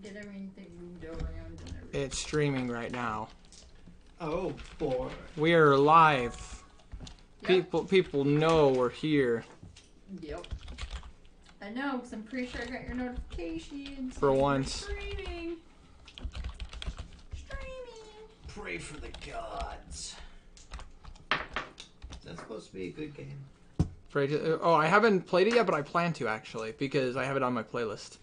Get everything moved around and everything. It's streaming right now. Oh boy. We are live. Yep. People know we're here. Yep. I know, because I'm pretty sure I got your notifications. For once. Streaming. Pray for the gods. That's supposed to be a good game. Oh, I haven't played it yet, but I plan to actually because I have it on my playlist.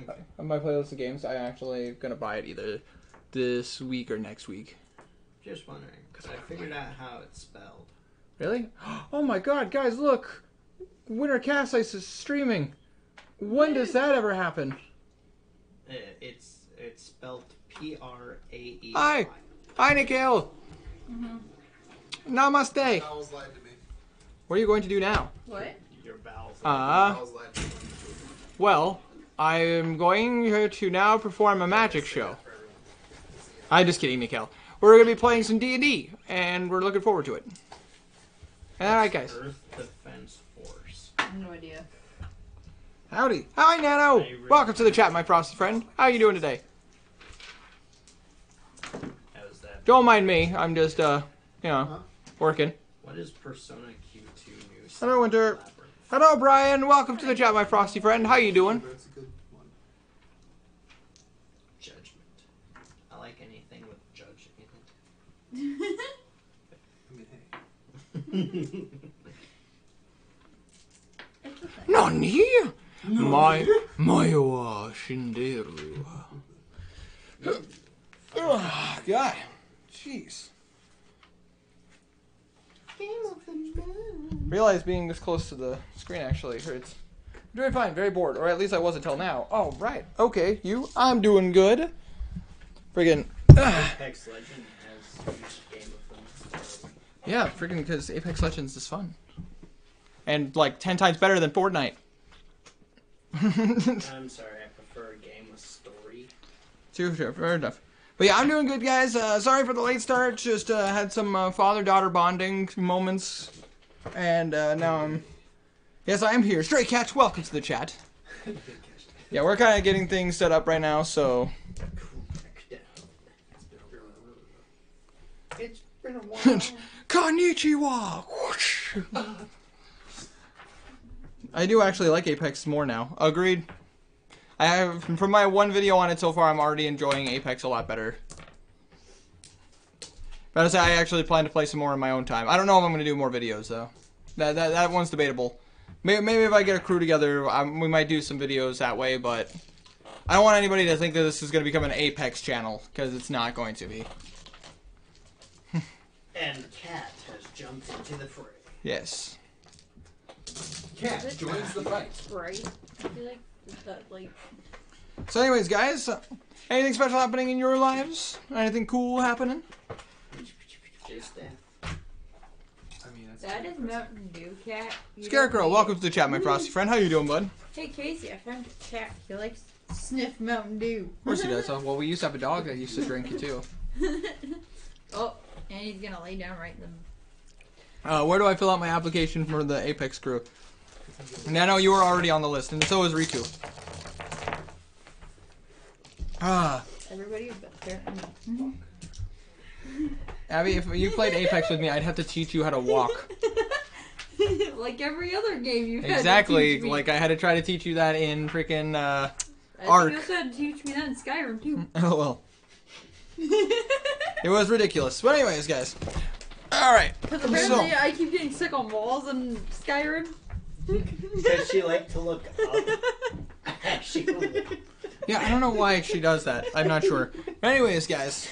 Okay. On my playlist of games, I'm actually gonna buy it either this week or next week. Just wondering, because I figured out how it's spelled. Really? Oh my God, guys, look! Wintercasice is streaming. When does that ever happen? It's spelled P-R-A-E-Y. Hi, Nikhil. Namaste. Vowels lied to me. What are you going to do now? What? Your vowels. Vowels lied to me. Well, I am going to now perform a magic show. I'm just kidding, Nikhil. We're going to be playing some D&D, and we're looking forward to it. Alright, guys. Earth Defense Force. I have no idea. Howdy. Hi, Nano. Welcome to the chat, my frosty friend. How are you doing today? How's that? Don't mind me. I'm just, working. What is Persona Q2 news? Hello, Winter. Hello, Brian. Welcome to the chat, my frosty friend. How you doing? That's a good one. Judgment. I like anything with judge in I mean, hey. It's a thing. Nani? Maiwa Shinderu. Oh, God. Jeez. Realize being this close to the screen actually hurts. I'm doing fine, very bored, or at least I was until now. Oh, right. Okay, you. I'm doing good. Friggin'. Apex Legend has each Game of Thrones. Yeah, friggin' because Apex Legends is fun. And like 10 times better than Fortnite. I'm sorry, I prefer a game with story. Sure, fair enough. But yeah, I'm doing good, guys. Sorry for the late start. Just had some father-daughter bonding moments. And now I'm... Yes, I am here. Stray Cats, welcome to the chat. Yeah, we're kind of getting things set up right now, so... It's been a while. Konnichiwa! Whoosh. I do actually like Apex more now. Agreed. From my one video on it so far, I'm already enjoying Apex a lot better. But I say I actually plan to play some more in my own time. I don't know if I'm going to do more videos, though. That one's debatable. Maybe if I get a crew together, we might do some videos that way, but... I don't want anybody to think that this is going to become an Apex channel, because it's not going to be. And Cat has jumped into the fray. Yes. Cat joins the fight. Right? I feel like that, like... So anyways, guys, anything special happening in your lives? Anything cool happening? Just that. I mean, that's That is Mountain Dew, Cat. You Scarecrow, don't welcome to the chat, my frosty friend. How you doing, bud? Hey, Casey, I found a cat. He likes to sniff Mountain Dew. Of course he does. Well, we used to have a dog that used to drink it, too. Oh, and he's gonna lay down right in the... Where do I fill out my application for the Apex crew? Nano, you were already on the list, and so is Riku. Everybody but there. Abby, if you played Apex with me, I'd have to teach you how to walk. Like every other game you've Exactly, had to teach me. like I had to try to teach you that in freaking I Ark. think you also had to teach me that in Skyrim too. Oh well. It was ridiculous. But anyways, guys. Alright. Because apparently I keep getting stuck on walls in Skyrim. Does she like to look up? Yeah, I don't know why she does that. I'm not sure. But anyways, guys.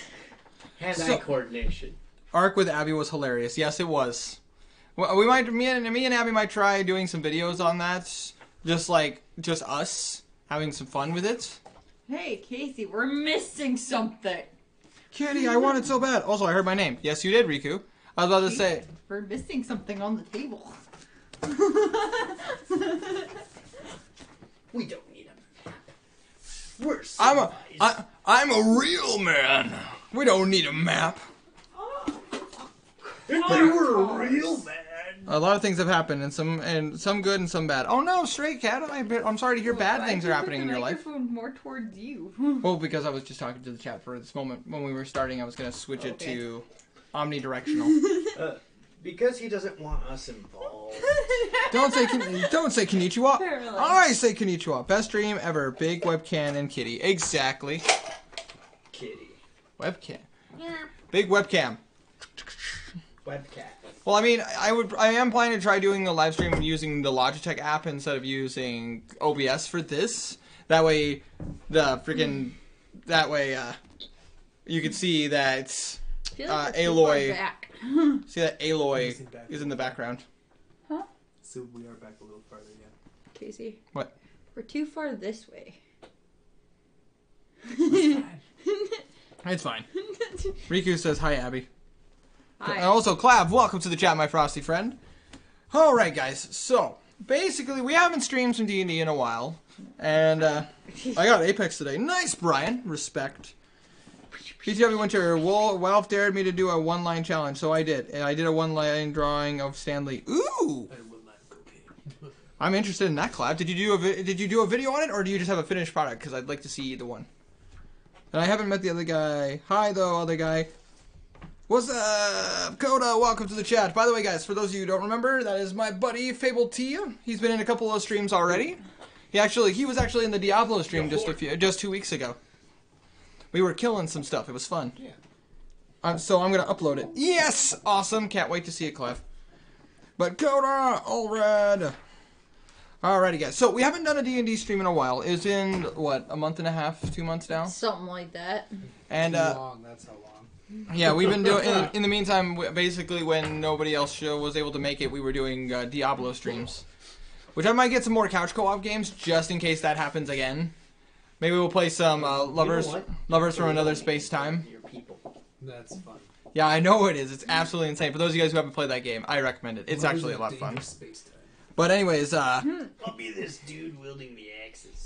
Hand-eye coordination. Ark with Abby was hilarious. Yes, it was. Well, me and Abby might try doing some videos on that. Just us having some fun with it. Hey, Casey, we're missing something. Kitty, I want it so bad. Also, I heard my name. Yes, you did, Riku. I was about to say. We're missing something on the table. We don't need a map. We're I'm a real man. We don't need a map. If you were a real man, A lot of things have happened, and some good and some bad. Oh no, Stray Cat! I'm sorry to hear bad things are happening in your life. The microphone more towards you. Well, because I was just talking to the chat for this moment. When we were starting, I was going to switch it to omnidirectional. Because he doesn't want us involved. Don't say konnichiwa. Apparently. I say konnichiwa. Best stream ever. Big webcam and kitty. Exactly. Kitty. Webcam. Big webcam. Webcat. Well, I mean, I am planning to try doing the live stream using the Logitech app instead of using OBS for this. That way, you could see that Aloy. See that Aloy is in the background. Huh? So we are back a little farther, yeah. Casey. What? We're too far this way. It's fine. Riku says hi, Abby. Hi. And also, Clav, welcome to the chat, my frosty friend. Alright, guys, so, basically, we haven't streamed some D&D in a while, and, I got Apex today. Nice, Brian. Respect. PTW Winter, Wolf dared me to do a one-line challenge, so I did. And I did a one-line drawing of Stanley. Ooh! I'm interested in that, Clav. Did you do a video on it, or do you just have a finished product? Because I'd like to see either one. And I haven't met the other guy. Hi, though, other guy. What's up, Coda? Welcome to the chat. By the way, guys, for those of you who don't remember, that is my buddy Fable T. He's been in a couple of streams already. He was actually in the Diablo stream just 2 weeks ago. We were killing some stuff. It was fun. Yeah. So I'm gonna upload it. Yes, awesome. Can't wait to see it, Clef. But Coda, all red. Alrighty, guys. So we haven't done a D&D stream in a while. It's been what, a month and a half, 2 months now. Something like that. And long. That's how long. Yeah, we've been doing. In the meantime, basically, when nobody else was able to make it, we were doing Diablo streams, which I might get some more couch co-op games just in case that happens again. Maybe we'll play some lovers from another space time. That's fun. Yeah, I know it is. It's absolutely insane. For those of you guys who haven't played that game, I recommend it. It's actually a lot of fun. But anyways, I'll be this dude wielding the axes.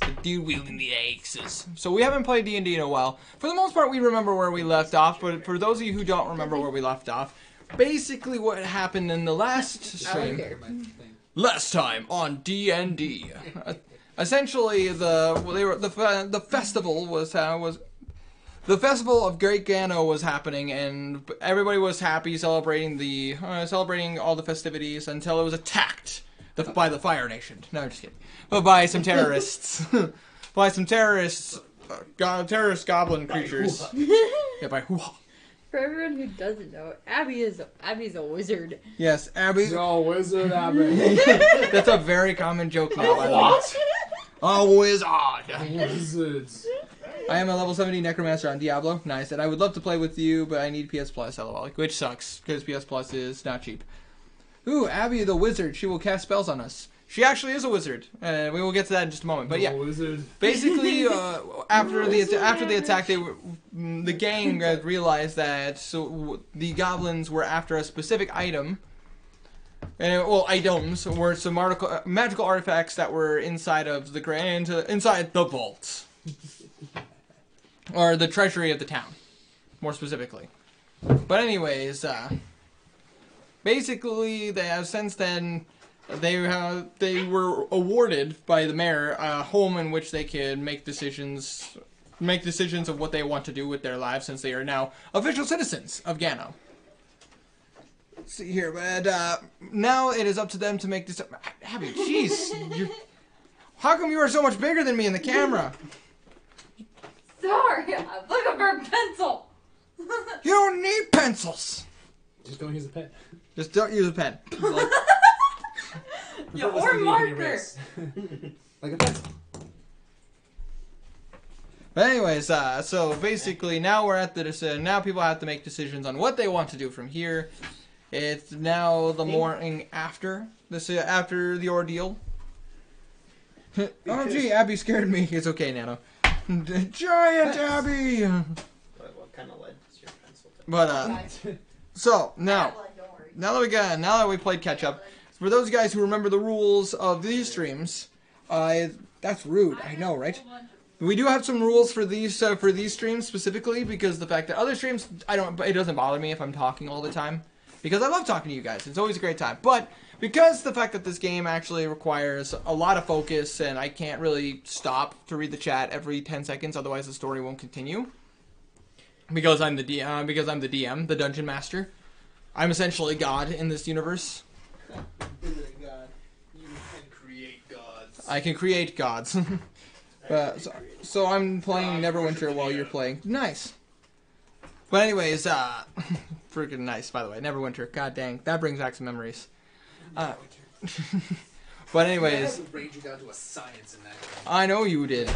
So we haven't played D&D in a while. For the most part, we remember where we left off. But for those of you who don't remember where we left off, basically what happened in the last stream, last time on D&D, essentially the festival was the festival of Great Gano was happening, and everybody was happy celebrating all the festivities until it was attacked by the Fire Nation. No, I'm just kidding. But by some terrorists. terrorist goblin creatures. Yeah, by hoo-ha. For everyone who doesn't know, Abby's a wizard. Yes, Abby. Yo, wizard Abby. That's a very common joke now. What? A wizard. Wizards. I am a level 70 necromancer on Diablo. Nice. And I would love to play with you, but I need PS Plus, lol. Which sucks, because PS Plus is not cheap. Ooh, Abby the wizard. She will cast spells on us. She actually is a wizard. We will get to that in just a moment. But yeah, basically, after the attack, the gang realized that the goblins were after a specific item. And items were some magical artifacts that were inside of inside the vault, or the treasury of the town, more specifically. But anyways, basically, they have since then. They were awarded by the mayor a home in which they could make decisions of what they want to do with their lives, since they are now official citizens of Gano. Let's see here, but now it is up to them to make this. Abby, jeez, how come you are so much bigger than me in the camera? Sorry, I'm looking for a pencil. You don't need pencils. Just don't use a pen. Just don't use a pen. Yeah, or marker. Like a pencil. But anyways, so basically now we're at the now people have to make decisions on what they want to do from here. It's now the morning after after the ordeal. Oh gee, Abby scared me. It's okay, Nano. Giant Abby. What kind of lead is your pencil? But so now that we played catch up. For those guys who remember the rules of these streams, that's rude. I know, right? We do have some rules for these streams specifically, because the fact that other streams, it doesn't bother me if I'm talking all the time. because I love talking to you guys. It's always a great time. But because the fact that this game actually requires a lot of focus and I can't really stop to read the chat every 10 seconds, otherwise the story won't continue. Because I'm the DM, the dungeon master. I'm essentially God in this universe. I can create gods. So I'm playing Neverwinter while you're playing. Nice. But anyways, freaking nice, by the way. Neverwinter. God dang, that brings back some memories. But anyways, I range you down to a science in that game. I know you did.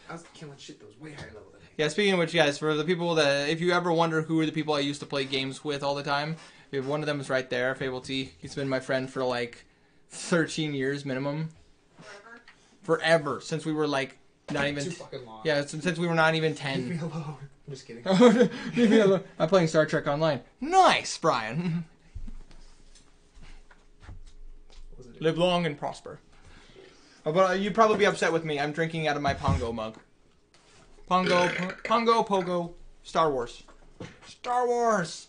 I was killing shit that was way higher level than me. Yeah, speaking of which, guys, for the people that, if you ever wonder who are the people I used to play games with all the time, if one of them is right there, Fable T. He's been my friend for like 13 years minimum. Forever. Since we were like not even. Too fucking long. Yeah, since we were not even Leave 10. me alone. I'm just kidding. Leave me alone. I'm playing Star Trek Online. Nice, Brian. What was it? Live long and prosper. But you'd probably be upset with me. I'm drinking out of my Pongo mug. Pongo, Pogo, Star Wars. Star Wars!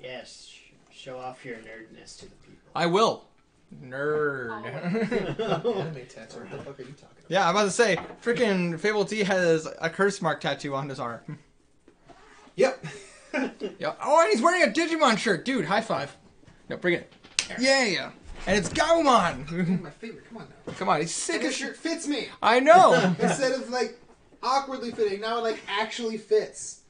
Yes, show off your nerdness to the people. I will. Nerd. Anime tattoo. What the fuck are you talking about? Yeah, I'm about to say, freaking Fable T has a curse mark tattoo on his arm. Yep. Yeah. Oh, and he's wearing a Digimon shirt. Dude, high five. No, bring it. Yeah. And it's Gabumon. My favorite. Come on now. Come on, he's sick And as this shit. shirt fits me. I know. Instead of like awkwardly fitting, now it like actually fits.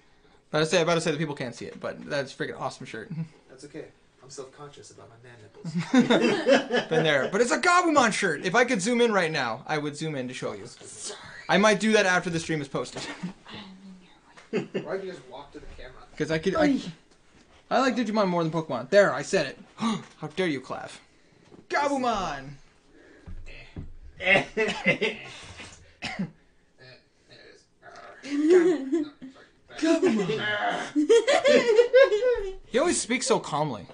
About to say the people can't see it, but that's a freaking awesome shirt. That's okay. I'm self-conscious about my man nipples. Been there. But it's a Gabumon shirt. If I could zoom in right now, I would zoom in to show you. I might do that after the stream is posted. Why'd you just walk to the camera? Because I like Digimon more than Pokemon. There, I said it. How dare you, Clav. Gabumon! There it is. He always speaks so calmly.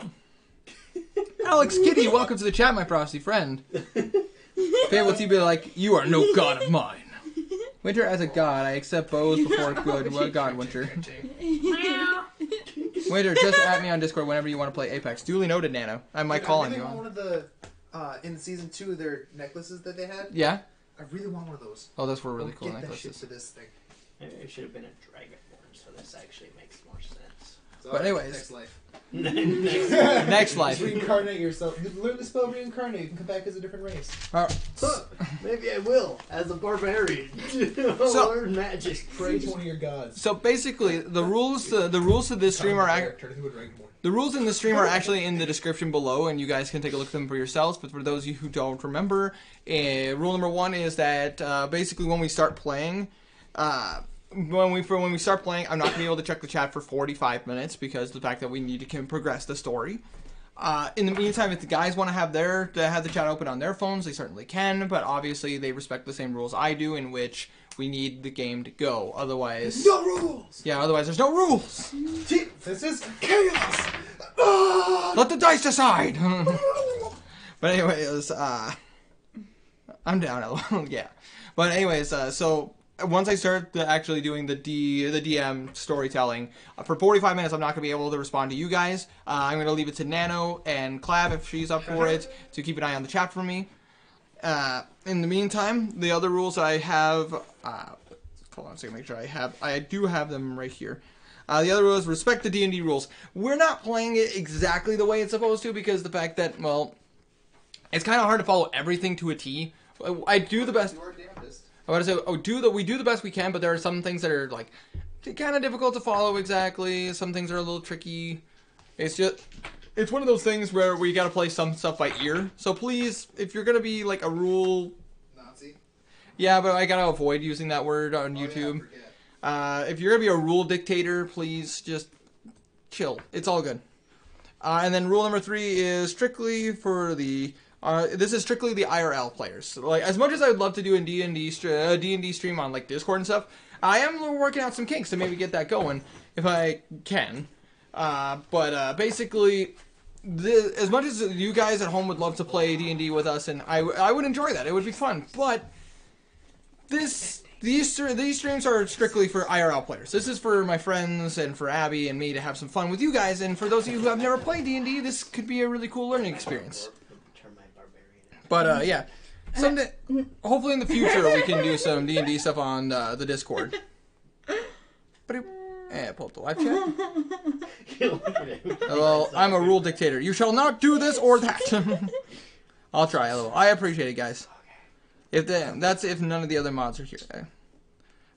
Alex Kitty, welcome to the chat, my frosty friend. Fable T be like, you are no god of mine. Winter as a god, I accept bows before good. Well, god, Winter. Winter, just at me on Discord whenever you want to play Apex. Duly noted, Nano. I might call on you. I really want one of the, in season 2, their necklaces that they had. Yeah? I really want one of those. Oh, those were really Don't cool get that necklaces. shit for this thing. Maybe it should have been a Dragonborn, so this actually makes more sense. So, But anyways. next life. Next life. Just reincarnate yourself. Learn the spell reincarnate. You can come back as a different race. Maybe I will, as a barbarian. Learn magic. Pray to one of your gods. So basically, the rules to this stream are the rules in the stream are actually in the description below, and you guys can take a look at them for yourselves. But for those of you who don't remember, rule number 1 is that basically when we start playing, when we start playing, I'm not gonna be able to check the chat for 45 minutes because of the fact that we need to progress the story. In the meantime, if the guys want to have the chat open on their phones, they certainly can. But obviously, they respect the same rules I do, in which we need the game to go. Otherwise, No rules. yeah. Otherwise, there's no rules. This is chaos. Let the dice decide. But anyways, I'm down. Yeah. But anyways, so once I start actually doing the DM storytelling, for 45 minutes I'm not going to be able to respond to you guys. I'm going to leave it to Nano and Clav, if she's up for it, to keep an eye on the chat for me. In the meantime, the other rules I have, hold on a second, make sure I do have them right here. The other rule is respect the D&D rules. We're not playing it exactly the way it's supposed to because the fact that, well, it's kind of hard to follow everything to a T. I do the best. I want to say, we do the best we can, but there are some things that are like kind of difficult to follow exactly. Some things are a little tricky. It's one of those things where we got to play some stuff by ear. So please, if you're gonna be like a rule Nazi. Yeah, but I gotta avoid using that word on YouTube. If you're gonna be a rule dictator, please just chill. It's all good. And then rule number 3 is strictly for the. This is strictly the IRL players. So, like, as much as I would love to do a D&D stream on like Discord and stuff, I am working out some kinks to maybe get that going if I can. But basically, as much as you guys at home would love to play D&D with us, and I would enjoy that, it would be fun. But this these streams are strictly for IRL players. This is for my friends and for Abby and me to have some fun with you guys. And for those of you who have never played D&D, this could be a really cool learning experience. But yeah, someday, hopefully in the future, we can do some D&D stuff on the Discord. But pull up the live chat. Well, I'm a rule dictator. You shall not do this or that. I'll try a little. I appreciate it, guys. If none of the other mods are here,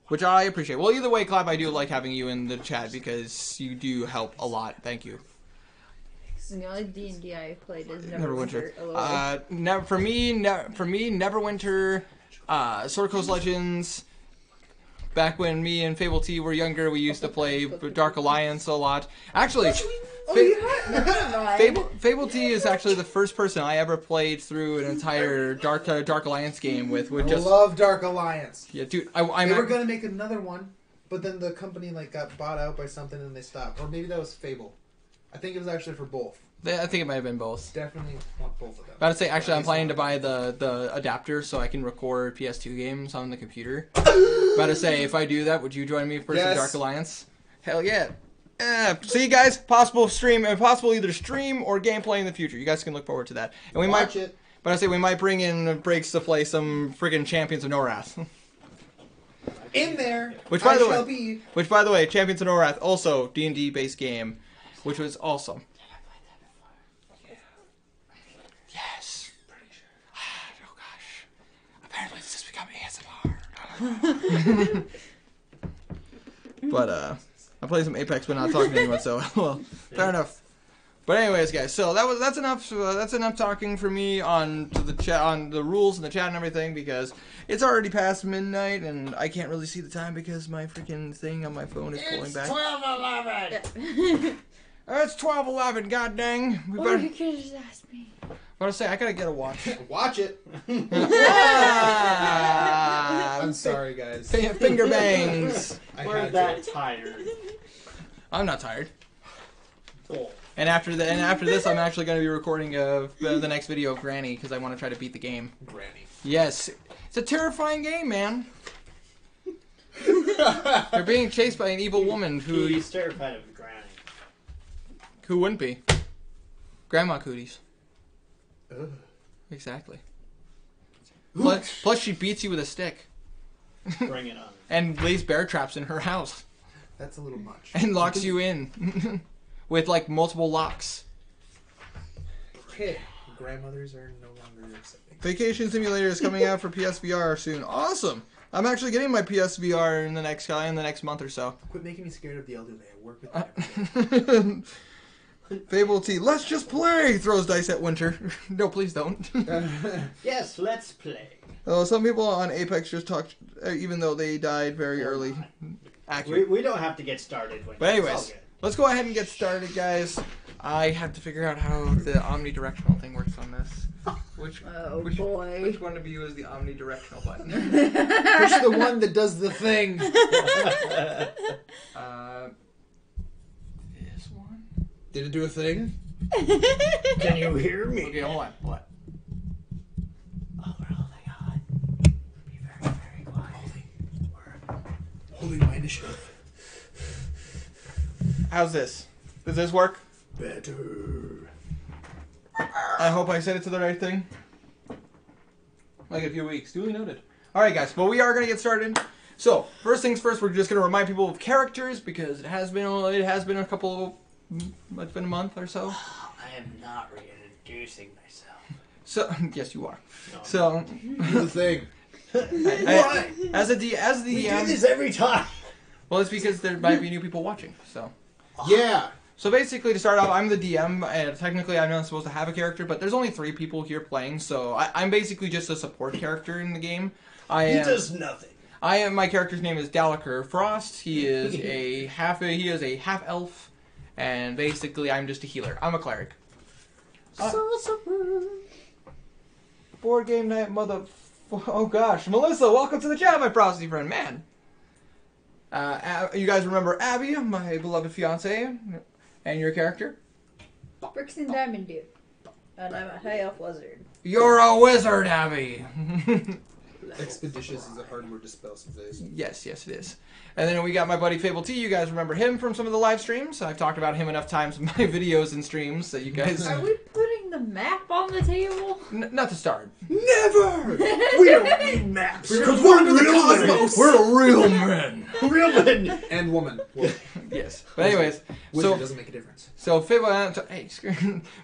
which I appreciate. Well, either way, Clap, I do like having you in the chat because you do help a lot. Thank you. The only D&D I played is Neverwinter. Neverwinter. For me, Neverwinter, Sword Coast Legends. Back when me and Fable T were younger, we used to play Dark Alliance a lot. Actually, Fable T is actually the first person I ever played through an entire Dark Alliance game with. I love Dark Alliance. Yeah, dude. They were gonna make another one, but then the company got bought out by something and they stopped. Or maybe that was Fable. I think it was actually for both. I think it might have been both. Definitely want both of them. But I'd say, actually, I'm planning to buy the adapter so I can record PS2 games on the computer. But to say, if I do that, would you join me for some Dark Alliance? Hell yeah. See you guys, possible either stream or gameplay in the future. You guys can look forward to that. And we Watch it. But I say we might bring in breaks to play some friggin' Champions of Norath. In there, Which by the way, Champions of Norath, also D&D based game, which was awesome. Yes. Pretty sure. Oh gosh. Apparently it's just become ASMR. But I played some Apex, but not talking to anyone. So well, fair enough. But anyways, guys, so that's enough. That's enough talking for me on the chat, on the rules and the chat and everything, because it's already past midnight and I can't really see the time because my freaking thing on my phone is pulling back. It's 12:11. It's 12:11. God dang. You could just ask me. What I say? I gotta get a watch. Watch it. I'm sorry, guys. Finger bangs. We're that tired. I'm not tired. Cool. And after this, I'm actually going to be recording the next video of Granny because I want to try to beat the game. Granny. Yes, it's a terrifying game, man. You're being chased by an evil woman He's terrified of Granny. Who wouldn't be? Grandma Cooties. Ugh. Exactly. Plus, she beats you with a stick. Bring it on. And lays bear traps in her house. That's a little much. And locks you in. With, like, multiple locks. Okay. Grandmothers are no longer accepting. Vacation Simulator is coming out for PSVR soon. Awesome! I'm actually getting my PSVR in the next month or so. Quit making me scared of the elderly. I work with them every day. Fable T, let's just play! Throws dice at Winter. No, please don't. Yes, let's play. Some people on Apex just talked, even though they died very early. Accurate. We don't have to get started. But anyways, let's go ahead and get started, guys. I have to figure out how the omnidirectional thing works on this. Which one of you is the omnidirectional button? Push the one that does the thing. This one? Did it do a thing? Can you hear me? Okay, hold on. What? Oh, we're holding on. Be very, very quiet. We're holding my initiative. How's this? Does this work? Better. I hope I said it to the right thing. Like a few weeks. Duly noted. Alright, guys. Well, we are going to get started. So, first things first, we're just going to remind people of characters because it has been a couple. It's been a month or so. I am not reintroducing myself. So, yes, you are. No. So, Do the thing. as the We DM, do this every time. well, it's because there might be new people watching. So, Yeah. So basically, to start off, I'm the DM, and technically I'm not supposed to have a character, but there's only 3 people here playing, so I'm basically just a support character in the game. He does nothing. My character's name is Dalaker Frost. He is a half elf, and basically I'm just a healer. I'm a cleric. Board game night, oh gosh, Melissa, welcome to the chat, my frosty friend, man. You guys remember Abby, my beloved fiance, and your character? Bricks and Diamond Dude. And I'm a high elf wizard. You're a wizard, Abby. Expeditious is a hard word to spell some days. Yes, it is. And then we got my buddy Fable T. You guys remember him from some of the live streams? I've talked about him enough times in my videos and streams that you guys... Are we putting the map on the table? Not to start. Never! We don't need maps. Because we're real men. We're real men. Real men. And woman. Well, Yes. But anyways, wizard so... doesn't make a difference. So Fable... Hey,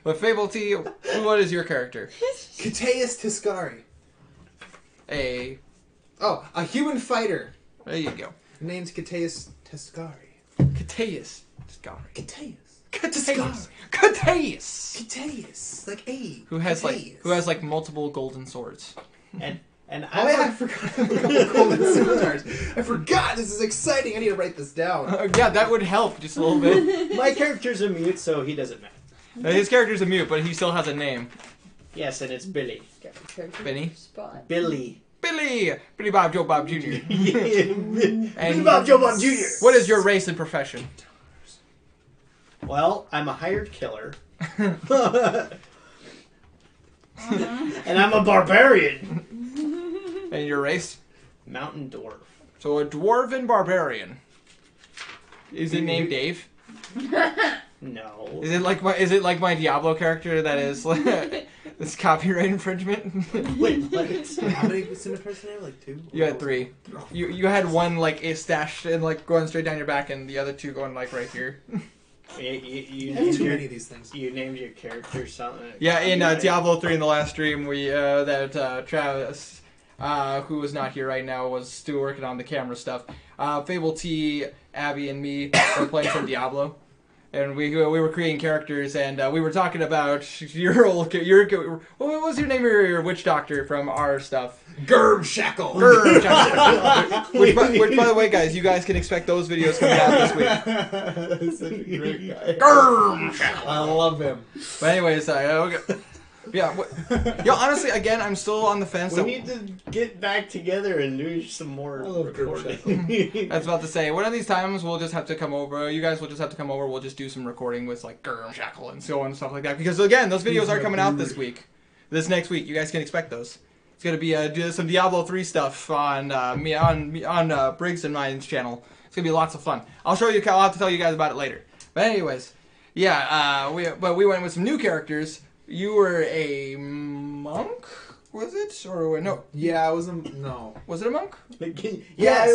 but Fable T, what is your character? Cateus Tiscari. Oh, a human fighter. There you go. Named Cateus Tiscari. Cateus. Cateus. Cateus. Cateus. Cateus. Like A. Who has Cateus. like multiple golden swords. And Oh yeah, I forgot. Golden scimitars. I forgot. This is exciting. I need to write this down. Yeah, that would help just a little bit. my character's a mute, so he doesn't matter. His character's a mute, but he still has a name. Yes, and it's Billy. Got your character Benny? spot. Billy. Billy Bob Joe Bob Jr. Billy Bob Joe Bob Jr. What is your race and profession? Well, I'm a hired killer. And I'm a barbarian. And your race? Mountain dwarf. So a dwarven barbarian. Is it named Dave? No. Is it like my Diablo character that is this copyright infringement? Wait, what? How many scimitars did I have? Like 2? You had 3. You had one like stashed and like going straight down your back, and the other 2 going like right here. You I have named too your, many of these things. you named your character something. Yeah, in Diablo 3 in the last stream, we Travis, who is not here right now, was still working on the camera stuff. Fable T, Abby, and me were playing some Diablo. And we were creating characters, and we were talking about what was your name of your witch doctor from our stuff? Germ Shackle. Germ Shackle. which, by the way, guys, you guys can expect those videos coming out this week. Such a great guy. Germ Shackle. I love him. But anyways, yeah. Honestly, again, I'm still on the fence. We need to get back together and do some more I love recording. I was about to say, one of these times we'll just have to come over. You guys will just have to come over. We'll just do some recording with like Germ Shackle and so on and stuff like that. Because again, those videos are coming out this week. This next week, you guys can expect those. It's gonna be do some Diablo 3 stuff on Briggs and mine's channel. It's gonna be lots of fun. I'll have to tell you guys about it later. But anyways, yeah. We went with some new characters. You were a monk, was it? Or no? Yeah, I was a... No. Was it a monk? Yes,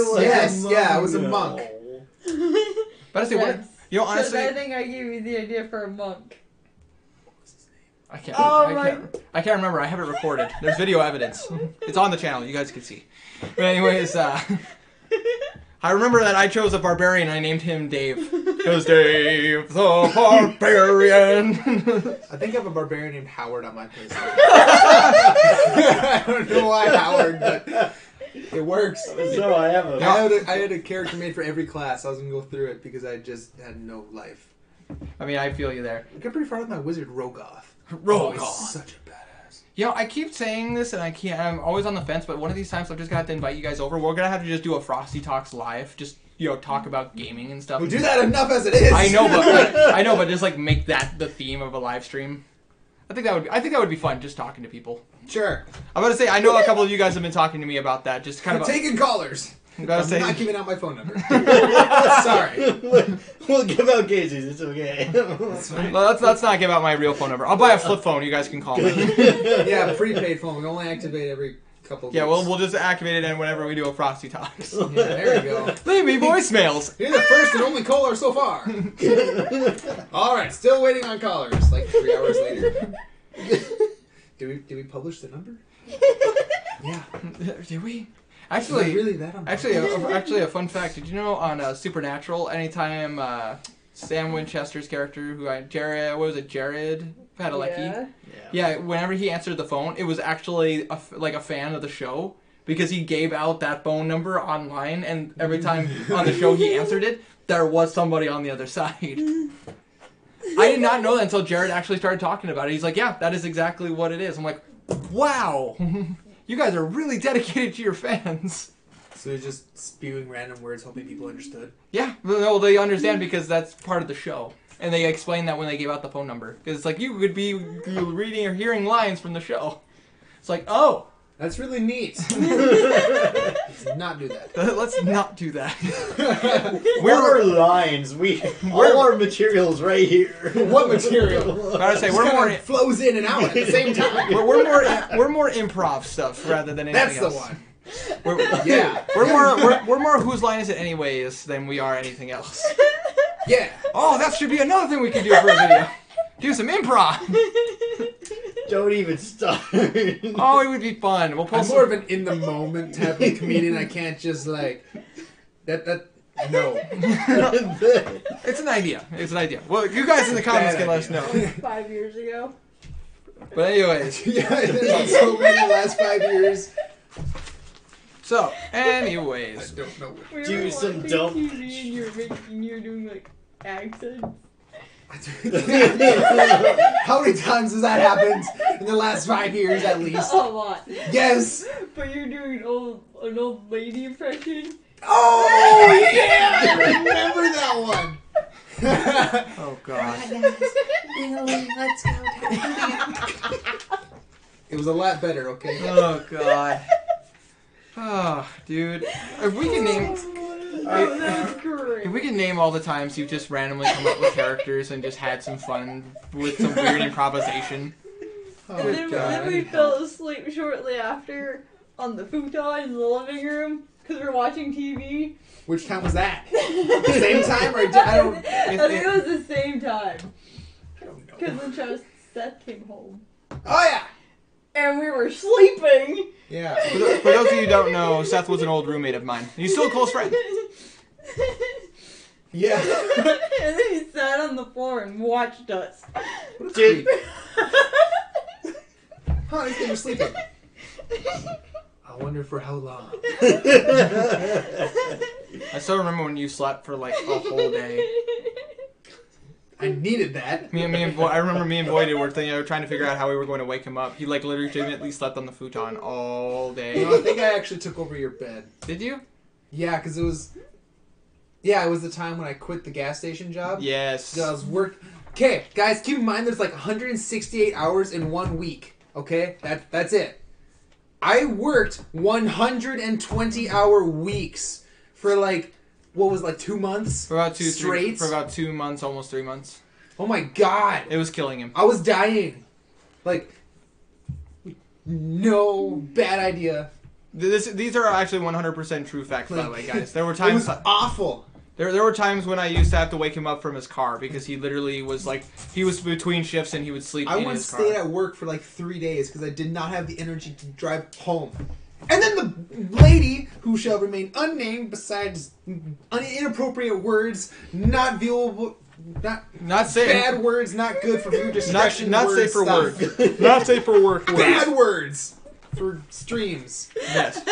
I was a monk. But I say, what? You know, honestly, I think I gave you the idea for a monk. I can't remember. I have it recorded. There's video evidence. It's on the channel. You guys can see. But anyways, I remember that I chose a barbarian and I named him Dave. It was Dave the Barbarian. I think I have a barbarian named Howard on my place. I don't know why Howard, but it works. So I have I had a character made for every class. I was going to go through it because I just had no life. I mean, I feel you there. I got pretty far with my wizard Rogoth. Rogoth. Oh, he's such a badass. You know, I keep saying this and I'm always on the fence, but one of these times I'm just going to have to invite you guys over. We're going to have to just do a Frosty Talks live. Just, talk about gaming and stuff. We do that enough as it is. I know, but just like make that the theme of a live stream. I think that would be fun, just talking to people. Sure. I'm about to say, I know a couple of you guys have been talking to me about that. Just kind of taking callers. I'm not not giving out my phone number. Sorry. We'll give out cases. It's okay. Let's not give out my real phone number. I'll buy a flip phone. You guys can call me. Yeah, prepaid phone. We only activate every couple of Yeah, weeks. we'll just activate it whenever we do a Frosty Talks. Yeah, there you go. Leave me voicemails. You're the first and only caller so far. Alright, still waiting on callers. Like 3 hours later. Did we publish the number? Yeah. Did we? Is that really that Actually, a fun fact. Did you know on Supernatural, anytime Sam Winchester's character, Jared Padalecki? Yeah, whenever he answered the phone, it was actually a fan of the show because he gave out that phone number online, and every time on the show he answered it, there was somebody on the other side. I did not know that until Jared actually started talking about it. He's like, yeah, that is exactly what it is. I'm like, wow. You guys are really dedicated to your fans. So you're just spewing random words hoping people understood? Yeah, well, they understand because that's part of the show. And they explain that when they gave out the phone number. Because it's like, you could be reading or hearing lines from the show. It's like, oh, That's really neat. Let's not do that. Let's not do that. Where are lines? All our materials right here. What material? Gotta say, Just we're kinda more flows in and out at the same time. we're more improv stuff rather than anything That's else. the one. We're more whose line is it anyways than we are anything else. Yeah. Oh, that should be another thing we could do for a video. Do some improv. Don't even start. Oh, it would be fun. We'll I'm post more of an in the moment type of comedian. I can't just like that. No. It's an idea. It's an idea. Well, you guys in the comments can let us know. 5 years ago. But anyways, Yeah, there's been so many in the last 5 years. so I anyways, don't know. We Do were some watching dumb- TV and you're doing like accents. How many times has that happened in the last 5 years at least? A lot. Yes. But you're doing an old lady impression. Oh yeah, I remember that one. oh god, Let's go. It was a lot better, okay? oh god, oh dude, if we can name. Oh, that was great. If we can name all the times you've just randomly come up with characters and just had some fun with some weird improvisation. Oh, And then we fell asleep shortly after on the futon in the living room because we're watching TV. Which time was that? Same time or I don't I think it was the same time know. because when Seth came home Oh yeah. and we were sleeping. Yeah. For those of you who don't know, Seth was an old roommate of mine. He's still a close friend. Yeah. And then he sat on the floor and watched us. Dude, Huh, these things are sleeping. I wonder for how long. I still remember when you slept for like a whole day. I needed that. I remember me and Boyd were trying to figure out how we were going to wake him up. He like literally legitimately slept on the futon all day. No, I think I actually took over your bed. Did you? Yeah, because it was the time when I quit the gas station job. Yes. So I was Okay, guys, keep in mind there's like 168 hours in 1 week. Okay, that's it. I worked 120-hour weeks for like 2 months For about straight. for about 2 months, almost 3 months. Oh my god, It was killing him. I was dying. Like, no bad idea. These are actually 100% true facts, by the way, guys. There were It times. was awful. There were times when I used to have to wake him up from his car because he literally was like he was between shifts and he would sleep I in once his car. stayed at work for like 3 days because I did not have the energy to drive home. And then the lady, who shall remain unnamed, besides inappropriate words, not viewable, Not safe. bad words, not good for food discretion. Not word safe for stuff. work. Not safe for work. Bad words for streams. Yes.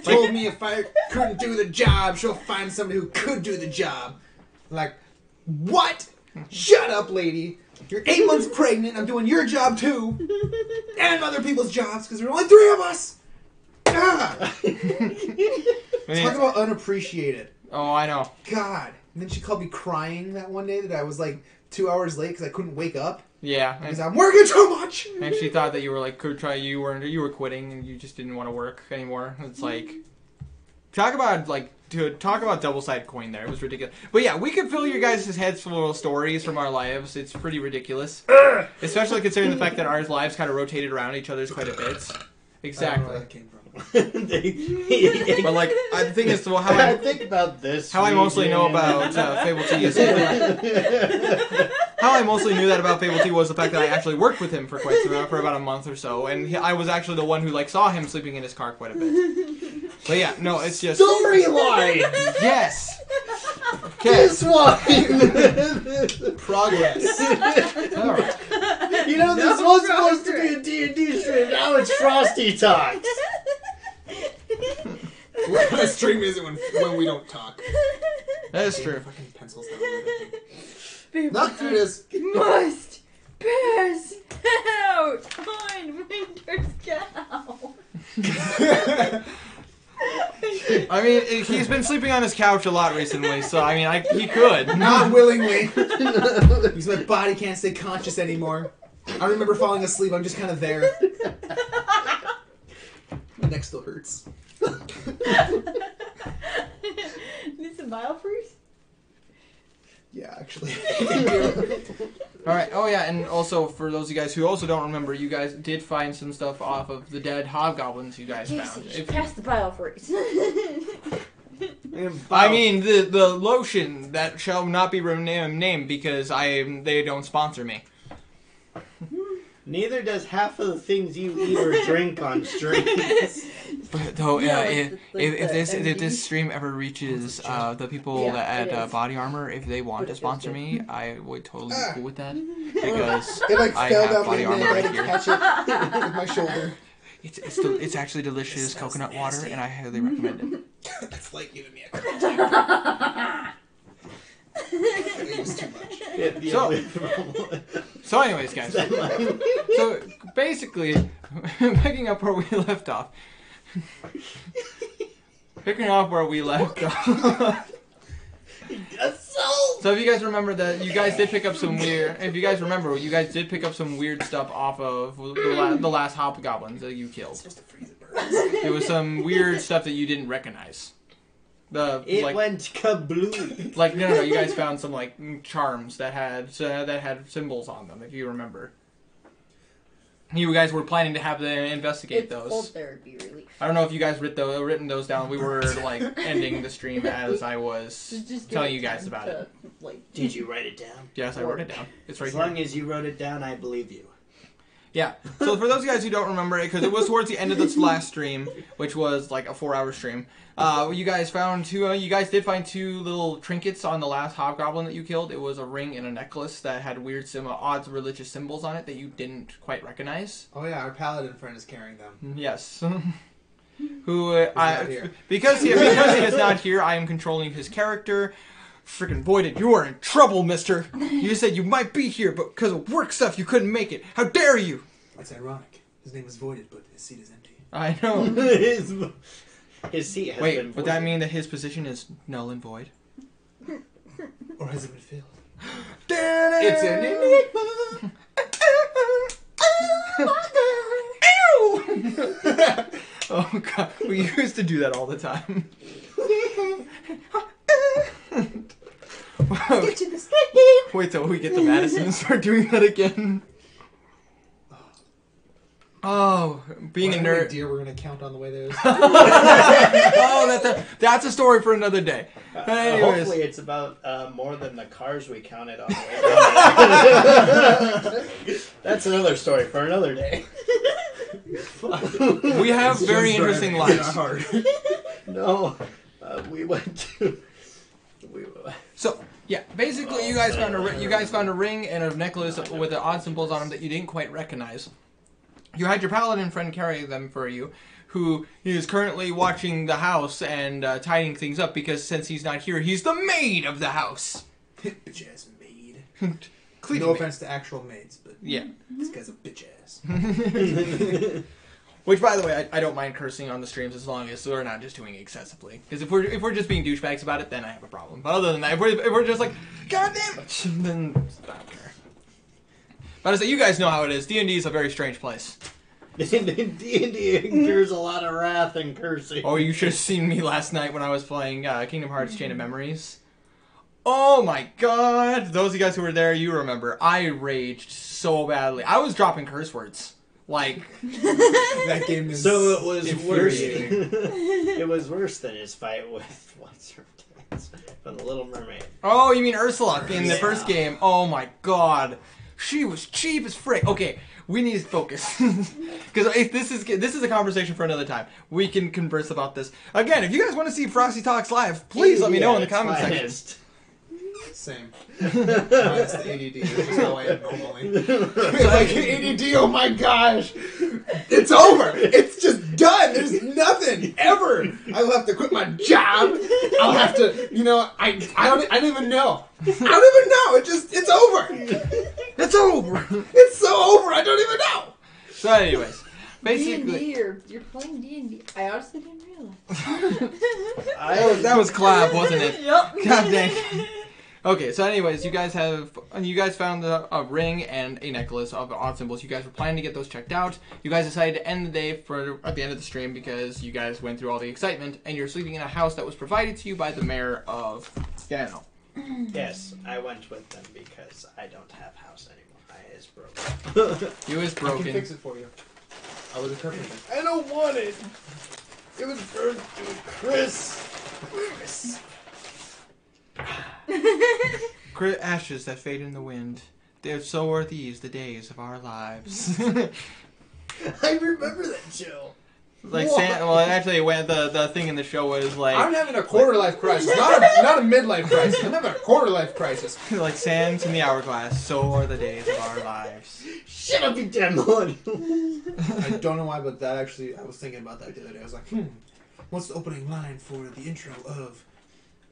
Told me if I couldn't do the job, she'll find somebody who could do the job. Like, what? Shut up, lady. You're 8 months pregnant. I'm doing your job too, and other people's jobs because there are only 3 of us. God. Talk about unappreciated. Oh, I know. God. And then she called me crying that one day that I was like 2 hours late because I couldn't wake up Yeah. because I'm working too much. And she thought that you were like you were quitting and you just didn't want to work anymore. It's like talk about double-sided coin there. It was ridiculous. But yeah, we could fill your guys' heads full of stories from our lives. It's pretty ridiculous. Especially considering the fact that our lives kind of rotated around each other's quite a bit. I don't know where Exactly. that came from. But like the thing is, well, I think about this. how I mostly know about Fable T is how I mostly knew that about Fable T was the fact that I actually worked with him for about a month or so, and I was actually the one who like saw him sleeping in his car quite a bit. But yeah, no, it's just Storyline! yes. Okay. This one! Progress. All right. You know, this was supposed to be a D&D stream, now it's Frosty Talks! What kind of stream is it when we don't talk? That is true. Fucking pencils down. People Not through this. must pass out on Winter's cow. I mean, he's been sleeping on his couch a lot recently, so I mean, he could. Not willingly. Because my body can't stay conscious anymore. I don't remember falling asleep. I'm just kind of there. still hurts. Need some biofreeze? Yeah, actually. Alright, oh yeah, and also for those of you guys who also don't remember, you guys did find some stuff off of the dead hobgoblins you guys found. Pass the biofreeze. I mean, the lotion that shall not be named because they don't sponsor me. Neither does half of the things you eat or drink on streams. But though, Yeah, if this stream ever reaches the people that at Body Armor, if they want to sponsor me, I would totally be cool with that because It like I fell have down Body my Armor neck. I right had to here. catch it with my shoulder. It's actually delicious coconut water, and I highly recommend it. That's like giving me a crack. It was too much. So anyways, guys. So basically, picking up where we left off. So if you guys remember that, you guys did pick up some weird. If you guys remember, you guys did pick up some weird stuff off of the last hobgoblins that you killed. It was some weird stuff that you didn't recognize. It went kablooey. Like no, you guys found some like charms that had symbols on them. If you remember, you guys were planning to have them investigate those. Cold therapy relief. I don't know if you guys written those down. We were like ending the stream as I was Just telling you guys about it. Did you write it down? Yes, I wrote it down. It's right As here. long as you wrote it down, I believe you. Yeah. So for those of you guys who don't remember it, because it was towards the end of this last stream, which was like a 4-hour stream, you guys found two. You guys did find two little trinkets on the last hobgoblin that you killed. It was a ring and a necklace that had weird, odd religious symbols on it that you didn't quite recognize. Oh yeah, our paladin friend is carrying them. Yes. Because he is not here, I am controlling his character. Freaking Voided, you are in trouble, mister. You said you might be here, but because of work stuff, you couldn't make it. How dare you? That's ironic. His name is Voided, but his seat is empty. I know. His seat has been Wait, would voided. that mean that his position is null and void? Or has it been filled? It's an enigma. Oh god, we used to do that all the time. Get to the stage. Wait till we get to Madison and start doing that again. Oh, being a nerd. Deer we're gonna count on the way there. Oh, that's a story for another day. But anyways. Hopefully it's about more than the cars we counted on the way down. That's another story for another day. We have very interesting lives. No, we went to... So, yeah, basically you guys found a ring and a necklace with the odd symbols on them that you didn't quite recognize. You had your paladin friend carry them for you, who is currently watching the house and tidying things up because since he's not here, he's the maid of the house. Bitch ass maid. No offense to actual maids, but yeah, this guy's a bitch ass. Which, by the way, I don't mind cursing on the streams as long as we're not just doing it excessively. Because if we're just being douchebags about it, then I have a problem. But other than that, if we're just like, God damn it, then I don't care. But as you guys know how it is, D&D is a very strange place. D&D incurs a lot of wrath and cursing. Oh, you should have seen me last night when I was playing Kingdom Hearts Chain of Memories. Oh my god! Those of you guys who were there, you remember. I raged so badly. I was dropping curse words. Like... That game is so it was worse. infuriating. It was worse than his fight with what's her name from the Little Mermaid. Oh, you mean Ursula in the first game. Oh my god. She was cheap as frick. Okay, we need to focus. Because this is a conversation for another time. We can converse about this. Again, if you guys want to see Frosty Talks live, please let me know in the comment section. Same. Minus the ADD, which is how I am normally. Like, ADD, oh my gosh! It's over! It's just done! There's nothing, ever! I will have to quit my job! I'll have to, I don't even know. I don't even know! It's over! It's over! It's so over, I don't even know! So anyways, basically... D&D, you're playing D&D. I honestly didn't realize. That was collab, wasn't it? Yep. God dang. Okay, so anyways, you guys found a ring and a necklace of odd symbols. You guys were planning to get those checked out. You guys decided to end the day at the end of the stream because you guys went through all the excitement, and you're sleeping in a house that was provided to you by the mayor of Gano. Yes, I went with them because I don't have house anymore. I is broken. You is I broken. can fix it for you. I would have covered it. I don't want it. It was burned to a crisp. Ashes that fade in the wind. So are these the days of our lives. I remember that show. Like actually, when the thing in the show was like, I'm having a quarter life crisis, not a midlife crisis. I'm having a quarter life crisis. like sands in the hourglass. So are the days of our lives. Shut up, you damn one. I don't know why, but that actually, I was thinking about that the other day. I was like, what's the opening line for the intro of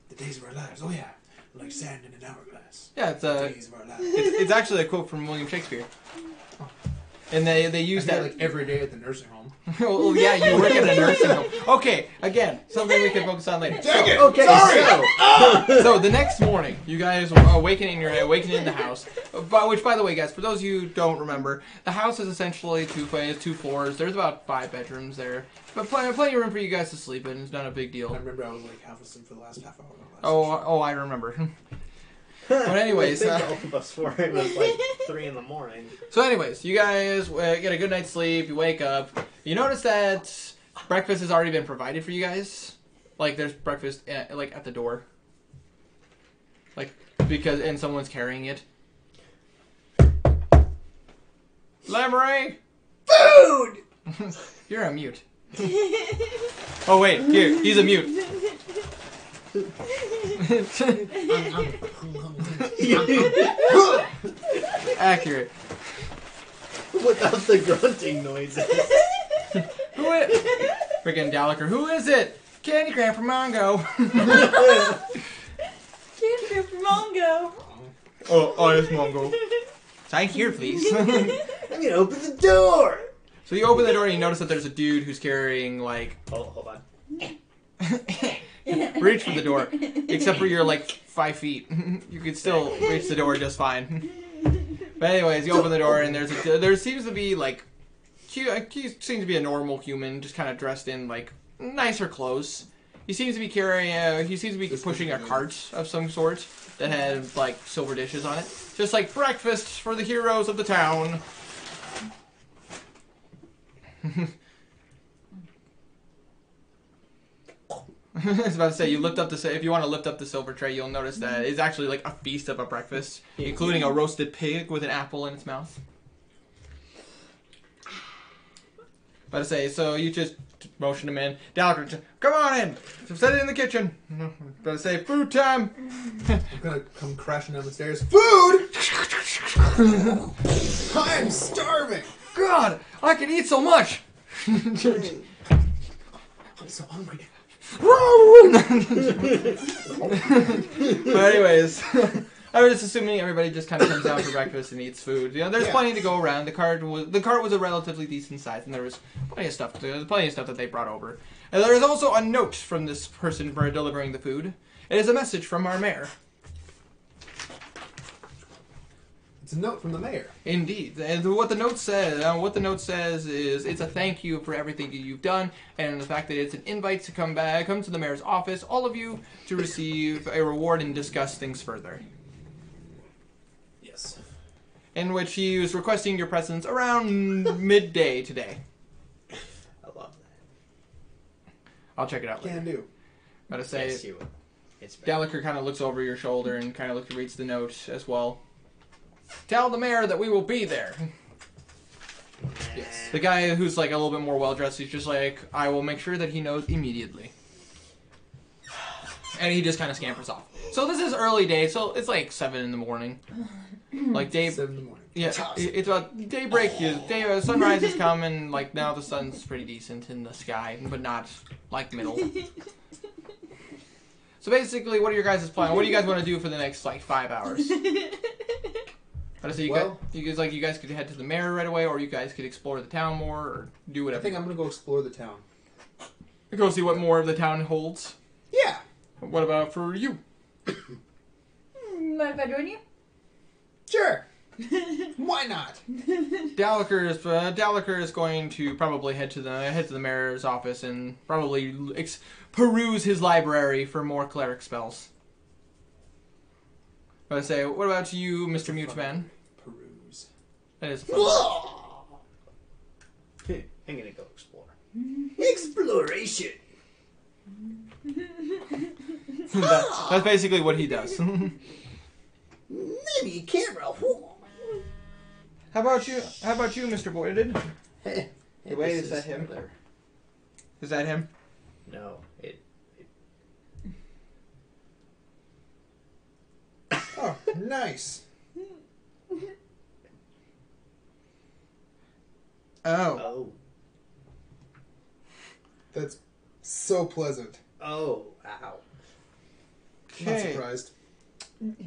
The Days of Our Lives? Oh yeah, like sand in an hourglass. Yeah, The Days of Our Lives. it's actually a quote from William Shakespeare. And they use that like every day at the nursing home. Well, yeah, you work at a nursing home. Okay, again, something we can focus on later. Dang it! Okay, Sorry! So the next morning, you guys are awakening in the house. Which, by the way, guys, for those of you who don't remember, the house is essentially two floors. There's about 5 bedrooms there, but plenty of room for you guys to sleep in. It's not a big I deal. remember I was like half asleep for the last half hour. Oh, I remember. But anyways, I think both of us were. It was like 3 in the morning. So anyways, you guys get a good night's sleep, you wake up, you notice that breakfast has already been provided for you guys. Like, there's breakfast like at the door. Like, and someone's carrying it. Lamray! Food! You're a mute. Oh wait, here, he's a mute. Accurate. Without the grunting noises. Who is freaking Gallagher? Who is it? Candy Cram from Mongo. Candy Cram from Mongo. Oh, it's Mongo. Sign here, please. I'm gonna open the door. So you open the door and you notice that there's a dude who's carrying like. Hold on. Reach for the door, except for you're like 5 feet. You could still reach the door just fine. But anyways, you open the door and there seems to be like, he seems to be a normal human, just kind of dressed in like nicer clothes. He seems to be pushing a cart of some sort that had like silver dishes on it, just like breakfast for the heroes of the town. I was about to say, if you want to lift up the silver tray, you'll notice that it's actually like a feast of a breakfast, including a roasted pig with an apple in its mouth. About to say, so you just motion him in. Dalker, come on in. Set it in the kitchen. About to say, food time. I'm gonna come crashing down the stairs. Food! I'm starving! God, I can eat so much. I'm so hungry. But anyways, I was just assuming everybody just kind of comes down for breakfast and eats food. You know, there's plenty to go around. The cart was a relatively decent size, and there was plenty of stuff. That they brought over. And there is also a note from this person for delivering the food. It is a message from our mayor. It's a note from the mayor. Indeed, and what the note says is it's a thank you for everything that you've done, and the fact that it's an invite to come to the mayor's office, all of you, to receive a reward and discuss things further. Yes. In which he was requesting your presence around midday today. I love that. I'll check it out later. Can do. But to say, Yes, you will. It's bad. Gallagher kind of looks over your shoulder and kind of reads the note as well. Tell the mayor that we will be there. Yes. The guy who's like a little bit more well dressed, he's just like, I will make sure that he knows immediately. And he just kind of scampers off. So this is early day, so it's like 7 in the morning. Like 7 in the morning. Yeah, it's about daybreak. Sunrise is coming. Like now the sun's pretty decent in the sky, but not like middle. So basically, what are your guys' plans? What do you guys want to do for the next like 5 hours? So you guys could head to the mayor right away, or you guys could explore the town more, or do I whatever. think I'm gonna go explore the town. Go see what more of the town holds. Yeah. What about for you? Mind if I join you? Sure. Why not? Dalaker is going to probably head to the mayor's office and probably peruse his library for more cleric spells. But I say, what about you, Mr. Mute Man? Peruse. That is fun. I'm gonna go explore. Exploration. That's basically what he does. Maybe a camera. How about you, Mr. Voided? Hey, Wait, this is that him? Other... Is that him? No, it. Oh, nice. Oh. Oh. That's so pleasant. Oh, ow. Not Okay. surprised.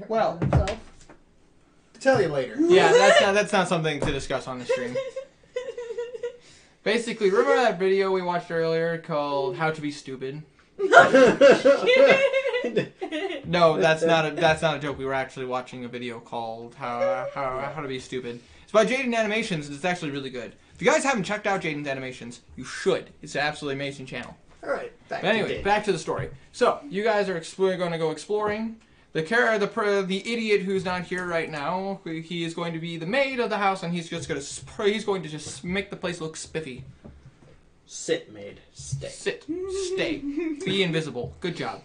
Well. Himself. Tell you later. Yeah, that's not something to discuss on the stream. Basically, remember that video we watched earlier called "How to Be Stupid"? No, that's not a joke. We were actually watching a video called "How to Be Stupid." It's by Jaden Animations, and it's actually really good. If you guys haven't checked out Jaden's Animations, you should. It's an absolutely amazing channel. All right, back But anyway, to back to the story. So you guys are going to go exploring. The idiot who's not here right now, he is going to be the maid of the house, and he's going to just make the place look spiffy. Sit, maid. Stay. Sit, stay, be invisible. Good job.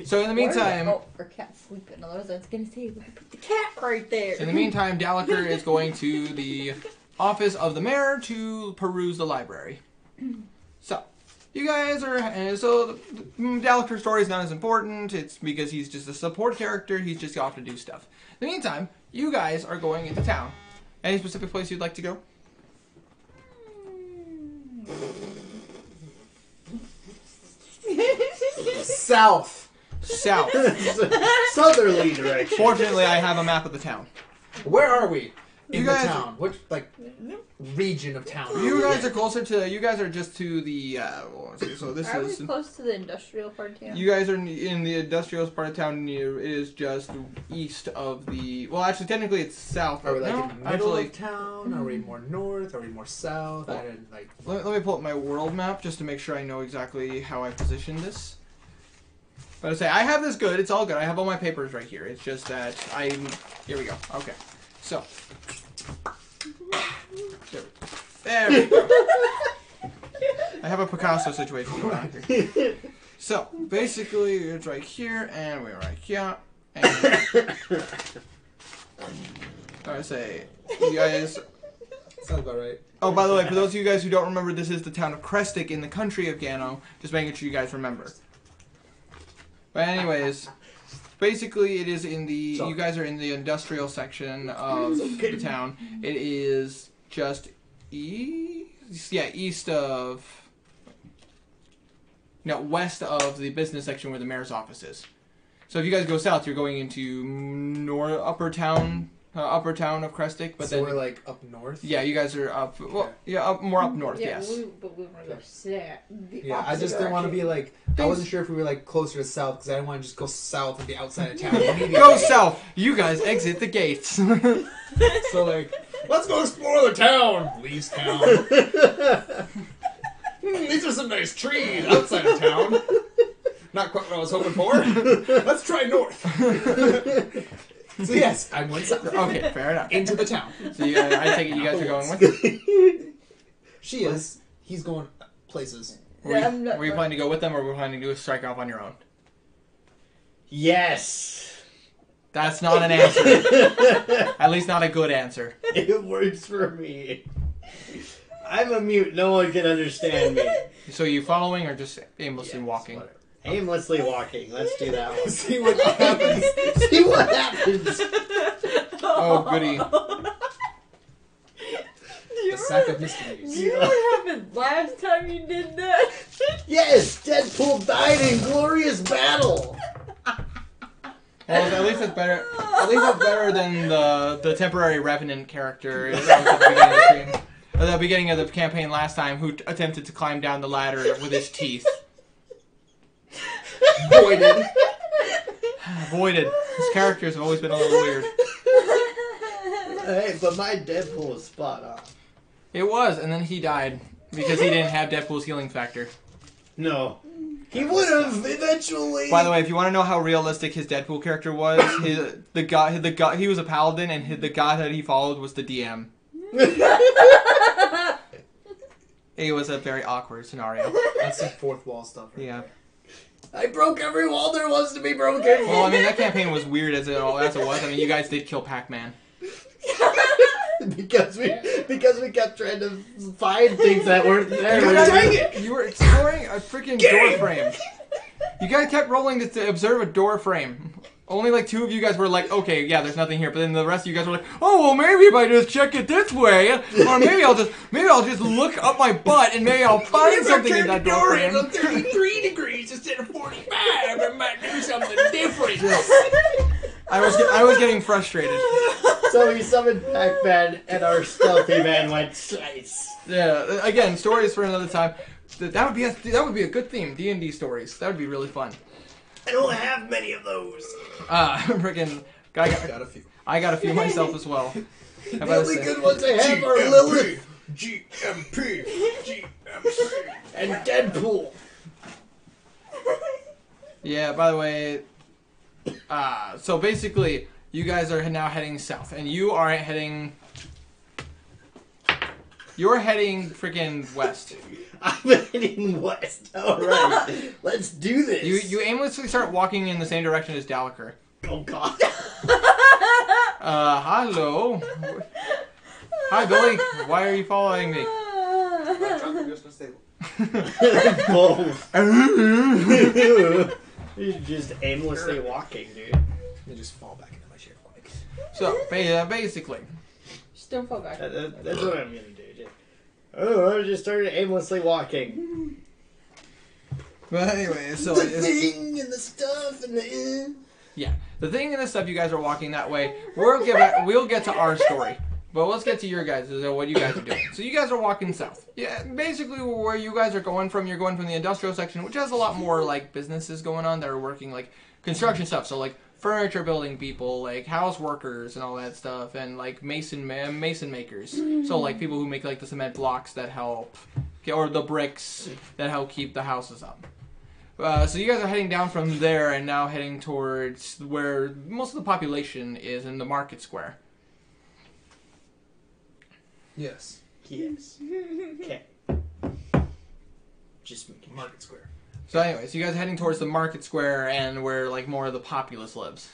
So in the meantime, Oh, our cat's sleeping. Otherwise, I was gonna say, we could put the cat right there. in the meantime, Dalaker is going to the office of the mayor to peruse the library. So. You guys are... So, Dalaker's story is not as important. It's because he's just a support character. He's just off to do stuff. In the meantime, you guys are going into town. Any specific place you'd like to go? South. South. Southerly direction. Fortunately, I have a map of the town. Where are we? In You the guys- town. Which, region of town? You guys are closer to... You guys are just to the... so this Are is... we close to the industrial part of town? You guys are in the industrial part of town. It is just east of the... Well, actually, technically it's south. Are we like No, in the middle actually, of town? Are we more north? Are we more south? I didn't like. Let me pull up my world map just to make sure I know exactly how I position this. But I say, I have this good. It's all good. I have all my papers right here. It's just that I'm... Here we go. Okay. So. There we go. I have a Picasso situation going on here. So, basically, it's right here, and we're right here. And I say, you guys... Sounds about right. Oh, by the way, for those of you guys who don't remember, this is the town of Krestik in the country of Gano. Just making sure you guys remember. But anyways, basically it is in the... You guys are in the industrial section of the town. It is just east... Yeah, east of... No, west of the business section where the mayor's office is. So if you guys go south, you're going into upper town of Krestik. But So then we're like up north? yeah, you guys are up. Well, yeah, more up north. Yeah, Yes. but we want to go south. Yeah, I just didn't want to be like... I wasn't sure if we were like closer to south because I didn't want to just go south of the outside of town. Go south. You guys exit the gates. So like, let's go explore the town. Leaves town. These are some nice trees outside of town. Not quite what I was hoping for. Let's try north. So yes, I went south. Okay, fair enough. Into the town. So I take it you guys are going with. She is. He's going places. Were you planning to go with them, or were you planning to do a strike off on your own? Yes. That's not an answer. At least not a good answer. It works for me. I'm a mute. No one can understand me. So you following or just aimlessly Yes, walking? whatever. Aimlessly walking. Let's do that one. See what happens. See what happens. Oh, goody. A sack of mysteries. Do you know what happened last time you did that? Yes, Deadpool died in glorious battle. Well, at least it's better. At least it's better than the temporary revenant character that was at the beginning of the stream. At the beginning of the campaign last time, who attempted to climb down the ladder with his teeth. Boy did. Avoided. His characters have always been a little weird. Hey, but my Deadpool was spot on. It was, and then he died because he didn't have Deadpool's healing factor. No. He would have eventually. By the way, if you want to know how realistic his Deadpool character was, the god he was a paladin, and the god that he followed was the DM. It was a very awkward scenario. That's some fourth wall stuff. Right? Yeah. I broke every wall there was to be broken. Well, I mean, that campaign was weird as it was. I mean, you guys did kill Pac-Man. because we kept trying to find things that weren't there. Dang it! You were exploring a freaking door frame. You guys kept rolling to observe a door frame. Only like 2 of you guys were like, okay, yeah, there's nothing here. But then the rest of you guys were like, oh, well, maybe if I just check it this way, or maybe I'll just look up my butt and maybe I'll find something in that door frame. 33 degrees instead of 45. I might do something different. I was getting frustrated. So we summoned Pac-Man, and our stealthy man went slice. Yeah, again, stories for another time. That would be a good theme. D&D stories. That would be really fun. I don't have many of those. Freaking got a few. I got a few myself as well. The only good ones I have are Lilith, GMP, and Deadpool. Yeah, by the way, so basically, you guys are now heading south, and you're heading freaking west. I'm heading west. Alright, let's do this. You aimlessly start walking in the same direction as Dalaker. Oh god. Hello. Hi, Billy. Why are you following me? Both. You're just aimlessly walking, dude. They just fall back into my chair quick. So, basically. Still fall back. That's what I'm gonna do, dude. Oh, I just started aimlessly walking. But anyway, so the thing and the stuff and the... Yeah, the thing and the stuff, you guys are walking that way. We'll get to our story. But let's get to your guys' what you guys are doing. So you guys are walking south. Yeah, basically where you guys are going from, you're going from the industrial section, which has a lot more like businesses going on that are working like construction stuff. So like furniture building people, like house workers and all that stuff, and like mason makers. So like people who make like the cement blocks that help, or the bricks that help keep the houses up. So you guys are heading down from there and now heading towards where most of the population is in the market square. Yes. Yes. Okay. Just making Market Square. So anyways, you guys are heading towards the market square and where like more of the populace lives.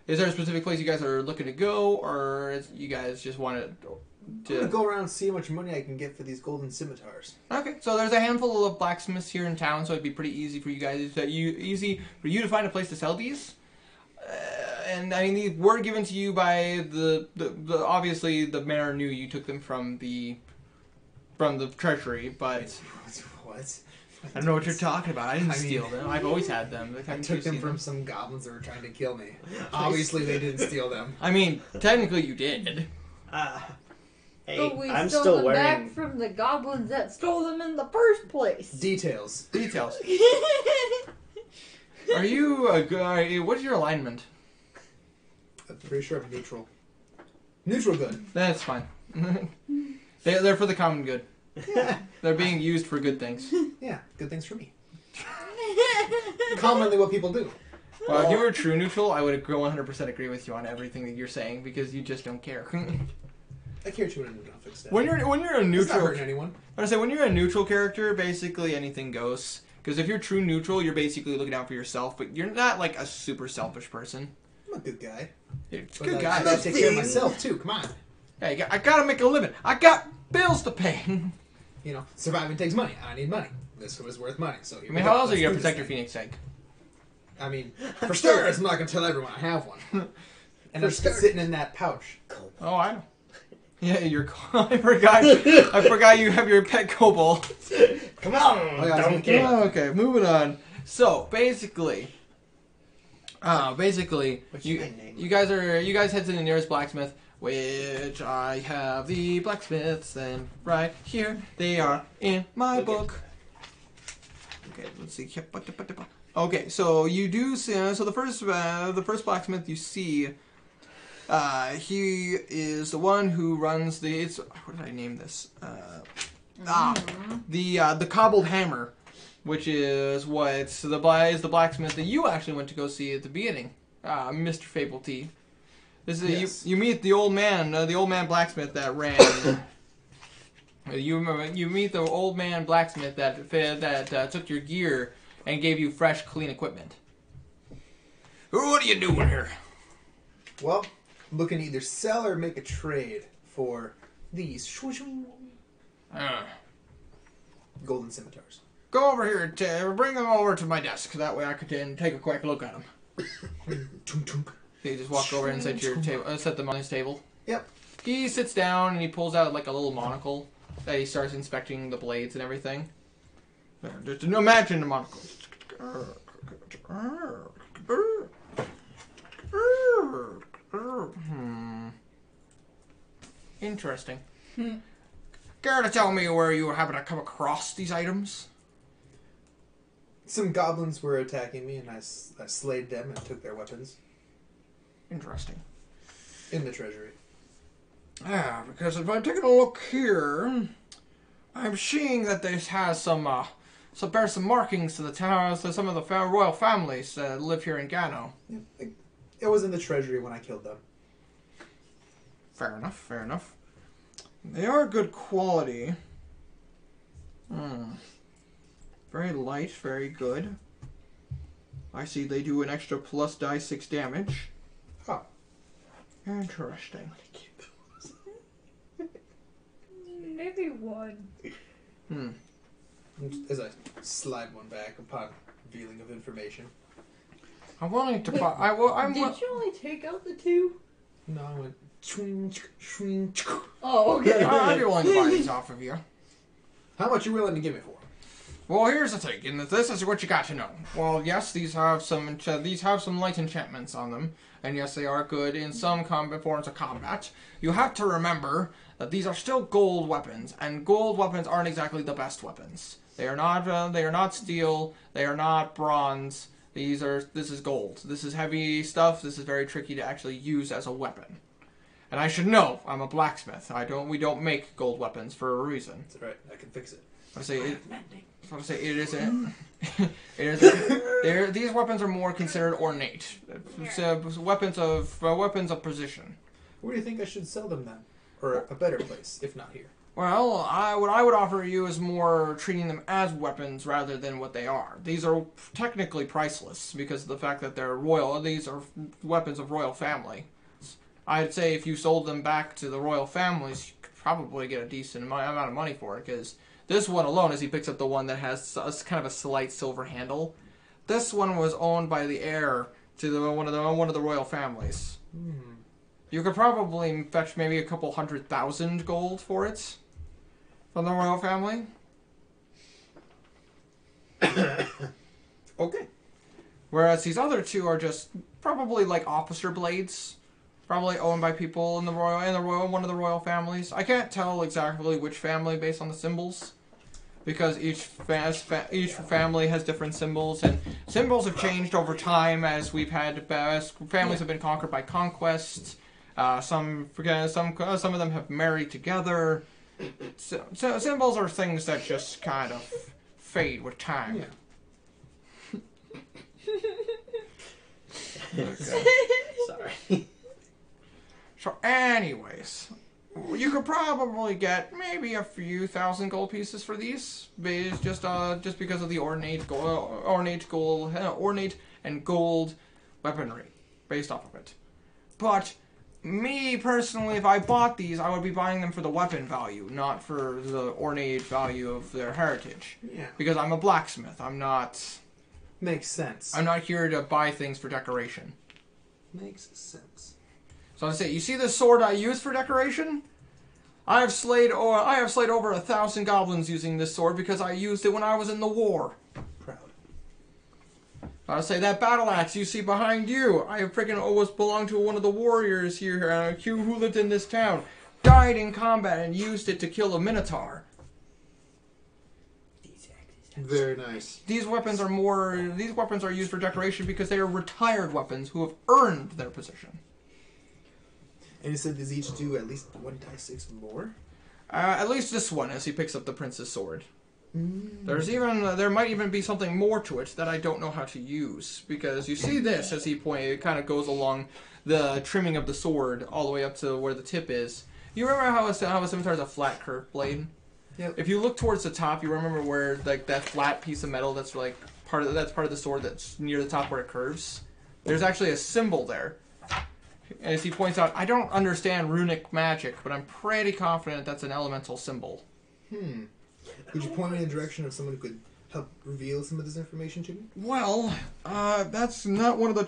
Is there a specific place you guys are looking to go, or you guys just want I'm gonna go around and see how much money I can get for these golden scimitars. Okay, so there's a handful of blacksmiths here in town, so it'd be pretty easy for you guys easy for you to find a place to sell these. And I mean, these were given to you by the obviously the mayor knew you took them from the treasury, but What? I don't know what you're talking about. I didn't steal them. I've always had them. I took them from some goblins that were trying to kill me. Obviously, they didn't steal them. I mean, technically you did. Hey, But we I'm stole still them wearing... back from the goblins that stole them in the first place. Details. Details. Are you a good? What's your alignment? I'm pretty sure I'm neutral. Neutral good. That's fine. They're for the common good. They're being used for good things. Yeah, good things for me. Commonly what people do. Well, if you were true neutral, I would 100% agree with you on everything that you're saying because you just don't care. I care to an enough extent. When you're a It's neutral, not hurting anyone. I say when you're a neutral character, basically anything goes. Because if you're true neutral, you're basically looking out for yourself, but you're not like a super selfish person. I'm a good guy. It's a But, good like, guy. I gotta take care of myself too. Come on. Hey, I gotta make a living. I got bills to pay. You know, surviving takes money. I need money. This was worth money. So I mean, how else are you gonna protect your phoenix egg? I mean, for starters, I'm not gonna tell everyone I have one. And it's sitting in that pouch. Oh, I know. Yeah, I forgot you have your pet kobold. Come on, Oh, yeah, donkey. Oh, okay, moving on. So basically, What's you my name? you guys head to the nearest blacksmith, which I have the blacksmiths, and right here they are in my book. Okay, let's see. Okay, so you do see. So the first blacksmith you see, he is the one who runs the. What did I name this? The cobbled hammer, which is the blacksmith that you actually went to go see at the beginning, Mr. Fable T. This is Yes. you meet the old man blacksmith that ran. You meet the old man blacksmith that took your gear and gave you fresh, clean equipment. What are you doing here? Well, I'm looking to either sell or make a trade for these golden scimitars. Go over here and bring them over to my desk. That way I can take a quick look at them. Tunk, tunk. You just walk over and set them on his table. Yep. He sits down and he pulls out like a little monocle that he starts inspecting the blades and everything. Just imagine the monocle. Interesting. Care to tell me where you happen to come across these items? Some goblins were attacking me, and I slayed them and took their weapons Interesting. in the treasury. Yeah, because if I'm taking a look here, I'm seeing that this has some bears some markings to the towers to some of the royal families that live here in Gano. It was in the treasury when I killed them. Fair enough, fair enough. They are good quality. Very light, very good. I see they do an extra plus die 6 damage. Huh. Interesting. Maybe one. As I slide one back upon revealing of information. I'm willing to buy. Did you only take out the 2? No, I went. Swing, swing. Oh, okay. I'd be willing to buy these off of you. How much are you willing to give me for? Well, here's the thing, and this is what you got to know. Well, yes, these have some light enchantments on them, and yes, they are good in some forms of combat. You have to remember that these are still gold weapons, and gold weapons aren't exactly the best weapons. They are not steel. They are not bronze. This is gold. This is heavy stuff. This is very tricky to actually use as a weapon. And I should know. I'm a blacksmith. We don't make gold weapons for a reason. That's right. I can fix it. These weapons are more considered ornate. Weapons of position. Where do you think I should sell them then? Or a better place, if not here? Well, what I would offer you is more treating them as weapons rather than what they are. These are technically priceless because of the fact that they're royal. These are weapons of royal family. I'd say if you sold them back to the royal families, you could probably get a decent amount of money for it, because this one alone, as he picks up the one that has kind of a slight silver handle, this one was owned by the heir to one of the royal families. You could probably fetch maybe a couple 100,000 gold for it from the royal family. Okay. Whereas these other two are just probably like officer blades. Probably owned by people in one of the royal families. I can't tell exactly which family based on the symbols, because each family has different symbols, and symbols have changed over time as families have been conquered by conquest. Some of them have married together. So symbols are things that just kind of fade with time. Okay. Sorry. So anyways, you could probably get maybe a few thousand gold pieces for these, just because of the ornate and gold weaponry based off of it. But me personally, if I bought these, I would be buying them for the weapon value, not for the ornate value of their heritage. Yeah. Because I'm a blacksmith. I'm not Makes sense. here to buy things for decoration. Makes sense. So I say, you see this sword I use for decoration? I have slayed over 1,000 goblins using this sword because I used it when I was in the war. Proud. I say that battle axe you see behind you, I have freaking always belonged to one of the warriors here who lived in this town, died in combat and used it to kill a minotaur. Very nice. These weapons are used for decoration because they are retired weapons who have earned their position. And you said these each do at least 1d6 more? At least this one, as he picks up the prince's sword. There might even be something more to it that I don't know how to use, because you see this as it kind of goes along the trimming of the sword all the way up to where the tip is. You remember how a scimitar is a flat curved blade? Yep. If you look towards the top, you remember where like that flat piece of metal that's like part of the sword that's near the top where it curves. There's actually a symbol there. As he points out, I don't understand runic magic, but I'm pretty confident that's an elemental symbol. Could you point me in the direction of someone who could help reveal some of this information to me? Well, that's not one of the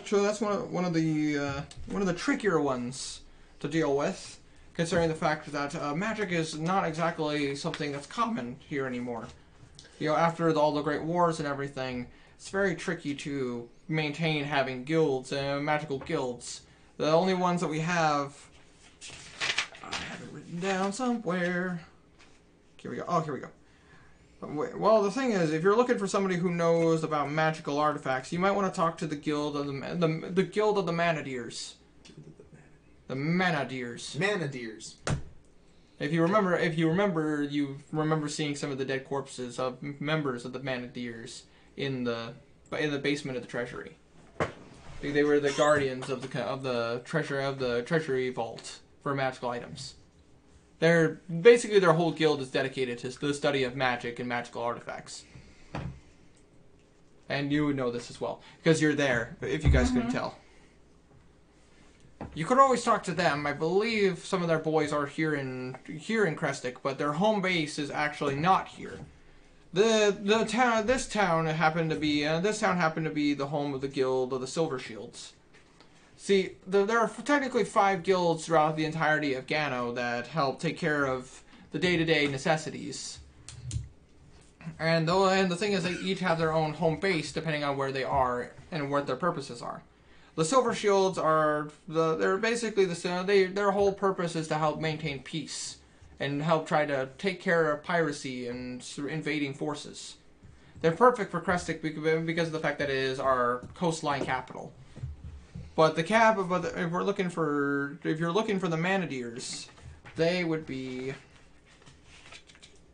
trickier ones to deal with, considering the fact that magic is not exactly something that's common here anymore. You know, after all the great wars and everything, it's very tricky to maintain having guilds, magical guilds. The only ones that we have, I have it written down somewhere. Here we go. Oh, here we go. Well, the thing is, if you're looking for somebody who knows about magical artifacts, you might want to talk to the guild of the guild of the Manadiers. The Manadiers. Manadiers. If you remember seeing some of the dead corpses of members of the Manadiers in the basement of the treasury. They were the guardians of the treasury vault for magical items. Their whole guild is dedicated to the study of magic and magical artifacts. And you would know this as well, because you're there, if you guys couldn't tell. You could always talk to them. I believe some of their boys are here in Krestik, but their home base is actually not here. This town happened to be the home of the Guild of the Silver Shields. See, there are technically 5 guilds throughout the entirety of Gano that help take care of the day-to-day necessities. And the thing is, they each have their own home base depending on where they are and what their purposes are. The Silver Shields they're basically their whole purpose is to help maintain peace and help try to take care of piracy and invading forces. They're perfect for Krestik because of the fact that it is our coastline capital. But if you're looking for the Manadiers, they would be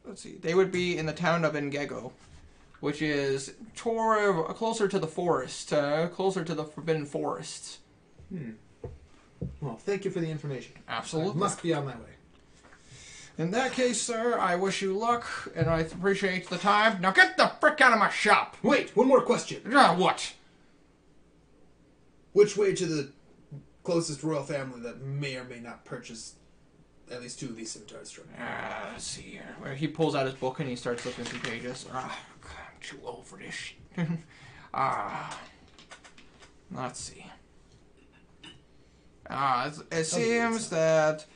in the town of Ngego, which is closer to the forest, closer to the Forbidden Forest. Well, thank you for the information. Absolutely. I must be on my way. In that case, sir, I wish you luck, and I appreciate the time. Now get the frick out of my shop! Wait, one more question. What? Which way to the closest royal family that may or may not purchase at least 2 of these scimitars from me? Let's see here. Where he pulls out his book and he starts looking through pages. I'm too old for this. Let's see. It seems that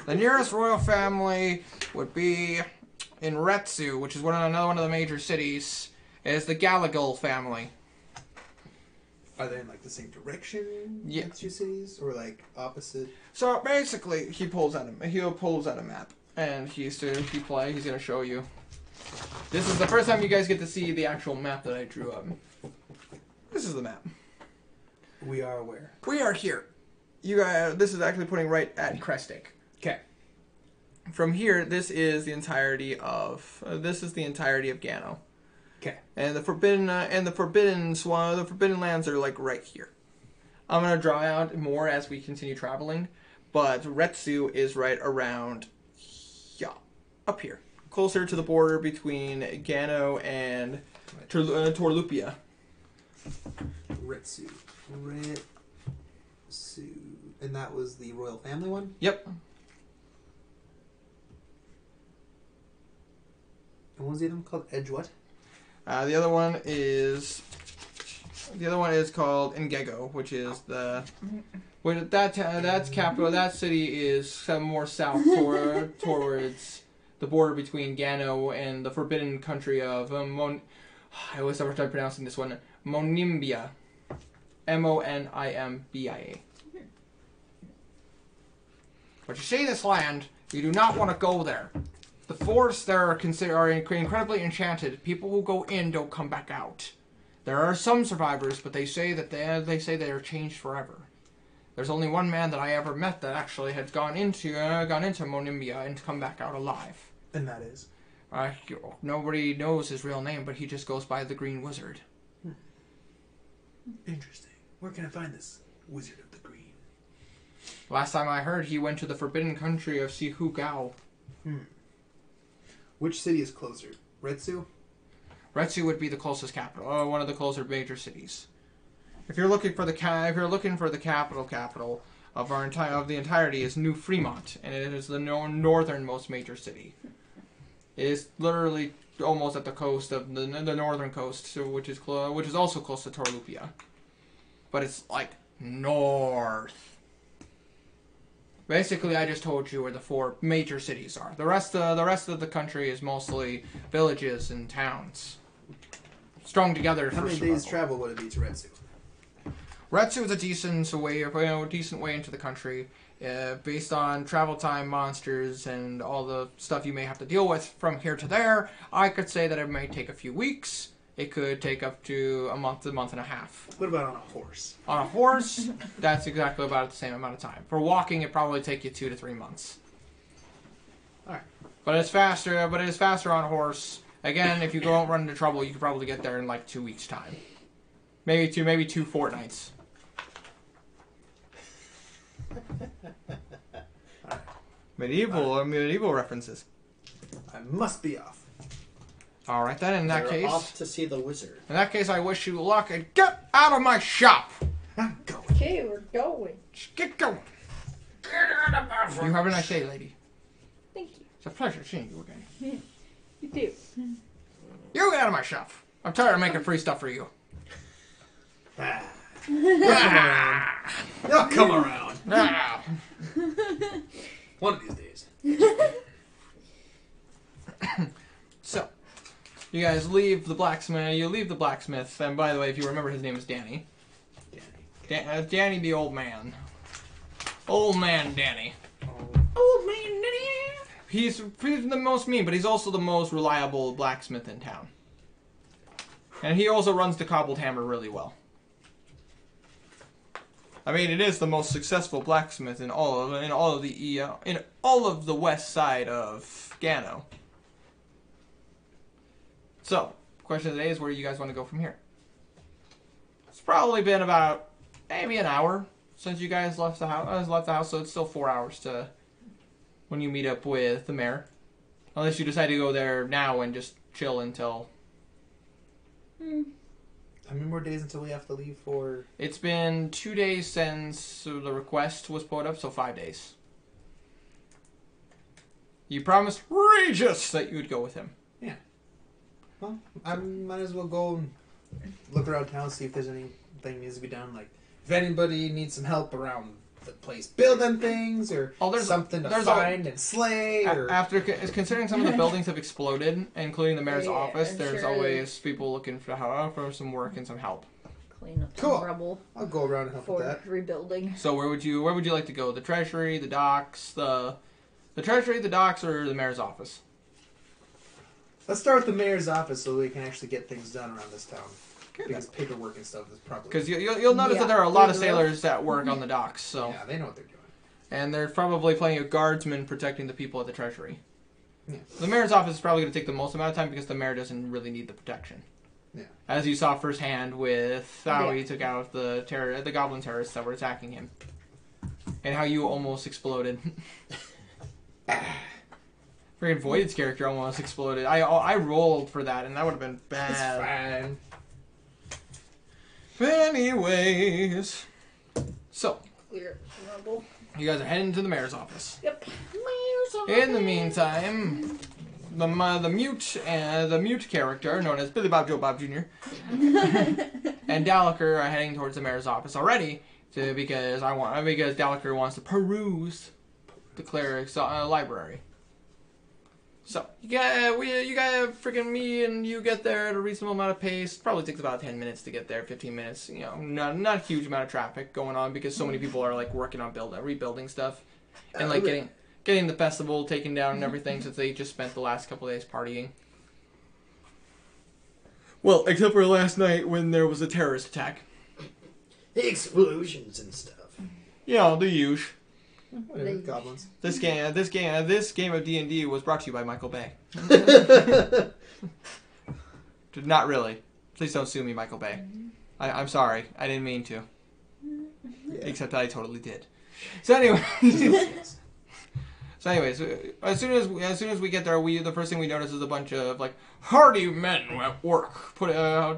the nearest royal family would be in Retsu, which is another one of the major cities. Is the Gallagher family. Are they in like the same direction? Yeah. Next 2 cities, or like opposite? So basically, he pulls out a map, and he's gonna show you. This is the first time you guys get to see the actual map that I drew up. This is the map. We are where? We are here. You guys, this is actually putting right at Krestik. Okay. From here, this is the entirety of Gano. Okay. And the forbidden lands are like right here. I'm gonna draw out more as we continue traveling, but Retsu is right around, up here, closer to the border between Gano and Torlupia. Retsu, and that was the royal family one. Yep. And what was the other one called? Edge what? The other one is called Ngego, which is that's capital. That city is some more south towards the border between Gano and the forbidden country of I always have a hard time pronouncing this one. Monimbia, Monimbia. But you see this land, you do not want to go there. The forests there are incredibly enchanted. People who go in don't come back out. There are some survivors, but they say that they are changed forever. There's only one man that I ever met that actually had gone into Monimbia and come back out alive. And that is? Nobody knows his real name, but he just goes by the Green Wizard. Interesting. Where can I find this Wizard of the Green? Last time I heard, he went to the forbidden country of Sihugao. Which city is closer? Retsu? Retsu would be the closest capital, one of the closer major cities. If you're looking for the capital of the entirety is New Fremont, and it is the northernmost major city. It is literally almost at the coast of the northern coast, which is also close to Torlupia, but it's like north. Basically, I just told you where the 4 major cities are. The rest of the country is mostly villages and towns, strung together. How many days travel would it be to Retsu? Retsu is a decent way into the country, based on travel time, monsters, and all the stuff you may have to deal with from here to there. I could say that it may take a few weeks. It could take up to a month and a half. What about on a horse? On a horse, that's exactly about the same amount of time. For walking, it probably take you 2 to 3 months. All right. But it's faster. But it is faster on a horse. Again, if you don't run into trouble, you could probably get there in like 2 weeks' time. Maybe two fortnights. Medieval references. I must be off. All right, then. In that We're case, off to see the wizard. In that case, I wish you luck and get out of my shop. I'm going. Okay, we're going. Just get going. Get out of my shop. You have a nice day, lady. Thank you. It's a pleasure seeing you again. You too. You get out of my shop. I'm tired of making free stuff for you. You'll come around. Ah. One of these days. So, you guys leave the blacksmith. And by the way, if you remember, his name is Danny. Danny the old man. Old man Danny. Old man Danny. He's the most mean, but he's also the most reliable blacksmith in town. And he also runs the cobbled hammer really well. I mean, it is the most successful blacksmith in all of the west side of Gano. So, question of the day is, where do you guys want to go from here? It's probably been about maybe an hour since you guys left the house. So it's still 4 hours to when you meet up with the mayor, unless you decide to go there now and just chill until. How many more days until we have to leave for... It's been 2 days since the request was put up, so 5 days. You promised Regis that you would go with him. Yeah. Well, I might as well go and look around town, see if there's anything needs to be done. Like, if anybody needs some help around the place building things, or something to find and slay, or... After considering some of the buildings have exploded, including the mayor's office, there's always people looking for some work and some help. Clean up some rubble. I'll go around and help with that. Rebuilding. So where would you like to go? The treasury, the docks, the treasury, the docks, or the mayor's office? Let's start with the mayor's office so we can actually get things done around this town. Because paperwork and stuff is probably... Because you'll notice that there are a lot of sailors that work on the docks. So yeah, they know what they're doing. And there's probably plenty of guardsmen protecting the people at the treasury. Yeah. The mayor's office is probably going to take the most amount of time because the mayor doesn't really need the protection. Yeah. As you saw firsthand with how he took out the goblin terrorists that were attacking him. And how you almost exploded. Freaking Void's character almost exploded. I rolled for that and that would have been bad. It's fine. Anyways, so Clear rubble. You guys are heading to the mayor's office. Yep. Mayor's office. In the meantime, the mute character known as Billy Bob Joe Bob Jr. and Dalaker are heading towards the mayor's office already because Dalaker wants to peruse the cleric's library. So, you got freaking me and you get there at a reasonable amount of pace. Probably takes about 10 minutes to get there, 15 minutes. You know, not a huge amount of traffic going on because so many people are like working on rebuilding stuff. And like getting the festival taken down and everything since they just spent the last couple days partying. Well, except for last night when there was a terrorist attack. Explosions and stuff. You know, the usual. Whatever, goblins. This game of D&D was brought to you by Michael Bay. Not really. Please don't sue me, Michael Bay. I'm sorry. I didn't mean to. Yeah. Except I totally did. So anyway. As soon as we get there, the first thing we notice is a bunch of like hardy men at work,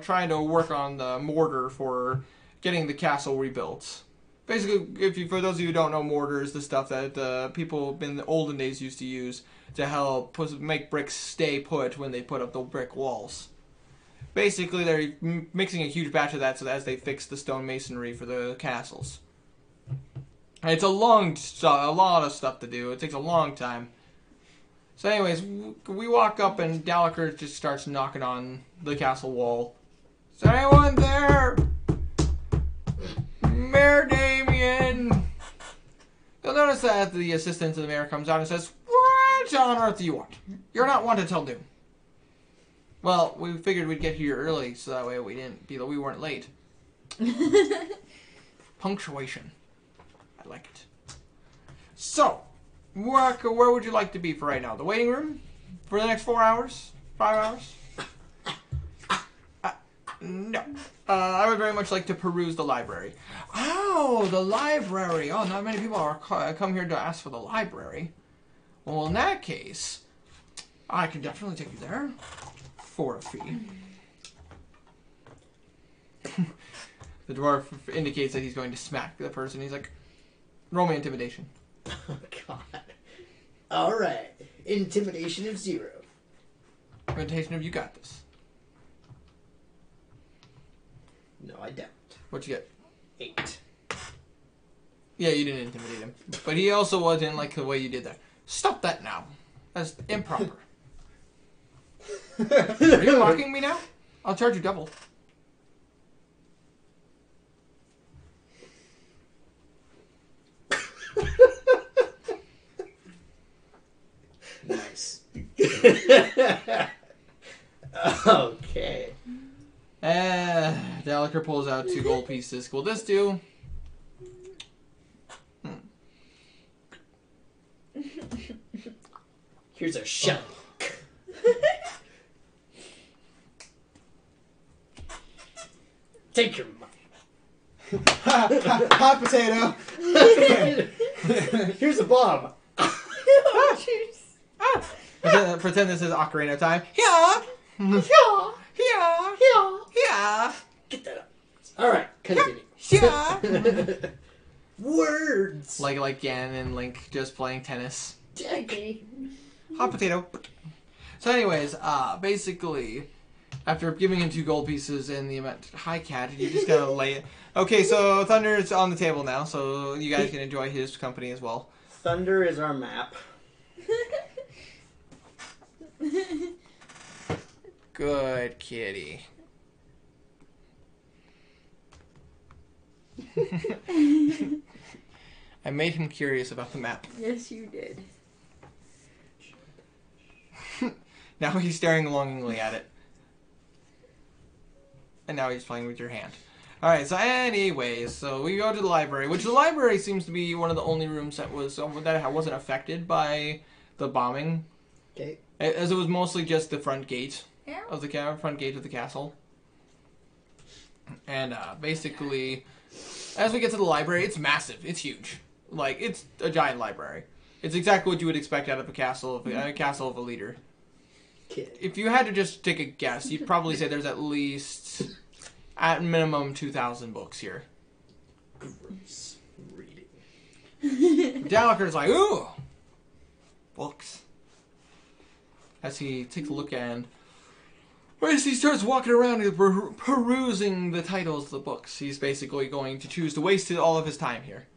trying to work on the mortar for getting the castle rebuilt. Basically, for those of you who don't know, mortar is the stuff that people in the olden days used to use to help make bricks stay put when they put up the brick walls. Basically, they're mixing a huge batch of that so that as they fix the stone masonry for the castles. It's a lot of stuff to do. It takes a long time. So anyways, we walk up and Gallagher just starts knocking on the castle wall. Is anyone there? Mayor Damien! You'll notice that the assistant to the mayor comes out and says, "What on earth do you want? You're not wanted till noon." Well, we figured we'd get here early so that way we weren't late. Punctuation. I like it. So, where would you like to be for right now? The waiting room? For the next 4 hours? 5 hours? No. I would very much like to peruse the library. Oh, the library. Oh, not many people are come here to ask for the library. Well, in that case, I can definitely take you there for a fee. The dwarf indicates that he's going to smack the person. He's like, roll me intimidation. Oh, God. All right. Intimidation of 0. Intimidation of you got this. No, I don't. What'd you get? 8. Yeah, you didn't intimidate him. But he also didn't like the way you did that. Stop that now. That's improper. Are you mocking me now? I'll charge you double. Nice. Okay. Gallagher pulls out 2 gold pieces. Will this do? Here's a shell. Take your money. Hot potato. Here's a bomb. Oh, jeez. Pretend this is Ocarina of Time. Yeah. Yeah. Yeah. Yeah. Yeah. Get that up. All right, continue. Yeah. Words. like Ganon and Link just playing tennis. Okay. Hot potato. So anyways, basically, after giving him 2 gold pieces and the amount... Hi, cat. You just gotta lay it. Okay, so Thunder is on the table now, so you guys can enjoy his company as well. Thunder is our map. Good kitty. I made him curious about the map. Yes, you did. Now he's staring longingly at it. And now he's playing with your hand. Alright, so anyways, so we go to the library, which the library seems to be one of the only rooms that wasn't affected by the bombing. Okay. As it was mostly just the front gate Yeah. of the castle. And basically, as we get to the library, it's massive. It's huge. Like, it's a giant library. It's exactly what you would expect out of a castle of a leader. Kid. If you had to just take a guess, you'd probably say there's at least, at minimum, 2,000 books here. Gross reading. Gallagher's like, ooh, books. As he takes a look and as he starts walking around and perusing the titles of the books, he's basically going to choose to waste all of his time here.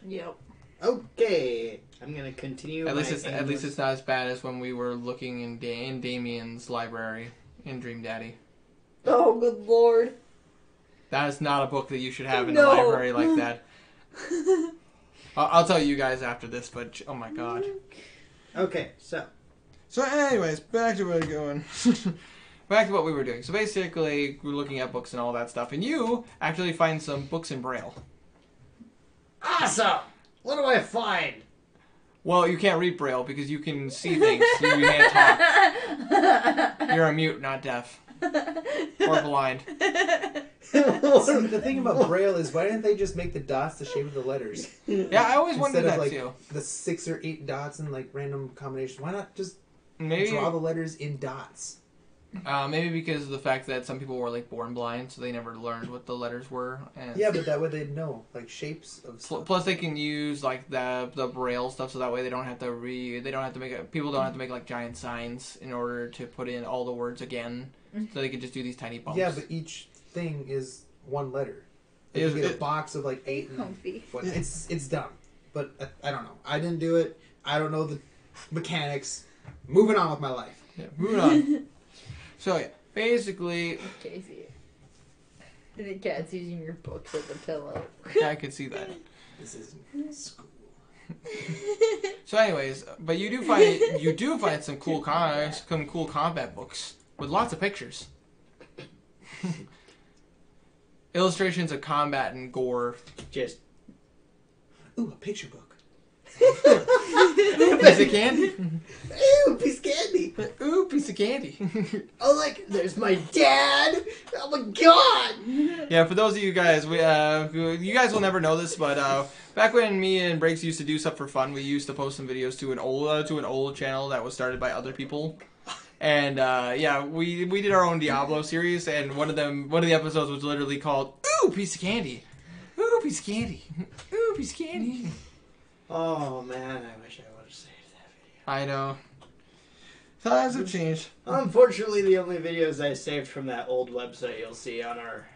Yep. Okay. I'm gonna continue. At least it's not as bad as when we were looking in Damien's library in Dream Daddy. Oh, good lord. That is not a book that you should have in a No. library like that. I'll tell you guys after this, but oh my god. Okay, so. So anyways, back to where we're going. Back to what we were doing. So basically, we're looking at books and all that stuff, and you actually find some books in Braille. Awesome! What do I find? Well, you can't read Braille because you can see things. You can't talk. You're a mute, not deaf. Or blind. See, the thing about Braille is, why didn't they just make the dots the shape of the letters? Yeah, I always wondered Instead that of, like, too. the 6 or 8 dots and, like, random combinations. Why not just Maybe, draw the letters in dots? maybe because of the fact that some people were like born blind, so they never learned what the letters were. And Yeah, but that way they'd know, like, shapes of stuff. plus, they can use like the Braille stuff, so that way they don't have to read. They don't have to make people don't have to make like giant signs in order to put in all the words again. So they can just do these tiny bumps. Yeah, but each thing is one letter. You get a box of like 8 and Comfy. it's dumb. But I don't know. I didn't do it. I don't know the mechanics. Moving on with my life. Yeah, moving on. So yeah, basically, Casey. And the cat's using your books as a pillow. yeah, I could see that. This is school. So, anyways, but you do find some cool combat books with lots of pictures, illustrations of combat and gore. Just. Ooh, a picture book. Piece of candy. Ooh, piece of candy. Ooh, piece of candy. Oh, like, there's my dad. Oh my god. Yeah, for those of you guys, you guys will never know this, but back when me and Breaks used to do stuff for fun, we used to post some videos to an old channel that was started by other people. And yeah, we did our own Diablo series, and one of the episodes was literally called "Ooh, piece of candy." Ooh, piece of candy. Ooh, piece of candy. Oh man, I wish I would have saved that video. I know. Times have changed. Unfortunately, the only videos I saved from that old website you'll see on our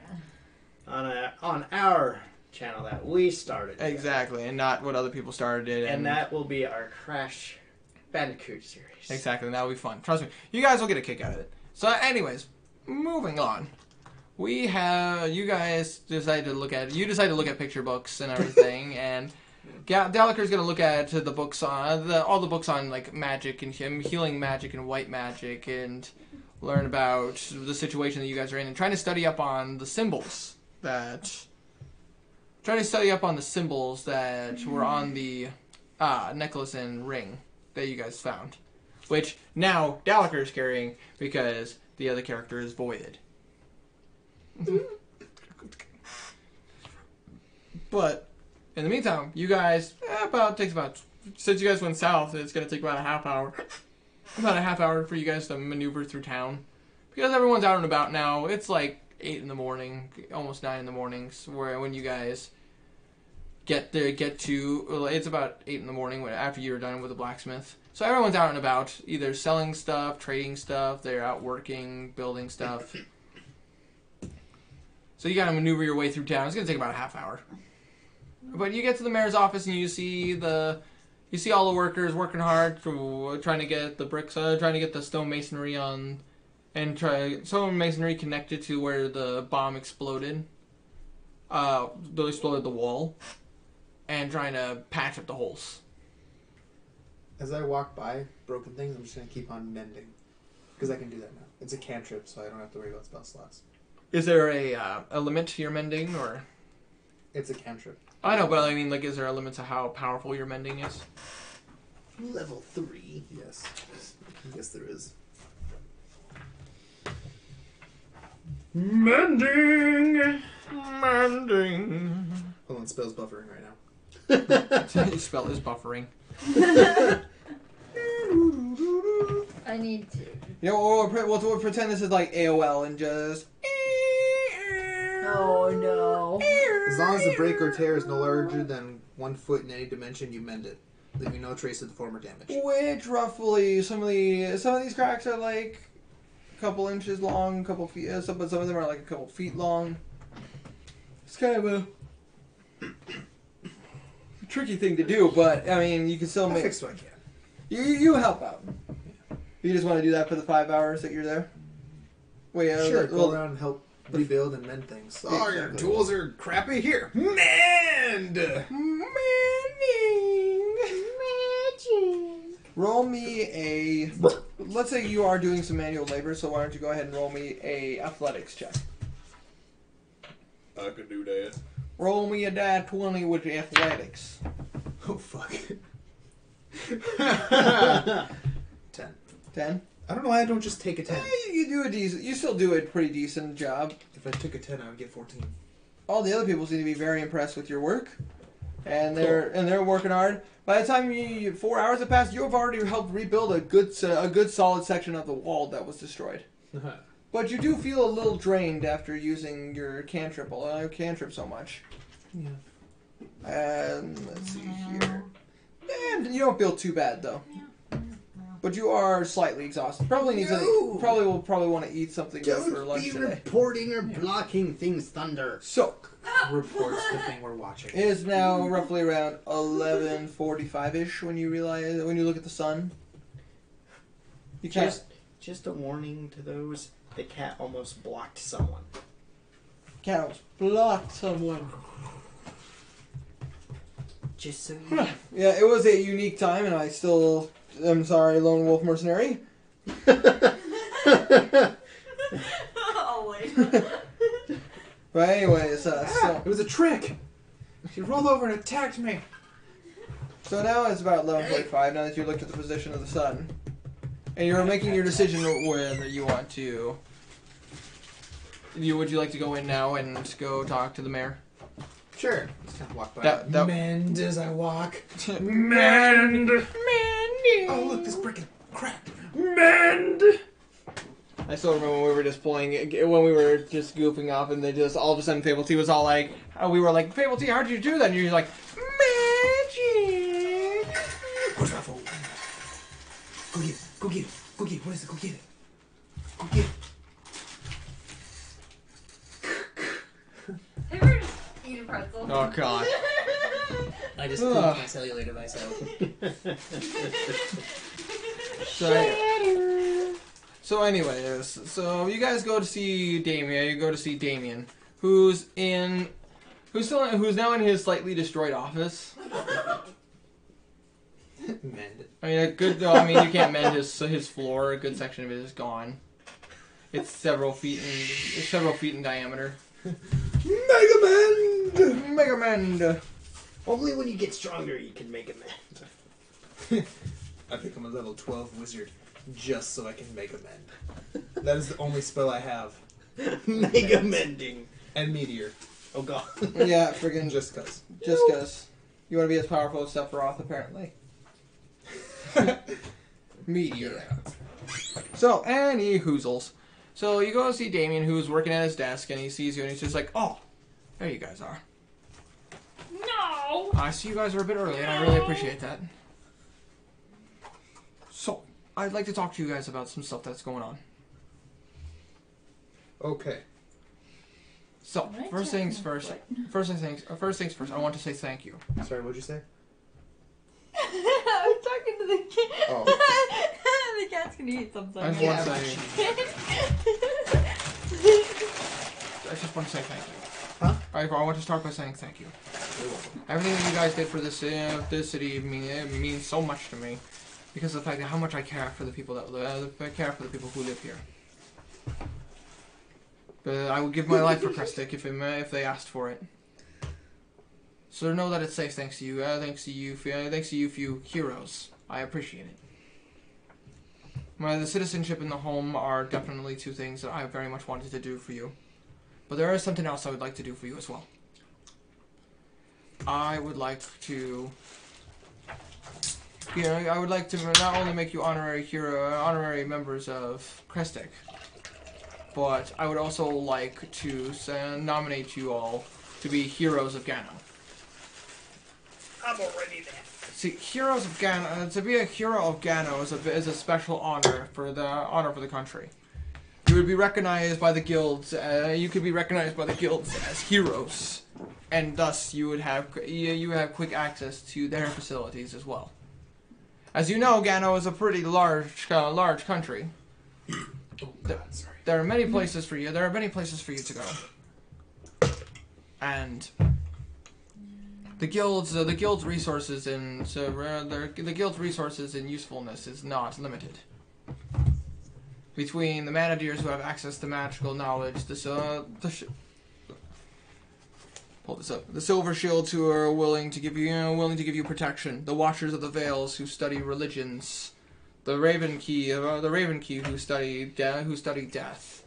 channel that we started. Exactly, and not what other people started it. And that will be our Crash Bandicoot series. Exactly, and that'll be fun. Trust me, you guys will get a kick out of it. So, anyways, moving on. You guys decided to look at picture books and everything, and Gallagher's gonna look at the books on all the books on like magic and healing magic and white magic, and learn about the situation that you guys are in, and trying to study up on the symbols that were on the necklace and ring that you guys found, which now Gallagher is carrying because the other character is voided. But in the meantime, you guys since you guys went south, it's gonna take about a half hour for you guys to maneuver through town, because everyone's out and about now. It's like 8 in the morning, almost 9 in the morning, when you guys it's about 8 in the morning after you're done with the blacksmith. So everyone's out and about, either selling stuff, trading stuff, they're out working, building stuff. So you gotta maneuver your way through town. It's gonna take about a half hour. But you get to the mayor's office and you see all the workers working hard trying to get the bricks, trying to get the stone masonry on, and stone masonry connected to where the bomb exploded. They exploded the wall, and trying to patch up the holes. As I walk by broken things, I'm just going to keep on mending. Because I can do that now. It's a cantrip, so I don't have to worry about spell slots. Is there a limit to your mending, or? It's a cantrip. I know, but I mean, like, is there a limit to how powerful your mending is? Level 3. Yes. Yes, there is. Mending. Hold on, spell's buffering right now. His spell is buffering. I need to. You know, we'll pretend this is like AOL and just. Oh no. As long as the break or tear is no larger than 1 foot in any dimension, you mend it, leaving no trace of the former damage. Which roughly some of these cracks are like a couple inches long, a couple feet, but some of them are like a couple feet long. It's kind of a tricky thing to do, but I mean, you can still make. I'll fix what I can. You help out. You just want to do that for the 5 hours that you're there? Wait, Sure, go around and help rebuild and mend things. Oh, your tools are crappy? Here, mend! Roll me a. Let's say you are doing some manual labor, so why don't you go ahead and roll me a athletics check? I could do that. Roll me a die 20 with athletics. Oh, fuck. 10. 10. I don't know why I don't just take a 10. You do a decent. You still do a pretty decent job. If I took a 10, I would get 14. All the other people seem to be very impressed with your work, and they're working hard. By the time 4 hours have passed, you have already helped rebuild a good solid section of the wall that was destroyed. But you do feel a little drained after using your cantrip so much. Yeah. And let's see here. And you don't feel too bad though. But you are slightly exhausted. Probably will want to eat something good for Don't lunch be today. reporting or blocking things, Thunder. So Reports the thing we're watching. it is now roughly around 11:45ish when you look at the sun. You can't. Just a warning to those. The cat almost blocked someone. Cows blocked someone. Just so you know. Yeah, it was a unique time, and I'm sorry, Lone Wolf Mercenary. Always. But anyways, so It was a trick! She rolled over and attacked me! now it's about 11:45. Now that you looked at the position of the sun, and you're making your decision whether you want to. Would you like to go in now and go talk to the mayor? Sure. Just kind of walk by. That- Mend as I walk. Mend. Oh, look, this brick is cracked. Mend. I still remember when we were just playing, when we were just goofing off, and they just all of a sudden Fable T was all like, we were like, Fable T, how did you do that? And you're like, magic. Where's my phone? Go get it. Go get it. Go get it. What is it? Go get it. Go get it. Have you ever just eat a pretzel? Oh god. I just Ugh. pooped my cellular device out. So anyways, so you guys go to see Damien. You go to see Damien, who's now in his slightly destroyed office. Mend it. I mean, you can't mend his floor. A good section of it is gone. It's several feet in diameter. Mega Mend. Only when you get stronger you can make a mend. I become a level 12 wizard just so I can make a mend. That is the only spell I have. Mega mending. And meteor. Oh god. Yeah, friggin' Just cause. Just because. You want to be as powerful as Sephiroth, apparently. Meteor. So, any hoozles. So, you go see Damien, who's working at his desk, and he sees you, and he's just like, oh, there you guys are. No! I see you guys are a bit early, and I really appreciate that. So, I'd like to talk to you guys about some stuff that's going on. Okay. So, What? first things first, I want to say thank you. Sorry, what'd you say? I was talking to the cat. Oh. The cat's gonna eat something. I just want to say thank you. Huh? I want to start by saying thank you. Everything that you guys did for this city means so much to me, because of the fact that how much I care for the people who live here. But I would give my life for Krestik if they asked for it. So know that it's safe thanks to you. Thanks to you few heroes. I appreciate it. The citizenship and the home are definitely two things that I very much wanted to do for you. But there is something else I would like to do for you as well. I would like to not only make you honorary members of Krestik, but I would also like to nominate you all to be heroes of Gano. I'm already there. See, heroes of Gano. To be a hero of Gano is a special honor for the country. You would be recognized by the guilds. You could be recognized by the guilds as heroes, and thus you have quick access to their facilities as well. As you know, Gano is a pretty large country. Oh god, sorry. There are many places for you. There are many places for you to go. And the guild's resources and the guild's resources and usefulness is not limited. Between the Manadeers who have access to magical knowledge, the Silver Shields who are willing to give you protection, the Watchers of the Veils who study religions, the Raven Key who study death,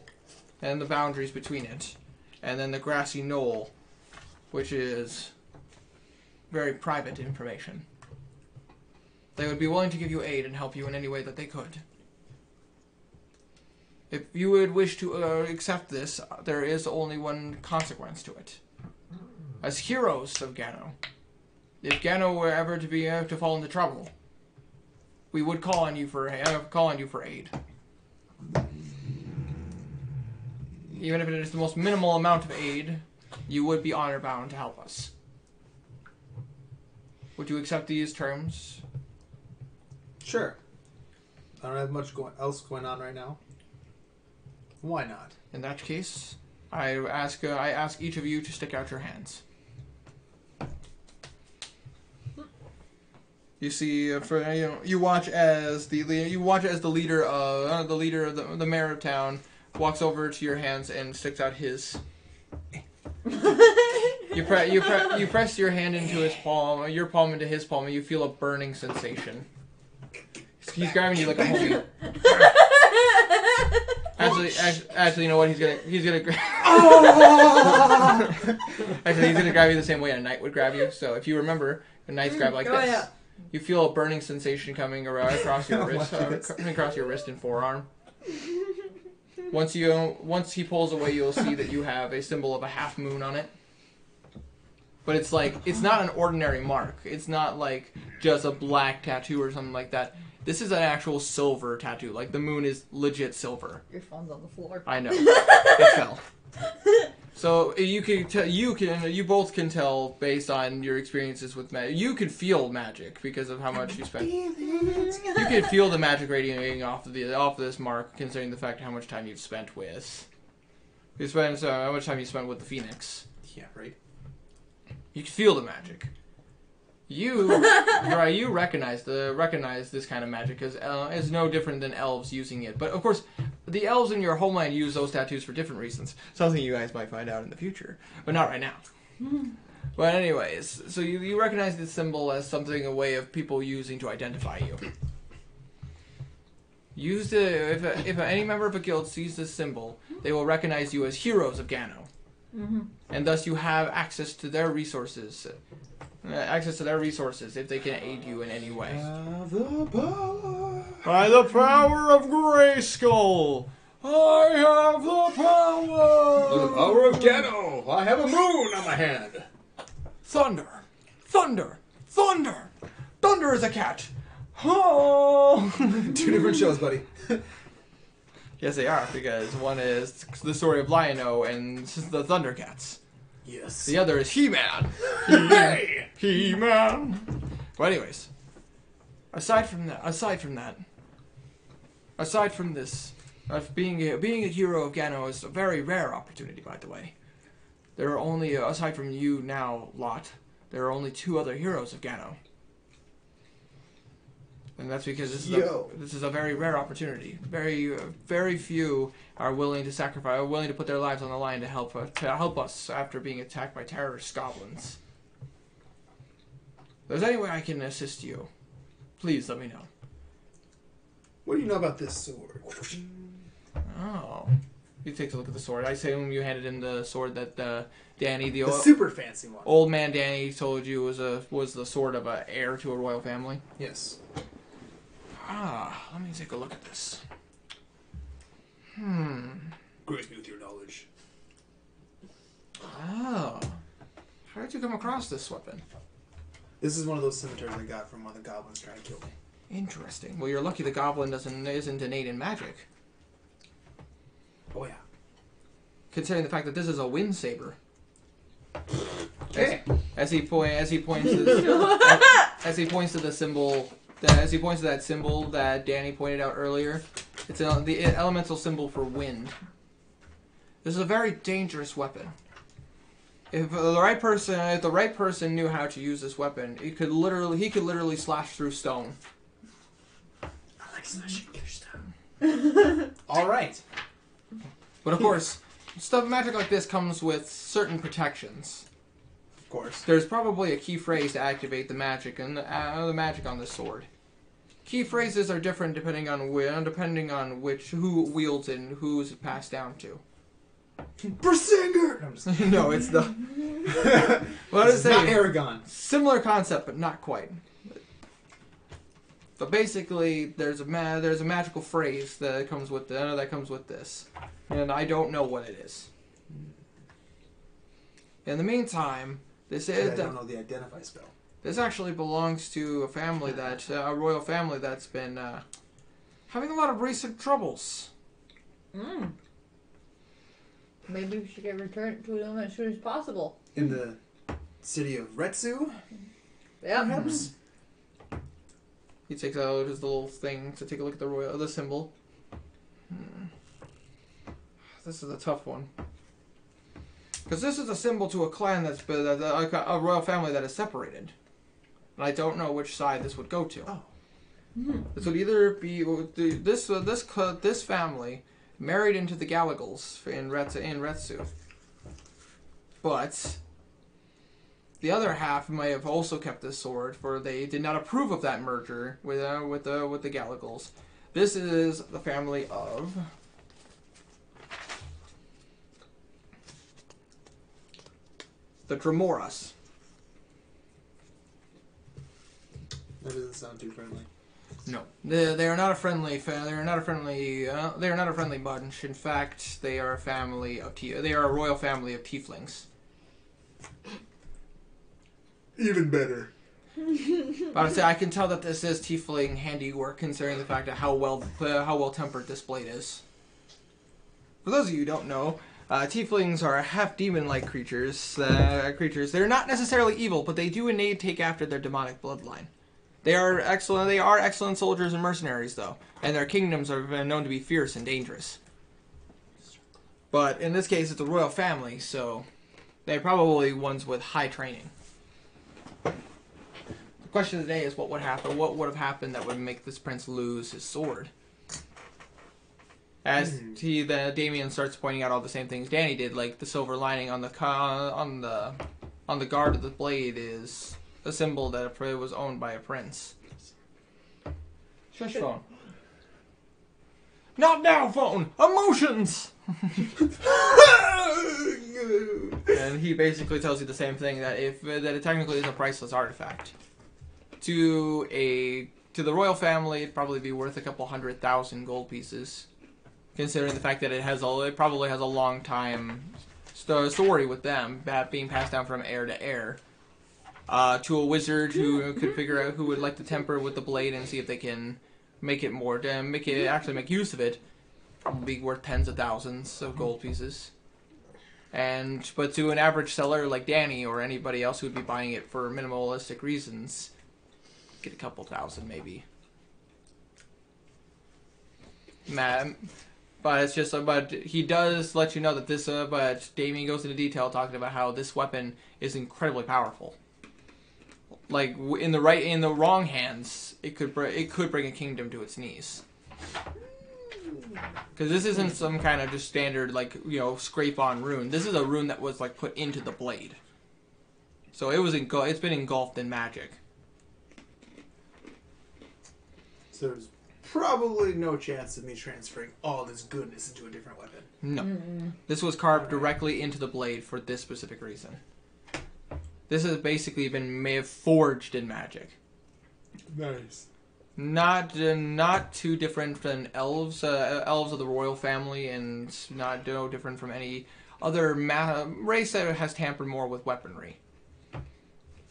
and the boundaries between it, and then the Grassy Knoll, which is very private information. They would be willing to give you aid and help you in any way that they could. If you would wish to accept this, there is only one consequence to it. As heroes of Gano, if Gano were ever to fall into trouble, we would call on you for aid. Even if it is the most minimal amount of aid, you would be honor bound to help us. Would you accept these terms? Sure. I don't have much else going on right now. Why not? In that case, I ask each of you to stick out your hands. You see, you watch as the leader of the mayor of town walks over to your hands and sticks out his. You press your hand into his palm, your palm into his palm, and you feel a burning sensation. He's grabbing you like a homie. Actually, you know what? He's gonna. Actually, he's gonna grab you the same way a knight would grab you. So if you remember, a knight's grab like this. Yeah. You feel a burning sensation coming around across your wrist, across your wrist and forearm. Once he pulls away, you'll see that you have a symbol of a half moon on it. But it's not an ordinary mark. It's not like just a black tattoo or something like that. This is an actual silver tattoo. Like the moon is legit silver. Your phone's on the floor. I know. It fell. So you both can tell based on your experiences with magic. You can feel magic because of how much you spent. You can feel the magic radiating off of this mark, considering the fact how much time you've spent with. How much time you spent with the Phoenix. Yeah, right. You can feel the magic. You recognize this kind of magic as no different than elves using it. But of course, the elves in your homeland use those tattoos for different reasons. Something you guys might find out in the future, but not right now. But anyways, so you recognize this symbol as a way of people using to identify you. If any member of a guild sees this symbol, they will recognize you as heroes of Gano, and thus you have access to their resources. If they can aid you in any way. By the power of Grayskull, I have the power. By the power of Gano, I have a moon on my hand. Thunder, thunder, thunder. Thunder is a cat. Oh. 2 different shows, buddy. Yes, they are, because one is the story of Lion-O and the Thundercats. Yes. The other is He-Man. He-Man. Well, anyways, aside from this, being a hero of Gano is a very rare opportunity, by the way. There are only, aside from you now, Lot, there are only 2 other heroes of Gano. And that's because this is a very rare opportunity. Very few are willing to sacrifice, are willing to put their lives on the line to help us after being attacked by terrorist goblins. If there's any way I can assist you, please let me know. What do you know about this sword? Oh, he takes a look at the sword. I assume you handed him the sword that Danny, the super fancy one, old man Danny, told you was the sword of an heir to a royal family. Yes. Let me take a look at this. Grace me with your knowledge. Oh. How did you come across this weapon? This is one of those scimitars I got from one of the goblins trying to kill me. Interesting. Well, you're lucky the goblin isn't innate in magic. Oh yeah. Considering the fact that this is a wind saber. Okay. As he points to the symbol. As he points to that symbol that Danny pointed out earlier, it's the elemental symbol for wind. This is a very dangerous weapon. if the right person knew how to use this weapon, he could literally slash through stone. I like slashing through stone. All right. But of course, stuff magic like this comes with certain protections. Of course. There's probably a key phrase to activate the magic and the magic on this sword. Key phrases are different depending on who wields it and who's it passed down to. Berserker! I'm just kidding. No, it's the. What is Not it? Aragon. Similar concept, but not quite. But basically, there's a magical phrase that comes with this, and I don't know what it is. In the meantime, I don't know the identify spell. this actually belongs to a royal family that's been having a lot of recent troubles. Maybe we should get returned to them as soon as possible. In the city of Retsu, Yeah. perhaps? He takes out his little thing to take a look at the symbol. This is a tough one. Because this is a symbol to a clan that's been a royal family that is separated. And I don't know which side this would go to. Oh. This would either be this family married into the Galagals in Retsu. But the other half may have also kept this sword, for they did not approve of that merger with the Galagals. This is the family of the Tremoras. That doesn't sound too friendly. No, they are not a friendly. They are not a friendly. They are not a friendly bunch. In fact, they are a family of They are a royal family of tieflings. Even better. But I'd say I can tell that this is tiefling handiwork, considering the fact of how well tempered this blade is. For those of you who don't know, tieflings are half demon-like creatures. They're not necessarily evil, but they do indeed take after their demonic bloodline. They are excellent. They are excellent soldiers and mercenaries, though, and their kingdoms are known to be fierce and dangerous. But in this case, it's a royal family, so they're probably ones with high training. The question of the day is what would happen? What would have happened that would make this prince lose his sword? As Damien starts pointing out all the same things Danny did, like the silver lining on the guard of the blade is a symbol that was owned by a prince. Shush, phone. Not now, phone. Emotions. And he basically tells you the same thing, that it technically is a priceless artifact. To the royal family, it'd probably be worth a couple 100,000 gold pieces, considering the fact that it probably has a long time story with them, being passed down from heir to heir. To a wizard who could figure out who would like to temper with the blade and see if they can make it actually make use of it. Probably be worth tens of thousands of gold pieces. But to an average seller like Danny or anybody else who would be buying it for minimalistic reasons, get a couple thousand maybe. But it's just, but he does let you know that this, but Damien goes into detail talking about how this weapon is incredibly powerful. Like in the wrong hands, it could bring a kingdom to its knees. Because this isn't some kind of just standard scrape on rune. This is a rune that was put into the blade. So it's been engulfed in magic. So there's probably no chance of me transferring all this goodness into a different weapon. No. This was carved directly into the blade for this specific reason. This has basically been forged in magic. Nice. Not too different than elves. Elves of the royal family, and not no different from any other race that has tampered more with weaponry.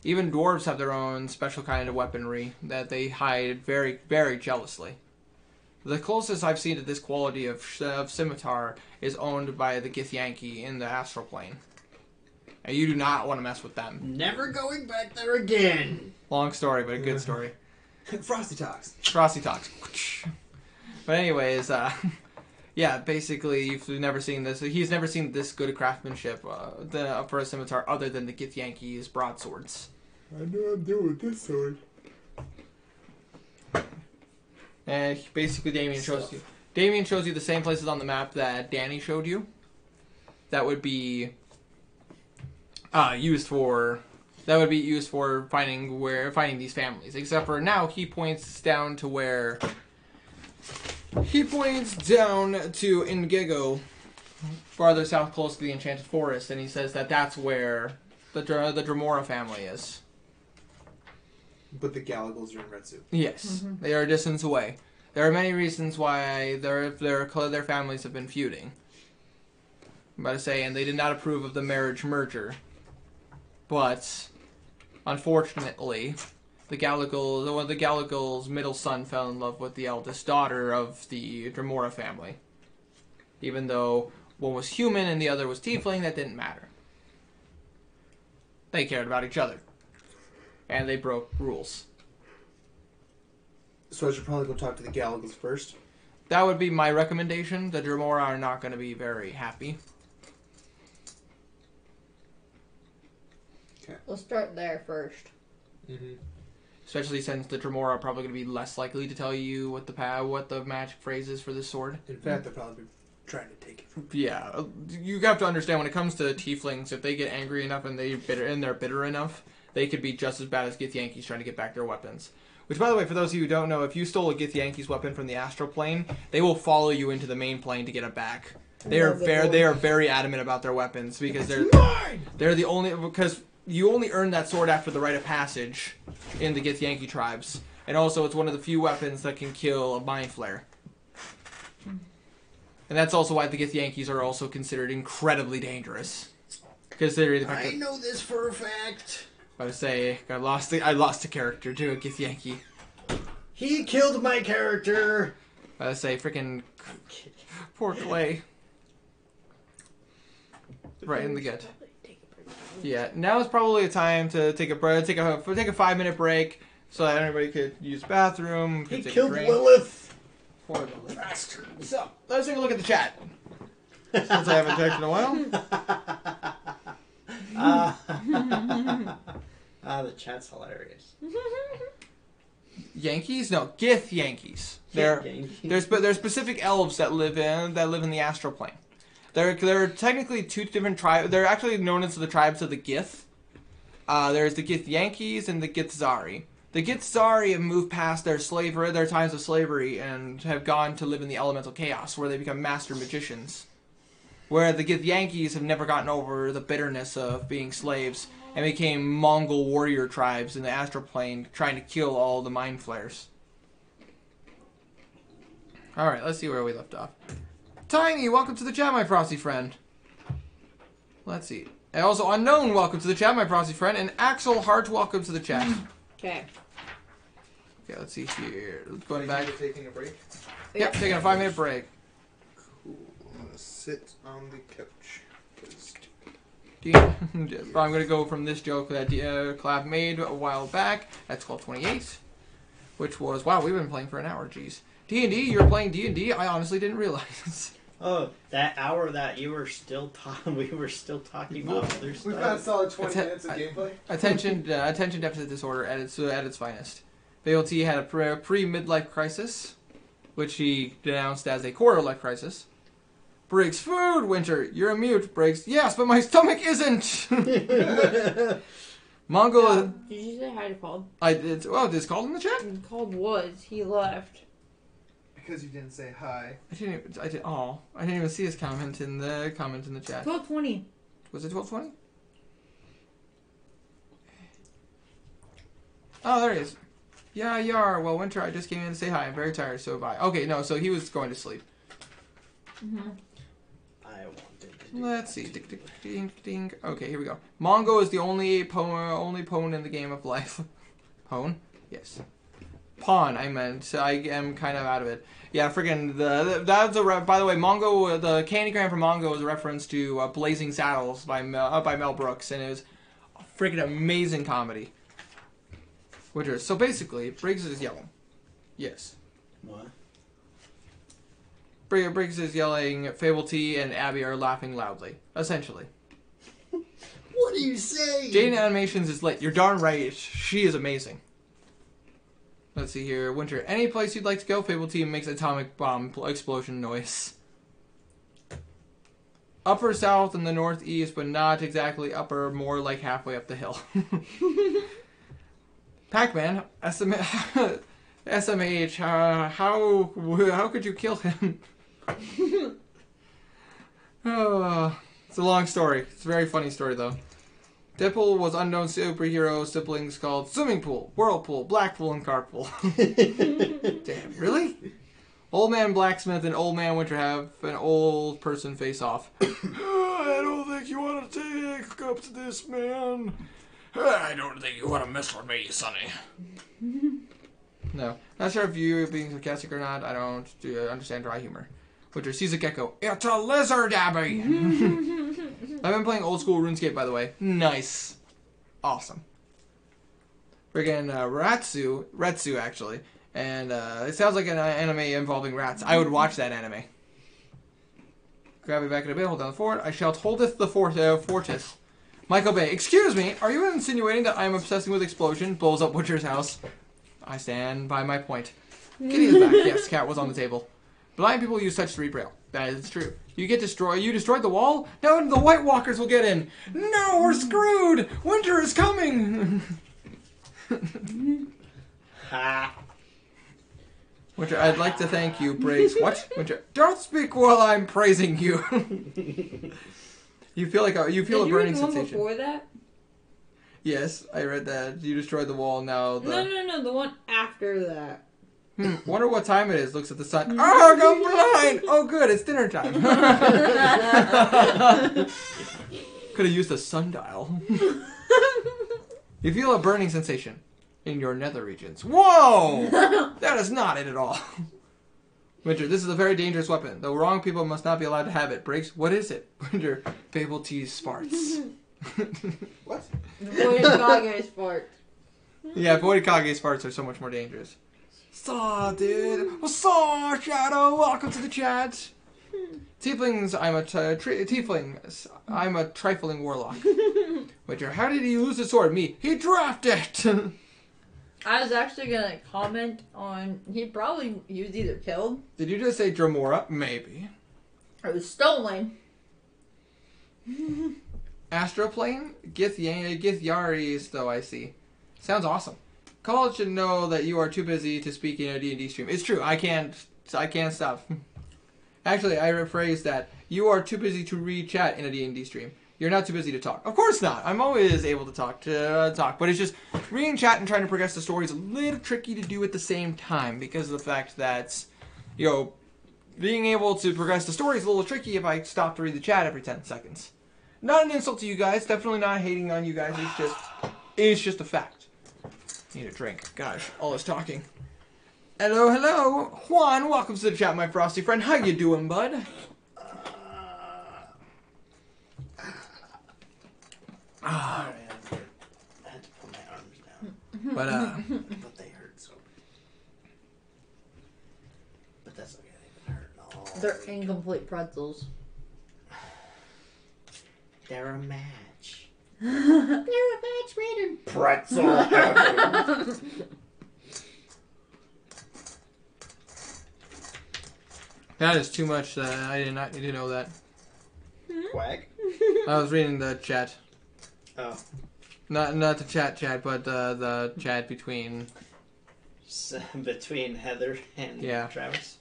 Even dwarves have their own special kind of weaponry that they hide very, very jealously. The closest I've seen to this quality of scimitar is owned by the Githyanki in the astral plane. And you do not want to mess with them. Never going back there again. Long story, but a good story. Frosty talks. Frosty talks. But anyways, Yeah, basically, you've never seen this. He's never seen this good craftsmanship for a scimitar other than the Githyanki's broadswords. I know I'm doing with this sword. And basically, Damien shows you the same places on the map that Danny showed you. That would be used for finding these families. Except for now, he points down to where. He points down to Ingego, farther south, close to the Enchanted Forest, and he says that that's where the Dremora family is. But the Galagals are in Red Soup. Yes, they are a distance away. There are many reasons why their families have been feuding. I'm about to say, and they did not approve of the marriage merger. But, unfortunately, the Galagals' middle son fell in love with the eldest daughter of the Dremora family. Even though one was human and the other was tiefling, that didn't matter. They cared about each other. And they broke rules. So I should probably go talk to the Galagals first. That would be my recommendation. The Dremora are not going to be very happy. Okay. We'll start there first. Mm-hmm. Especially since the Dremora are probably going to be less likely to tell you what the magic phrase is for this sword. In fact, they'll probably be trying to take it from me. Yeah, you have to understand when it comes to tieflings, if they get angry enough and they're bitter enough, they could be just as bad as Githyanki's trying to get back their weapons. Which, by the way, for those of you who don't know, if you stole a Githyanki's weapon from the astral plane, they will follow you into the main plane to get it back. They are very adamant about their weapons because they're the only, because you only earn that sword after the rite of passage in the Githyanki tribes, and also it's one of the few weapons that can kill a mind flare. And that's also why the Githyankis are also considered incredibly dangerous. Considering the fact I know this for a fact. I would say I lost a character to a Githyanki. He killed my character. I would say freaking poor Clay. Right in the gut. Yeah, now is probably a time to take a 5-minute break so that everybody could use the bathroom. He take killed a drink. Lilith. Poor Lilith. Bastard. So let's take a look at the chat. Since I haven't checked in a while. The chat's hilarious. Yankees? No, Githyanki's. There's specific elves that live in the astral plane. There are technically two different tribes. They're actually known as the tribes of the Gith. There's the Githyanki's and the Githzari. The Githzari have moved past their times of slavery and have gone to live in the elemental chaos, where they become master magicians. Where the Githyanki's have never gotten over the bitterness of being slaves and became Mongol warrior tribes in the astral plane, trying to kill all the mind flayers. All right, let's see where we left off. Tiny, welcome to the chat, my frosty friend. Let's see. And also, Unknown, welcome to the chat, my frosty friend. And Axel Hart, welcome to the chat. Okay. Okay, let's see here. Going back. Taking a break? Yep, taking a 5-minute break. Cool. I'm gonna sit on the couch. I'm going to go from this joke that Clav made a while back at 12:28, which was, wow, we've been playing for an hour, jeez. D&D, you're playing D&D? I honestly didn't realize. Oh, that hour that you were still talking, we were still talking about other stuff. We've got a solid 20 minutes of gameplay. Attention deficit disorder at its finest. BLT had a pre-midlife crisis, which he denounced as a quarter-life crisis. Briggs, food, Winter, you're a mute. Briggs, yes, but my stomach isn't. Mongol. Did you say hi to Called? I did. Well, did Called in the chat? Called was. He left. Because you didn't say hi. I didn't even see his comment in the chat. 12:20. Was it 12:20? Oh, there he is. Yeah, Yar. Well, Winter, I just came in to say hi. I'm very tired, so bye. Okay, no, so he was going to sleep. I wanted to do Let's see. Ding, ding, ding, ding. Okay, here we go. Mongo is the only pawn in the game of life. Pawn? Yes. Pawn, I meant. I am kind of out of it. Yeah, friggin' that's a by the way, Mongo, the candygram from Mongo is a reference to Blazing Saddles by Mel Brooks, and it was a friggin' amazing comedy. So basically, Briggs is yellow. Yes. What? Briggs is yelling, Fable T and Abby are laughing loudly. Essentially. What do you say? Jane Animations is lit. You're darn right. She is amazing. Let's see here. Winter. Any place you'd like to go? Fable T makes atomic bomb explosion noise. Upper south and the northeast, but not exactly upper, more like halfway up the hill. Pac-Man, SMH, how could you kill him? Oh, it's a long story. It's a very funny story, though. Deadpool was unknown superhero siblings called Swimming Pool, Whirlpool, Blackpool, and Carpool. Damn, really? Old Man Blacksmith and Old Man Winter have an old person face off. I don't think you want to take up to this, man. I don't think you want to mess with me, Sonny. No. Not sure if you're being sarcastic or not. I don't understand dry humor. Winter sees a gecko. It's a lizard, Abby! I've been playing old school RuneScape, by the way. Nice. Awesome. Friggin' Retsu, actually. And it sounds like an anime involving rats. I would watch that anime. Grab me back in a bit, hold down the fort. I shall holdeth the fortis. Michael Bay, excuse me, are you insinuating that I am obsessing with explosion? Blows up Winter's house. I stand by my point. Kitty is back. Yes, cat was on the table. Blind people use touch to read braille. That is true. You destroyed the wall? No, the White Walkers will get in. No, we're screwed. Winter is coming. Ha. Winter, I'd like to thank you, Briggs. What? Winter, don't speak while I'm praising you. You feel a burning Did you read the one sensation. before that? Yes, I read that. You destroyed the wall. Now No, the one after that. Wonder what time it is. Looks at the sun. Oh, I'm blind. Oh, good. It's dinner time. Could have used a sundial. You feel a burning sensation in your nether regions. Whoa! That is not it at all. Winter, this is a very dangerous weapon. The wrong people must not be allowed to have it. Briggs, what is it? Winter, Fable T's farts. What? Wintercasice fart. Yeah, Wintercasice farts are so much more dangerous. Saw, dude. Saw, Shadow. Welcome to the chat. Tieflings, I'm a trifling warlock. Winter, how did he lose his sword? Me, he drafted it. I was actually gonna comment on he probably was either killed Did you just say Dramora? Maybe. or was stolen. Astroplane? Gith Yaris, though, I see. Sounds awesome. College should know that you are too busy to speak in a D&D stream. It's true. I can't stop. Actually, I rephrase that. You are too busy to read chat in a D&D stream. You're not too busy to talk. Of course not. I'm always able to talk, but it's just reading chat and trying to progress the story is a little tricky to do at the same time because of the fact that, being able to progress the story is a little tricky if I stop to read the chat every 10 seconds. Not an insult to you guys. Definitely not hating on you guys. It's just a fact. Need a drink. Gosh, all this talking. Hello. Juan, welcome to the chat, my frosty friend. How you doing, bud? Sorry, I had to put my arms down. But But they hurt so. But that's okay. They've been hurting all. They're incomplete pretzels. They're a match. They're a match made in Pretzel. that is too much. I did not need to know that. Quack. I was reading the chat. Oh. Not the chat, but the chat between. Between Heather and Travis.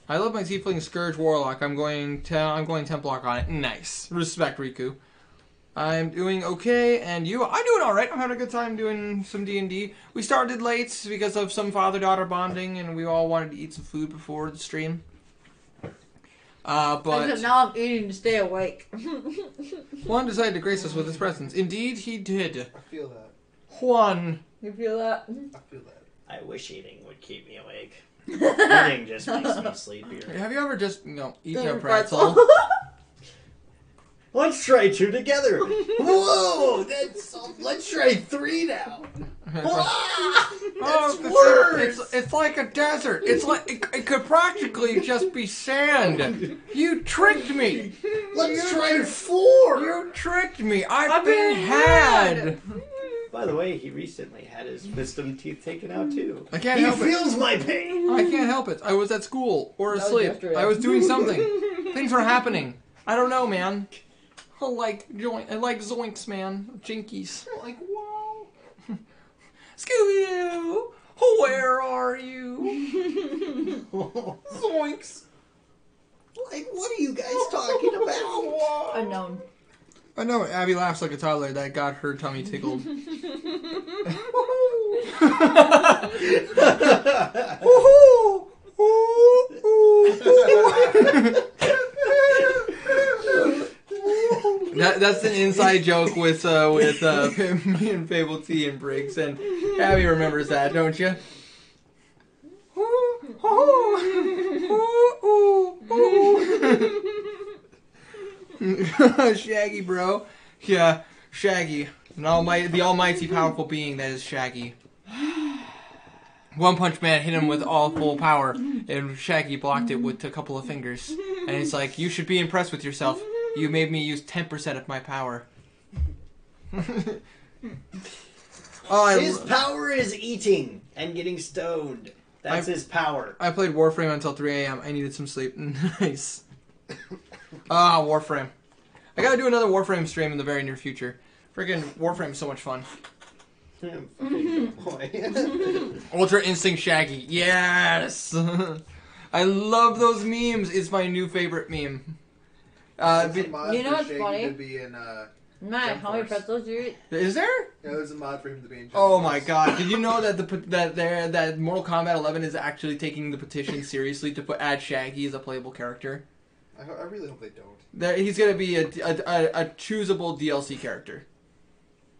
I love my Tiefling Scourge Warlock. I'm going Templar on it. Nice. Respect, Riku. I'm doing okay, and you? I'm doing alright. I'm having a good time doing some D&D. We started late because of some father-daughter bonding, and we all wanted to eat some food before the stream. But now I'm eating to stay awake. Juan decided to grace us with his presence. Indeed, he did. I feel that. Juan. You feel that? I feel that. I wish eating would keep me awake. Eating just makes me sleepier. Have you ever just, eaten a Eating a pretzel? pretzel. Let's try 2 together. Whoa, let's try 3 now. That's worse. It's like a desert. It's like it could practically just be sand. You tricked me. Let's try 4. You tricked me. I've been had. By the way, he recently had his wisdom teeth taken out too. I can't He help it. feels my pain. I can't help it. I was at school or That was asleep. yesterday. I was doing something. Things were happening. I don't know, man. I like zoinks, man. Jinkies. Like, wow. Scooby-Doo, where are you? Zoinks. Like, what are you guys talking about? Unknown. I know Abby laughs like a toddler that got her tummy tickled. That's an inside joke with me and Fable T and Briggs, and Abby remembers that, don't you? Shaggy, bro. Yeah, Shaggy. The almighty powerful being that is Shaggy. One Punch Man hit him with all full power, and Shaggy blocked it with a couple of fingers. And it's like, you should be impressed with yourself. You made me use 10% of my power. His power is eating and getting stoned. That's his power. I played Warframe until 3 a.m. I needed some sleep. Nice. Warframe. I gotta do another Warframe stream in the very near future. Freaking Warframe's so much fun. Boy. Ultra Instinct Shaggy. Yes! I love those memes. It's my new favorite meme. You know what's funny? To be in, Matt, how many Force. pretzels do you eat? Is there? Yeah, there's a mod for him to be in Jump Oh Force. my god. Did you know that that Mortal Kombat 11 is actually taking the petition seriously to add Shaggy as a playable character? I really hope they don't. He's going to be a choosable DLC character.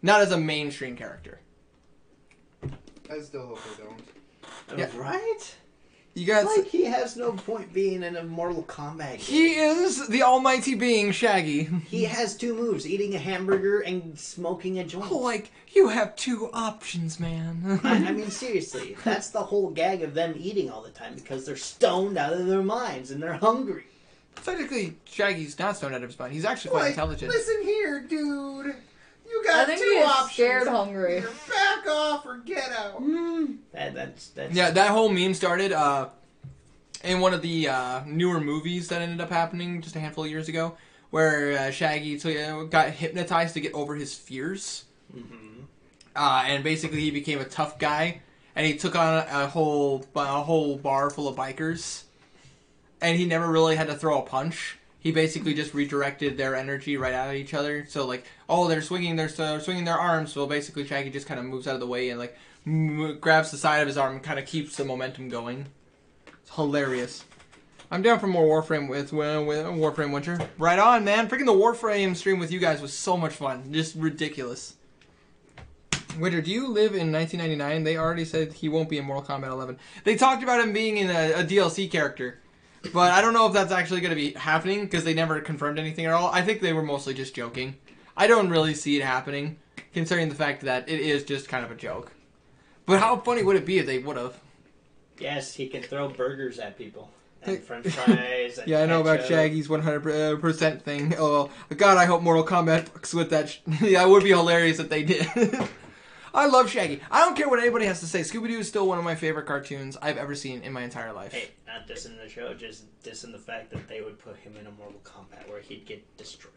Not as a mainstream character. I still hope they don't. Yeah. Right? You guys... Like, he has no point being in a Mortal Kombat game. He is the almighty being, Shaggy. He has 2 moves, eating a hamburger and smoking a joint. Like, you have 2 options, man. I mean, seriously, that's the whole gag of them eating all the time, because they're stoned out of their minds and they're hungry. Technically, Shaggy's not stoned out of his mind. He's actually quite intelligent. Listen here, dude. You I got think 2 he is options. scared hungry. Either back off or get out. That's Yeah, that whole meme started in one of the newer movies that ended up happening just a handful of years ago, where Shaggy got hypnotized to get over his fears. Mm-hmm. And basically he became a tough guy, and he took on a whole bar full of bikers, and he never really had to throw a punch. He basically just redirected their energy right at each other. So like, they're swinging their arms. So basically, Shaggy just kind of moves out of the way and like grabs the side of his arm and kind of keeps the momentum going. It's hilarious. I'm down for more Warframe with Warframe Winter. Right on, man. Freaking the Warframe stream with you guys was so much fun. Just ridiculous. Winter, do you live in 1999? They already said he won't be in Mortal Kombat 11. They talked about him being in a DLC character. But I don't know if that's actually going to be happening because they never confirmed anything at all. I think they were mostly just joking. I don't really see it happening, considering the fact that it is just kind of a joke. But how funny would it be if they would have? Yes, he can throw burgers at people. And french fries and Yeah, I know about ketchup. Shaggy's 100% thing. Oh, God, I hope Mortal Kombat fucks with that. Yeah, it would be hilarious if they did. I love Shaggy. I don't care what anybody has to say. Scooby-Doo is still one of my favorite cartoons I've ever seen in my entire life. Hey, not dissing the show, just dissing the fact that they would put him in a Mortal Kombat where he'd get destroyed.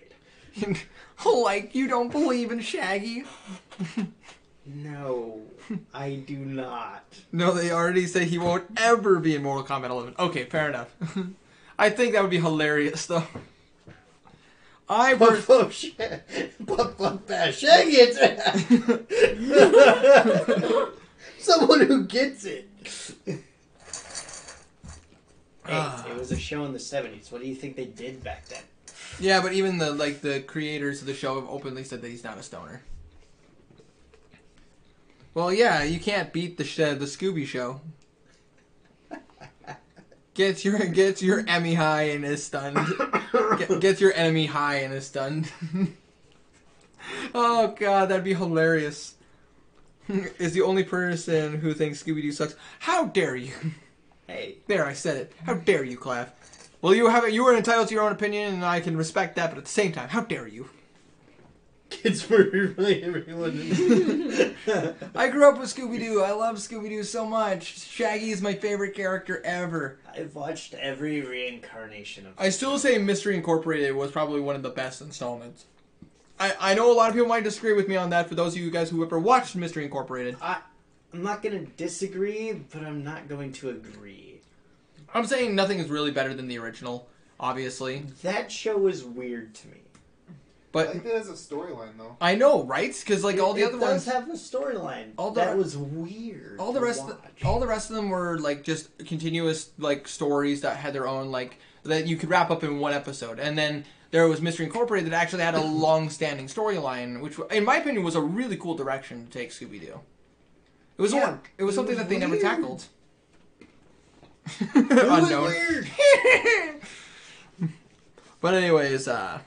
Like, you don't believe in Shaggy? No, I do not. No, they already say he won't ever be in Mortal Kombat 11. Okay, fair enough. I think that would be hilarious, though. Shaggy attack! Someone who gets it. Hey, it was a show in the 70s. What do you think they did back then? Yeah, but even the creators of the show have openly said that he's not a stoner. Well, yeah, you can't beat the Scooby Show. Gets your Emmy high and is stunned. Gets your enemy high and is stunned. Oh god, that'd be hilarious. Is the only person who thinks Scooby-Doo sucks. How dare you? Hey. There, I said it. How dare you, Clav? Well, you are entitled to your own opinion, and I can respect that, but at the same time, how dare you? Kids murder everyone. I grew up with Scooby-Doo. I love Scooby-Doo so much. Shaggy is my favorite character ever. I've watched every reincarnation of I still say Mystery Incorporated was probably one of the best installments. I know a lot of people might disagree with me on that. For those of you guys who ever watched Mystery Incorporated, I'm not going to disagree, but I'm not going to agree. I'm saying nothing is really better than the original, obviously. That show is weird to me. But I think it has a storyline, though. I know, right? Because like all the other ones, it does have a storyline. That was weird. All the rest of them were like just continuous like stories that had their own like that you could wrap up in one episode, and then there was Mystery Incorporated that actually had a long-standing storyline, which, in my opinion, was a really cool direction to take Scooby-Doo. It was something that they never tackled. It was weird. But anyways, yeah,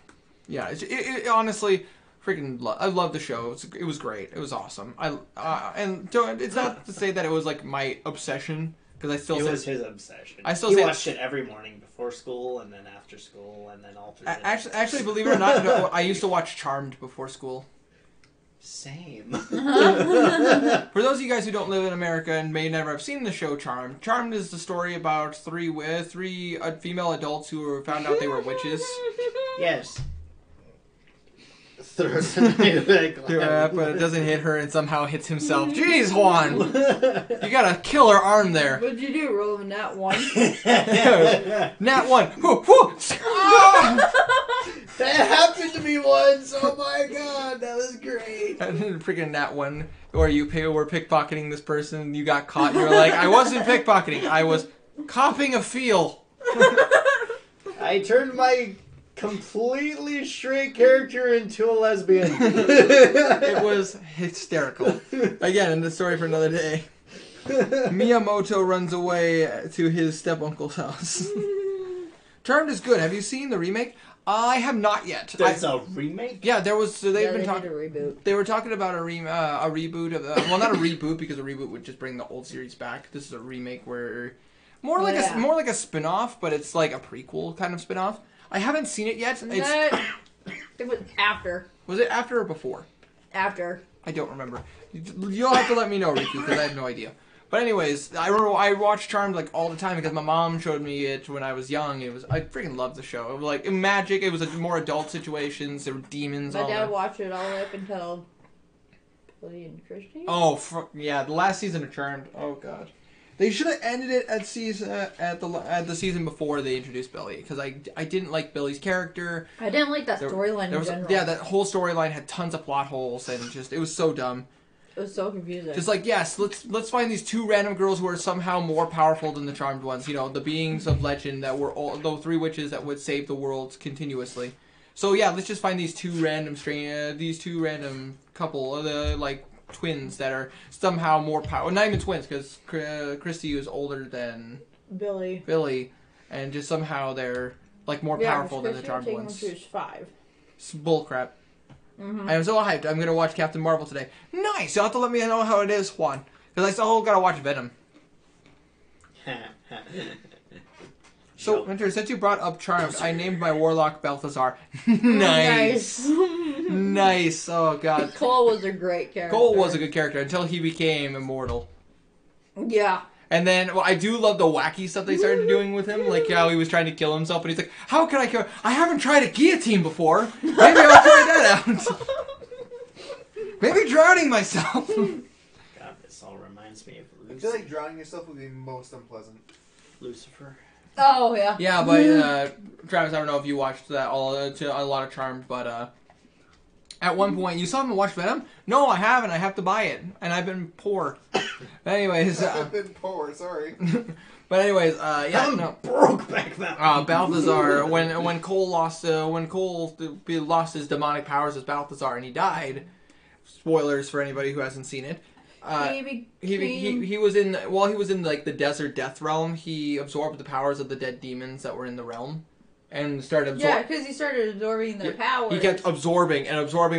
it honestly, freaking, I love the show. It was great. It was awesome. And it's not to say that it was like my obsession, because I still. It was his obsession. He watched it every morning before school, and then after school, and then all through. Actually, believe it or not, no, I used to watch Charmed before school. Same. For those of you guys who don't live in America and may never have seen the show Charmed, Charmed is the story about three female adults who found out they were witches. Yes. Throws it but it doesn't hit her and somehow hits himself. Jeez, Juan! You got a killer arm there. What'd you do? Roll a nat 1? Nat 1. Whoo, whoo. That happened to me once. Oh my god, that was great. Freaking Nat 1. Or you were pickpocketing this person, you got caught, and you're like, I wasn't pickpocketing, I was copping a feel. I turned my completely straight character into a lesbian. It was hysterical. Again, in the story for another day. Miyamoto runs away to his step-uncle's house. Charmed is good. Have you seen the remake? I have not yet. There's a remake? Yeah, there was. So they've been talking. A reboot. They were talking about a reboot of. Well, not a reboot because a reboot would just bring the old series back. This is a remake where more like a spin-off, but it's like a prequel kind of spin-off. I haven't seen it yet. It was after. Was it after or before? After. I don't remember. You'll have to let me know, Riku, because I have no idea. But anyways, I remember I watched Charmed like all the time because my mom showed me it when I was young. I freaking loved the show. It was like magic. It was more adult situations. There were demons. My dad watched it all the way up until Billy and Christy. Oh yeah, the last season of Charmed. Oh god, they should have ended it at the season before they introduced Billy, because I didn't like Billy's character. I didn't like that storyline in general. Yeah, that whole storyline had tons of plot holes and it was so dumb. It was so confusing. Just like, yes, let's find these two random girls who are somehow more powerful than the Charmed ones. You know, the beings of legend that were all the three witches that would save the world continuously. So yeah, let's just find these two random couple, like twins that are somehow more powerful. Not even twins, because Christy is older than Billy, and just somehow they're like more powerful than the Charmed ones. She was 5. It's bullcrap. Mm-hmm. I am so hyped. I'm going to watch Captain Marvel today. Nice! You'll have to let me know how it is, Juan. Because I still got to watch Venom. So, Winter, since you brought up Charmed, I named my warlock Balthazar. Nice! Nice! Oh, God. Cole was a great character. Cole was a good character until he became immortal. Yeah. And then, well, I do love the wacky stuff they started doing with him, like how he was trying to kill himself, and he's like, how can I kill? I haven't tried a guillotine before. Maybe I'll try that out. Maybe drowning myself. God, this all reminds me of I Lucifer. feel like drowning yourself would be most unpleasant. Lucifer. Oh, yeah. Yeah, but, Travis, I don't know if you watched that a lot of Charmed, but, at one point, you still haven't watched Venom? No, I haven't. I have to buy it. And I've been poor. Anyways. I've been poor, sorry. But anyways, yeah. I'm no. Brokeback Mountain. Balthazar, when Cole lost his demonic powers as Balthazar and he died, spoilers for anybody who hasn't seen it, He was in while he was in like the desert death realm. He absorbed the powers of the dead demons that were in the realm, and started absorbing. Yeah, because he started absorbing their powers. He kept absorbing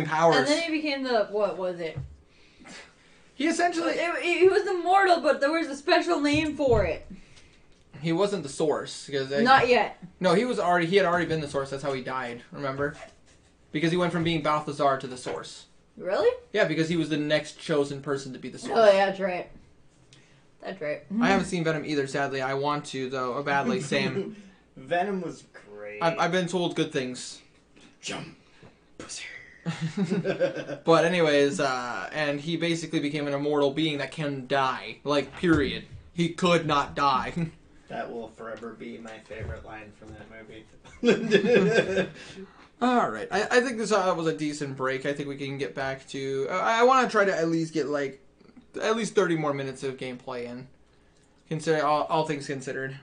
powers, and then he became the what was it? He essentially He was immortal, but there was a special name for it. he wasn't the source because Not yet. No, he had already been the source. That's how he died. Remember, because he went from being Balthazar to the source. Really? Yeah, because he was the next chosen person to be the source. Oh, yeah, that's right. That's right. I haven't seen Venom either, sadly. I want to, though, badly. Same. Venom was great. I've been told good things. Jump, pussy. But anyways, and he basically became an immortal being that can die. Like, period. He could not die. That will forever be my favorite line from that movie. Alright, I think this was a decent break. I think we can get back to... I want to try to at least get, like, at least 30 more minutes of gameplay in. Consider all things considered.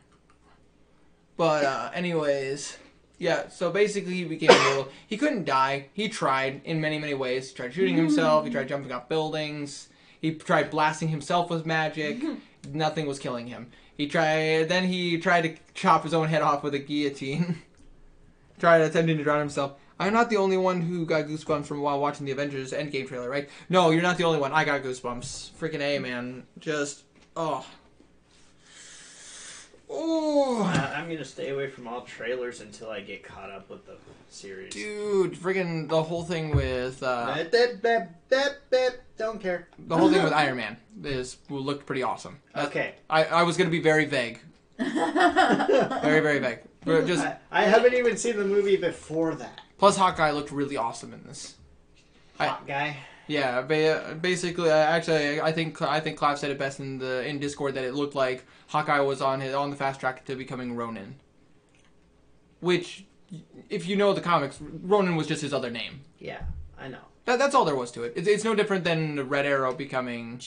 But, anyways... Yeah, so basically he became immortal. He couldn't die. He tried in many, many ways. He tried shooting himself. He tried jumping off buildings. He tried blasting himself with magic. Nothing was killing him. Then he tried to chop his own head off with a guillotine. Tried attempting to drown himself. I'm not the only one who got goosebumps from while watching the Avengers Endgame trailer, right? No, you're not the only one. I got goosebumps. Freaking A, man. Just, oh. Oh. I'm going to stay away from all trailers until I get caught up with the series. Dude, freaking the whole thing with... Don't care. The whole thing with Iron Man looked pretty awesome. Okay. I was going to be very vague. Very, very vague. But just I haven't even seen the movie before that. plus Hawkeye looked really awesome in this. Hot guy. Yeah, basically, actually, I think Clive said it best in Discord that it looked like Hawkeye was on the fast track to becoming Ronin. Which, if you know the comics, Ronin was just his other name. Yeah, I know. That's all there was to it. It's no different than Red Arrow becoming,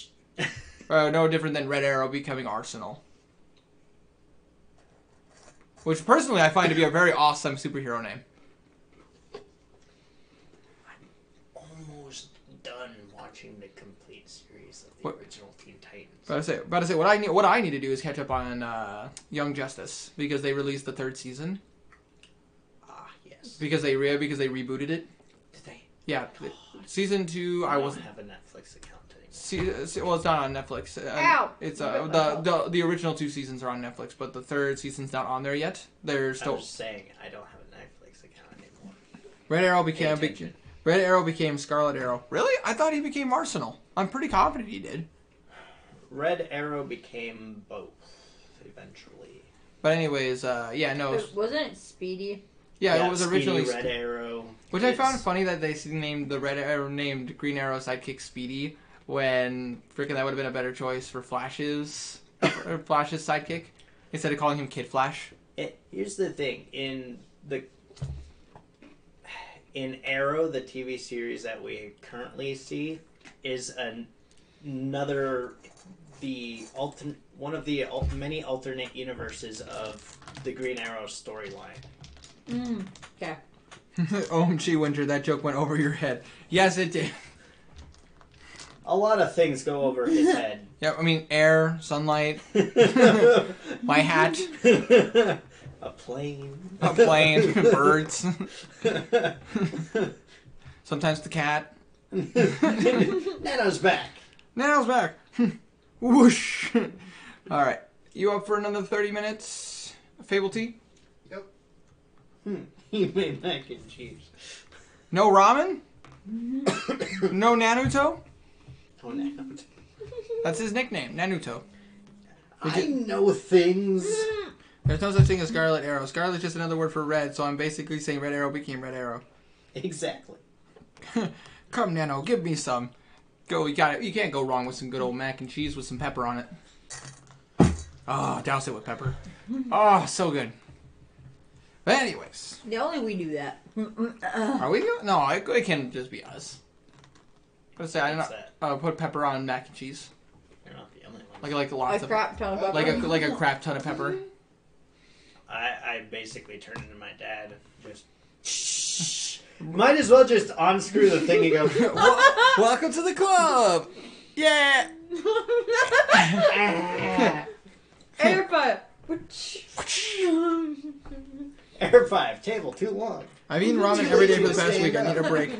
no different than Red Arrow becoming Arsenal. Which personally I find to be a very awesome superhero name. Almost done watching the complete series of the What? original Teen Titans. About to say what I need to do is catch up on Young Justice because they released the 3rd season Ah, yes. because they rebooted it. Did they? Yeah, season 2. I don't have a Netflix account anymore. Well, it's not on Netflix. Ow! It's the original 2 seasons are on Netflix, but the 3rd season's not on there yet. They're still. I'm just saying, I don't have a Netflix account anymore. Red Arrow became Scarlet Arrow. Really? I thought he became Arsenal. I'm pretty confident he did. Red Arrow became both eventually. But anyways, yeah, no. Wasn't it Speedy? Yeah, it was Speedy, originally Red Arrow. Which I found funny that they named named Green Arrow sidekick Speedy when freaking that would have been a better choice for Flash's sidekick instead of calling him Kid Flash. Here's the thing in Arrow, the TV series that we currently see is one of the many alternate universes of the Green Arrow storyline. Okay. OMG, Winter, that joke went over your head. Yes, it did. A lot of things go over his head. Yeah, I mean, air, sunlight, my hat, A plane. birds, sometimes the cat. Nano's back. Nano's back. Whoosh. All right, you up for another 30 minutes? Fable tea? Yep. He made mac and cheese. No ramen? No Naruto? Oh, no. That's his nickname, Naruto. I know things. There's no such thing as Scarlet Arrow. Scarlet's just another word for red, so I'm basically saying Red Arrow became Red Arrow. Exactly. Come, Nano, give me some. Go, you got it. You can't go wrong with some good old mac and cheese with some pepper on it. Oh, douse it with pepper. Oh, so good. But anyways. Yeah, only we do that. Are we? No, it can just be us. Let's say I don't What's know. Put pepper on mac and cheese. You're not the only one. Like lots A of crap ton of pepper. like a crap ton of pepper. I basically turned into my dad. Just might as well just unscrew the thing and go. Welcome to the club. Yeah. Air 5. Air 5, table too long. I've eaten ramen every day for the past week. I need a break.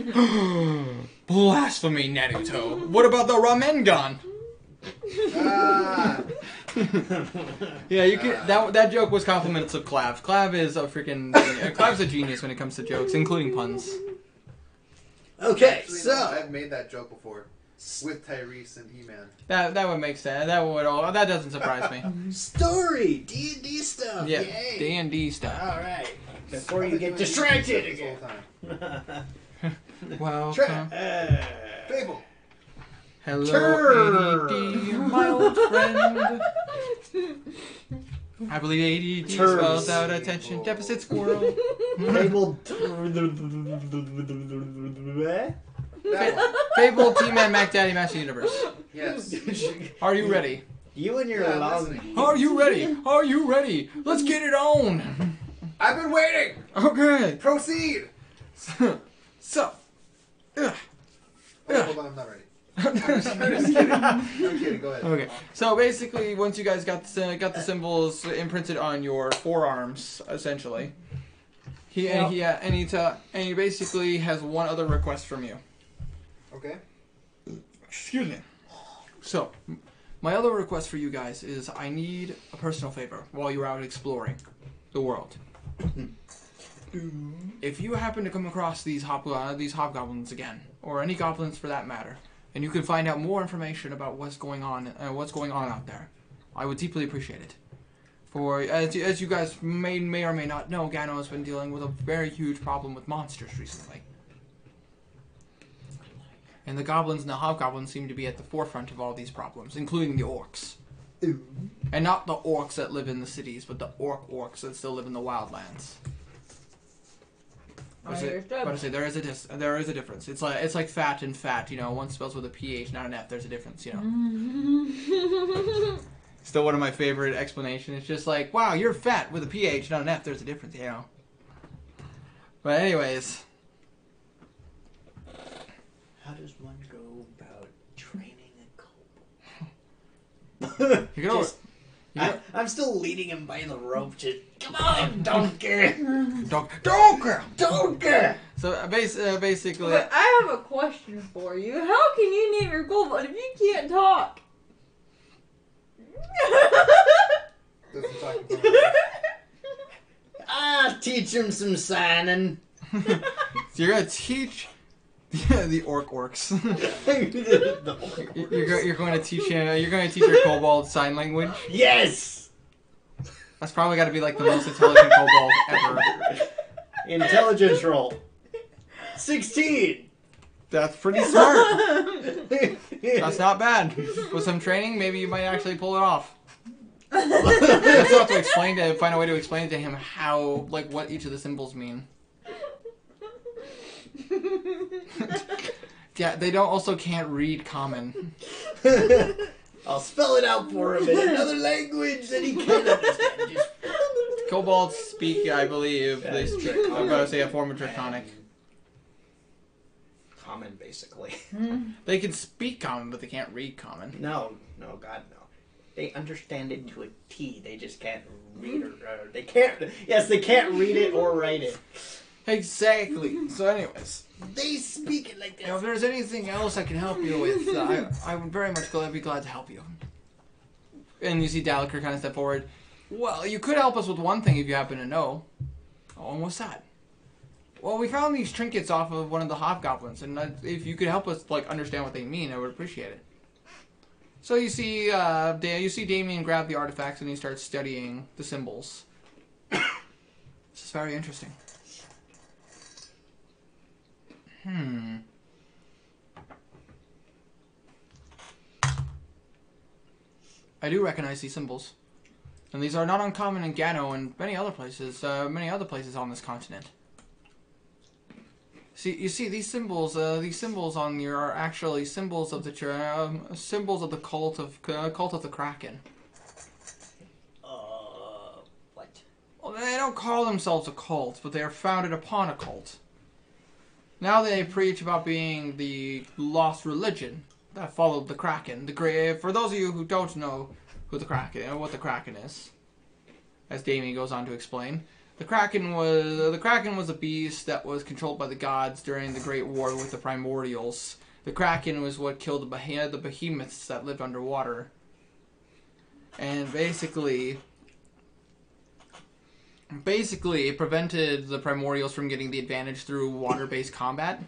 Blasphemy, Naruto. What about the ramen gun? Yeah, you could. That joke was compliments of Clav. Clav is a freaking. Clav's a genius when it comes to jokes, including puns. Okay, Actually, so no, I've made that joke before with Tyrese and He-Man. That would make sense. That doesn't surprise me. story D&D stuff. Yeah, Yay. D&D stuff. All right. Before you get distracted this again. whole time. Welcome. Fable. Hello, ADD, my old friend. I believe ADD Terms. spells out attention deficit squirrel. Table. That one. Fable, T-Man, Mac Daddy, Master Universe. Yes. Are you ready? You and your Yeah, I'm long. listening. Are you ready? Are you ready? Let's get it on. I've been waiting. Okay. Proceed. So. Oh, hold on, I'm not ready. I'm just kidding. I'm kidding. Go ahead. Okay. So basically, once you guys got the symbols imprinted on your forearms, essentially, he basically has one other request from you. Okay. Excuse me. So, my other request for you guys is I need a personal favor while you're out exploring the world. If you happen to come across these hobgoblins again, or any goblins for that matter, and you can find out more information about what's going on out there, I would deeply appreciate it. For as you guys may or may not know, Gano has been dealing with a very huge problem with monsters recently. And the goblins and the hobgoblins seem to be at the forefront of all these problems, including the orcs. And not the orcs that live in the cities, but the orcs that still live in the wildlands. But I say there is a difference. It's like fat and fat. You know, one spells with a PH, not an F. There's a difference. You know. Still one of my favorite explanations. It's just like, wow, you're fat with a PH, not an F. There's a difference. You know. But anyways. How does one go about training a kobold? You know, I'm still leading him by the rope. Just come on, donkey, donkey. So basically, But I have a question for you. How can you name your kobold if you can't talk? Doesn't talk in front of us. Teach him some signing. so you're gonna teach the orcs. You're going to teach him. You're going to teach your kobold sign language. Yes. That's probably got to be like the most intelligent kobold ever. Intelligence roll. 16. That's pretty smart. That's not bad. With some training, maybe you might actually pull it off. I still have to find a way to explain to him how, like, what each of the symbols mean. Yeah, they can't read common. I'll spell it out for him in another language that he can't understand. Just... Kobolds speak, I believe, I'm about to say a form of Draconic. Common, basically. They can speak common, but they can't read common. No, God, no. They understand it to a T. They just can't read or they can't. Yes, they can't read it or write it. Exactly. So, anyways, They speak it like this. if there's anything else I can help you with, I would very much be glad to help you. And you see Dalaker kind of step forward. Well, you could help us with one thing if you happen to know. Oh, and what's that? Well, we found these trinkets off of one of the hobgoblins, and if you could help us like understand what they mean, I would appreciate it. So you see Damien grab the artifacts and he starts studying the symbols. This is very interesting. I do recognize these symbols, and these are not uncommon in Gano and many other places on this continent. You see these symbols on you are actually symbols of the cult of the Kraken. What? Well, they don't call themselves a cult, but they are founded upon a cult. Now they preach about being the lost religion, that followed the Kraken. For those of you who don't know who the Kraken or what the Kraken is, as Damien goes on to explain, the Kraken was a beast that was controlled by the gods during the Great War with the Primordials. The Kraken was what killed the behemoths that lived underwater, and basically it prevented the Primordials from getting the advantage through water-based combat.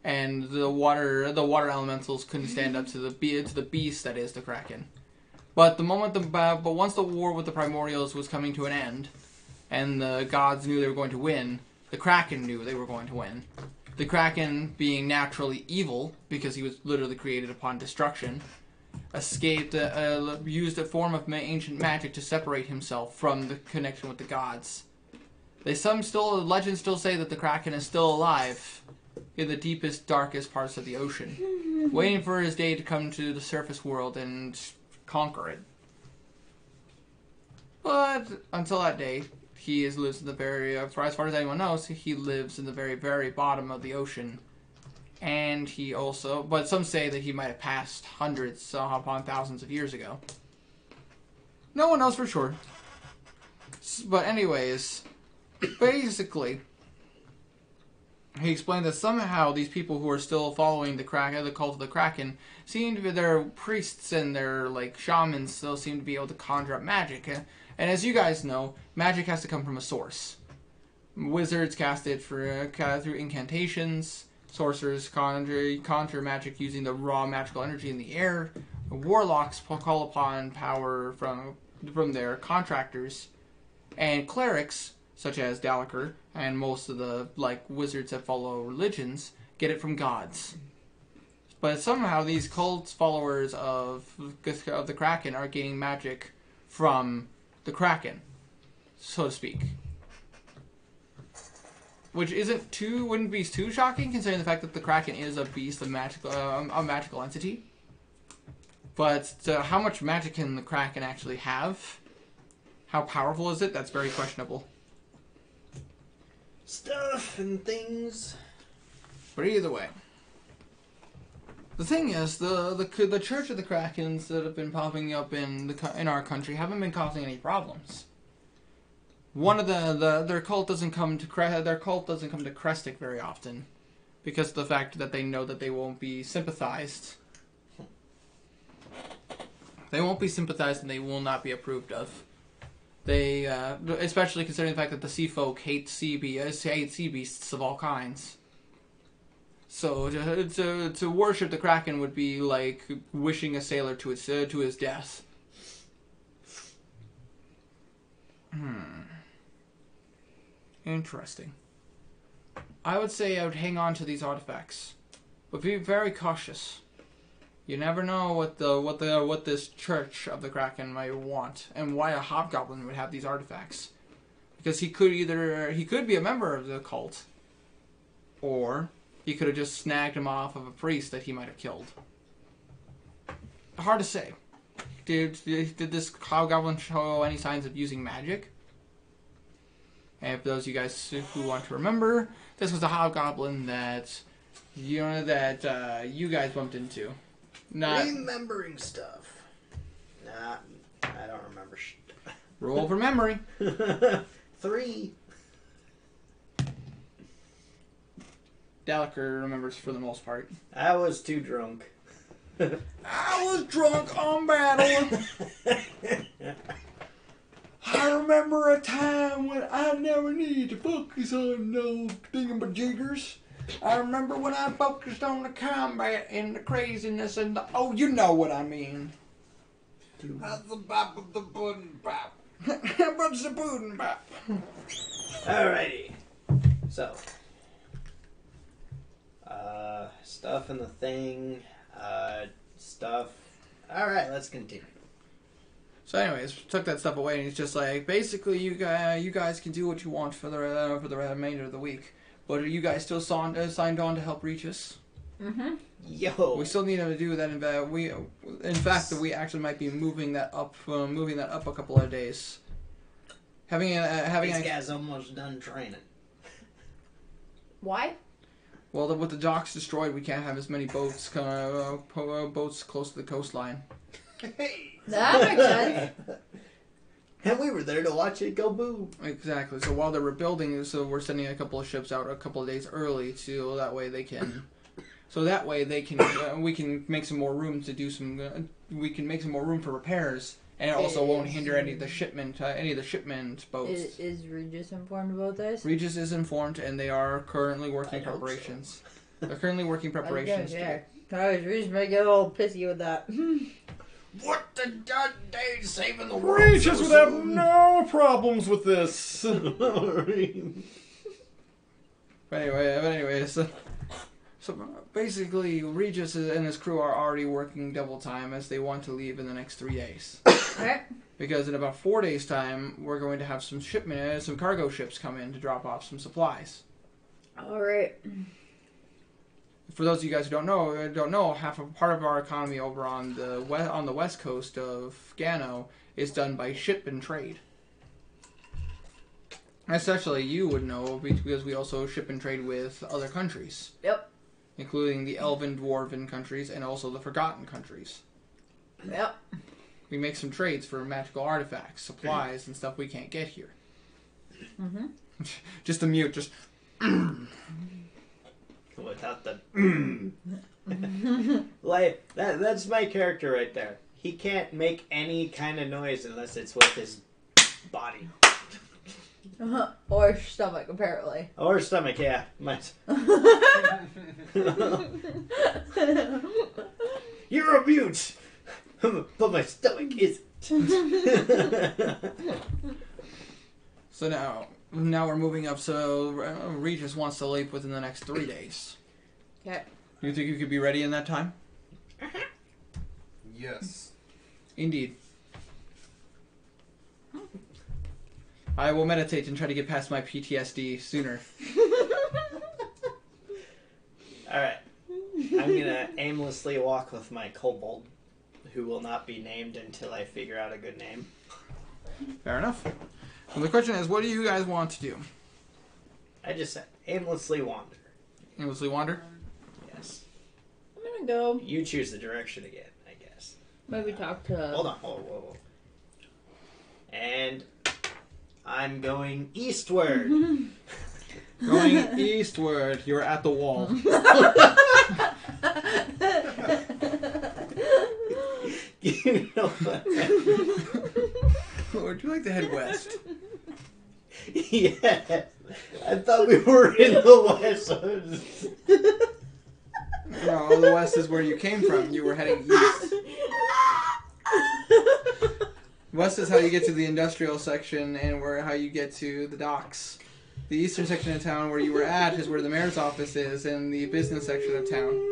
And the water elementals couldn't stand up to the beast that is the Kraken. But once the war with the Primordials was coming to an end, and the gods knew they were going to win, the Kraken knew they were going to win. The Kraken, being naturally evil because he was literally created upon destruction, used a form of ancient magic to separate himself from the connection with the gods. Legends still say that the Kraken is still alive in the deepest, darkest parts of the ocean, waiting for his day to come to the surface world and conquer it. But until that day, he lives in the very, as far as anyone knows, he lives in the very, very bottom of the ocean. And but some say that he might have passed hundreds upon thousands of years ago. No one knows for sure. But anyways, basically, he explained that somehow these people who are still following the cult of the Kraken, seem to be their priests and their shamans still seem to be able to conjure up magic. And as you guys know, magic has to come from a source. Wizards cast it through incantations. Sorcerers conjure magic using the raw magical energy in the air. Warlocks call upon power from their contractors. And clerics, such as Dalaker and most of the wizards that follow religions, get it from gods. But somehow these cults followers of the Kraken are gaining magic from the Kraken, so to speak. Which wouldn't be too shocking considering the fact that the Kraken is a beast, a magical entity. But how much magic can the Kraken actually have? How powerful is it? That's very questionable. Stuff and things. But either way, the thing is, the Church of the Krakens that have been popping up in our country haven't been causing any problems. One of their cult doesn't come to Krestik very often, because of the fact that they know that they won't be sympathized. They won't be sympathized, and they will not be approved of. They, especially considering the fact that the sea folk hate sea beasts of all kinds. So to worship the Kraken would be like wishing a sailor to his death. Interesting. I would say I would hang on to these artifacts, but be very cautious. You never know what this Church of the Kraken might want, and why a hobgoblin would have these artifacts. Because he could be a member of the cult, or he could have just snagged him off of a priest that he might have killed. Hard to say. Did this hobgoblin show any signs of using magic? And for those of you guys who want to remember, this was the hobgoblin that you guys bumped into. Not remembering stuff. Nah, I don't remember stuff. Roll for memory. 3. Dalaker remembers for the most part. I was too drunk. I was drunk on battle. I remember a time when I never needed to focus on no thingamajiggers. I remember when I focused on the combat and the craziness and the... Oh, you know what I mean. That's the bop of the pudding bop. What's the pudding bop? Alrighty. So. Stuff in the thing. Stuff. Alright, let's continue. So anyways, took that stuff away and he's just like, basically you guys can do what you want for the remainder of the week. But are you guys still signed on to help reach us? Mm-hmm. Yo. We still need to do that. In fact, we actually might be moving that up a couple of days. These guys almost done training. Why? Well, with the docks destroyed, we can't have as many boats boats close to the coastline. Hey. That makes sense. And we were there to watch it go boom. Exactly. So while they're rebuilding, so we're sending a couple of ships out a couple of days early, so that way they can. We can make some more room to do some. We can make some more room for repairs, and it also won't hinder any of the shipment boats. Is Regis informed about this? Regis is informed, and they are currently working preparations. They're currently working preparations. Yeah. Regis might get a little pissy with that. What the god day saving the world? Regis would have no problems with this. But anyway, so basically, Regis and his crew are already working double time as they want to leave in the next 3 days. Okay. Because in about 4 days' time, we're going to have some cargo ships come in to drop off some supplies. All right. For those of you guys who don't know, part of our economy over on the west coast of Gano is done by ship and trade. Especially you would know because we also ship and trade with other countries. Yep. Including the Elven, Dwarven countries and also the Forgotten countries. Yep. We make some trades for magical artifacts, supplies, and stuff we can't get here. Mm-hmm. Just a mute, just... Without the like that's my character right there. He can't make any kind of noise unless it's with his body. Or stomach, apparently. Or stomach, yeah. You're a mute! But my stomach isn't. So now we're moving up, so Regis wants to leave within the next 3 days. Okay. You think you could be ready in that time? Yes. Indeed. I will meditate and try to get past my PTSD sooner. Alright. I'm gonna aimlessly walk with my kobold, who will not be named until I figure out a good name. Fair enough. Well, the question is, what do you guys want to do? I just said aimlessly wander. Aimlessly wander? Yes. I'm gonna go. You choose the direction again, I guess. Maybe talk to. Hold on. Whoa. And I'm going eastward. Going eastward. You're at the wall. You know what? Would you like to head west? Yes. I thought we were in the west. No, the west is where you came from. You were heading east. West is how you get to the industrial section and how you get to the docks. The eastern section of town where you were at is where the mayor's office is, and the business section of town.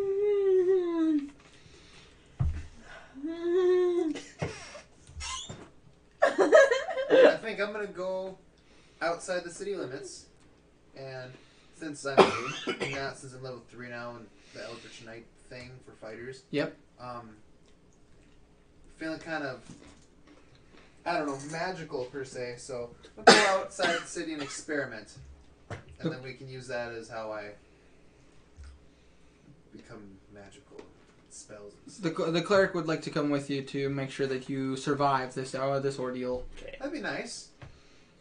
I think I'm gonna go outside the city limits, and since I'm level 3 now and the Eldritch Knight thing for fighters. Yep. Feeling kind of, I don't know, magical per se. So I'll go outside the city and experiment, and then we can use that as how I become magical spells. And stuff. The cleric would like to come with you to make sure that you survive this ordeal. Okay. That'd be nice.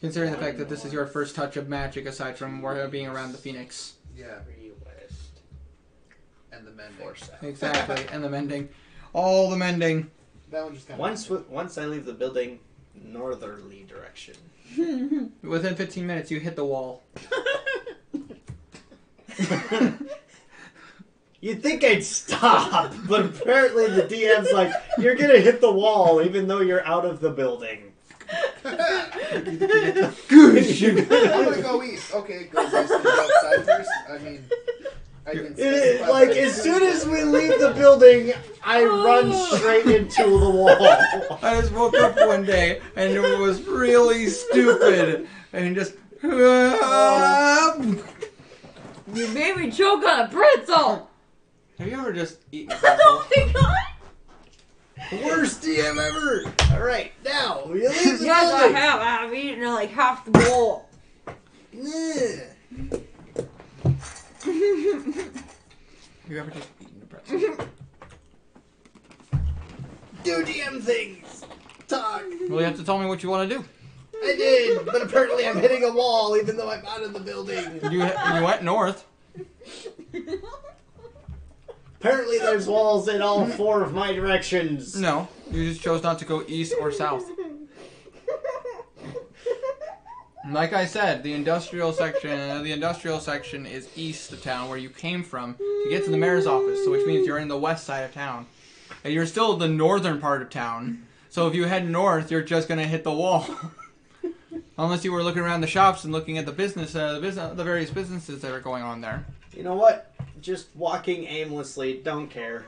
Considering the fact that this is your first touch of magic aside from being around the Phoenix. Yeah, 3 west. and the mending. 4 south. Exactly, and the mending. All the mending. That one just kind of Once I leave the building, northerly direction. Within 15 minutes, you hit the wall. You'd think I'd stop, but apparently the DM's like, you're gonna hit the wall even though you're out of the building. I'm gonna go east. Okay, go east and go outside first. I mean, I can specify Like, that. as soon as we leave the building, I run straight into the wall. I just woke up one day and it was really stupid. And just... You made me choke on a pretzel! Have you ever just eaten a pretzel? Oh my god! Worst DM ever! Alright, now, we leave the Yes, I building. have. I've eaten like half the bowl. Ugh. You ever just eaten a pretzel? Do DM things. Talk. Well, you have to tell me what you want to do. I did, but apparently I'm hitting a wall even though I'm out of the building. You went north. Apparently there's walls in all 4 of my directions. No, you just chose not to go east or south. Like I said, the industrial section is east of town where you came from to get to the mayor's office, so which means you're in the west side of town. And you're still the northern part of town. So if you head north, you're just gonna hit the wall. Unless you were looking around the shops and looking at the various businesses that are going on there. You know what? Just walking aimlessly. Don't care.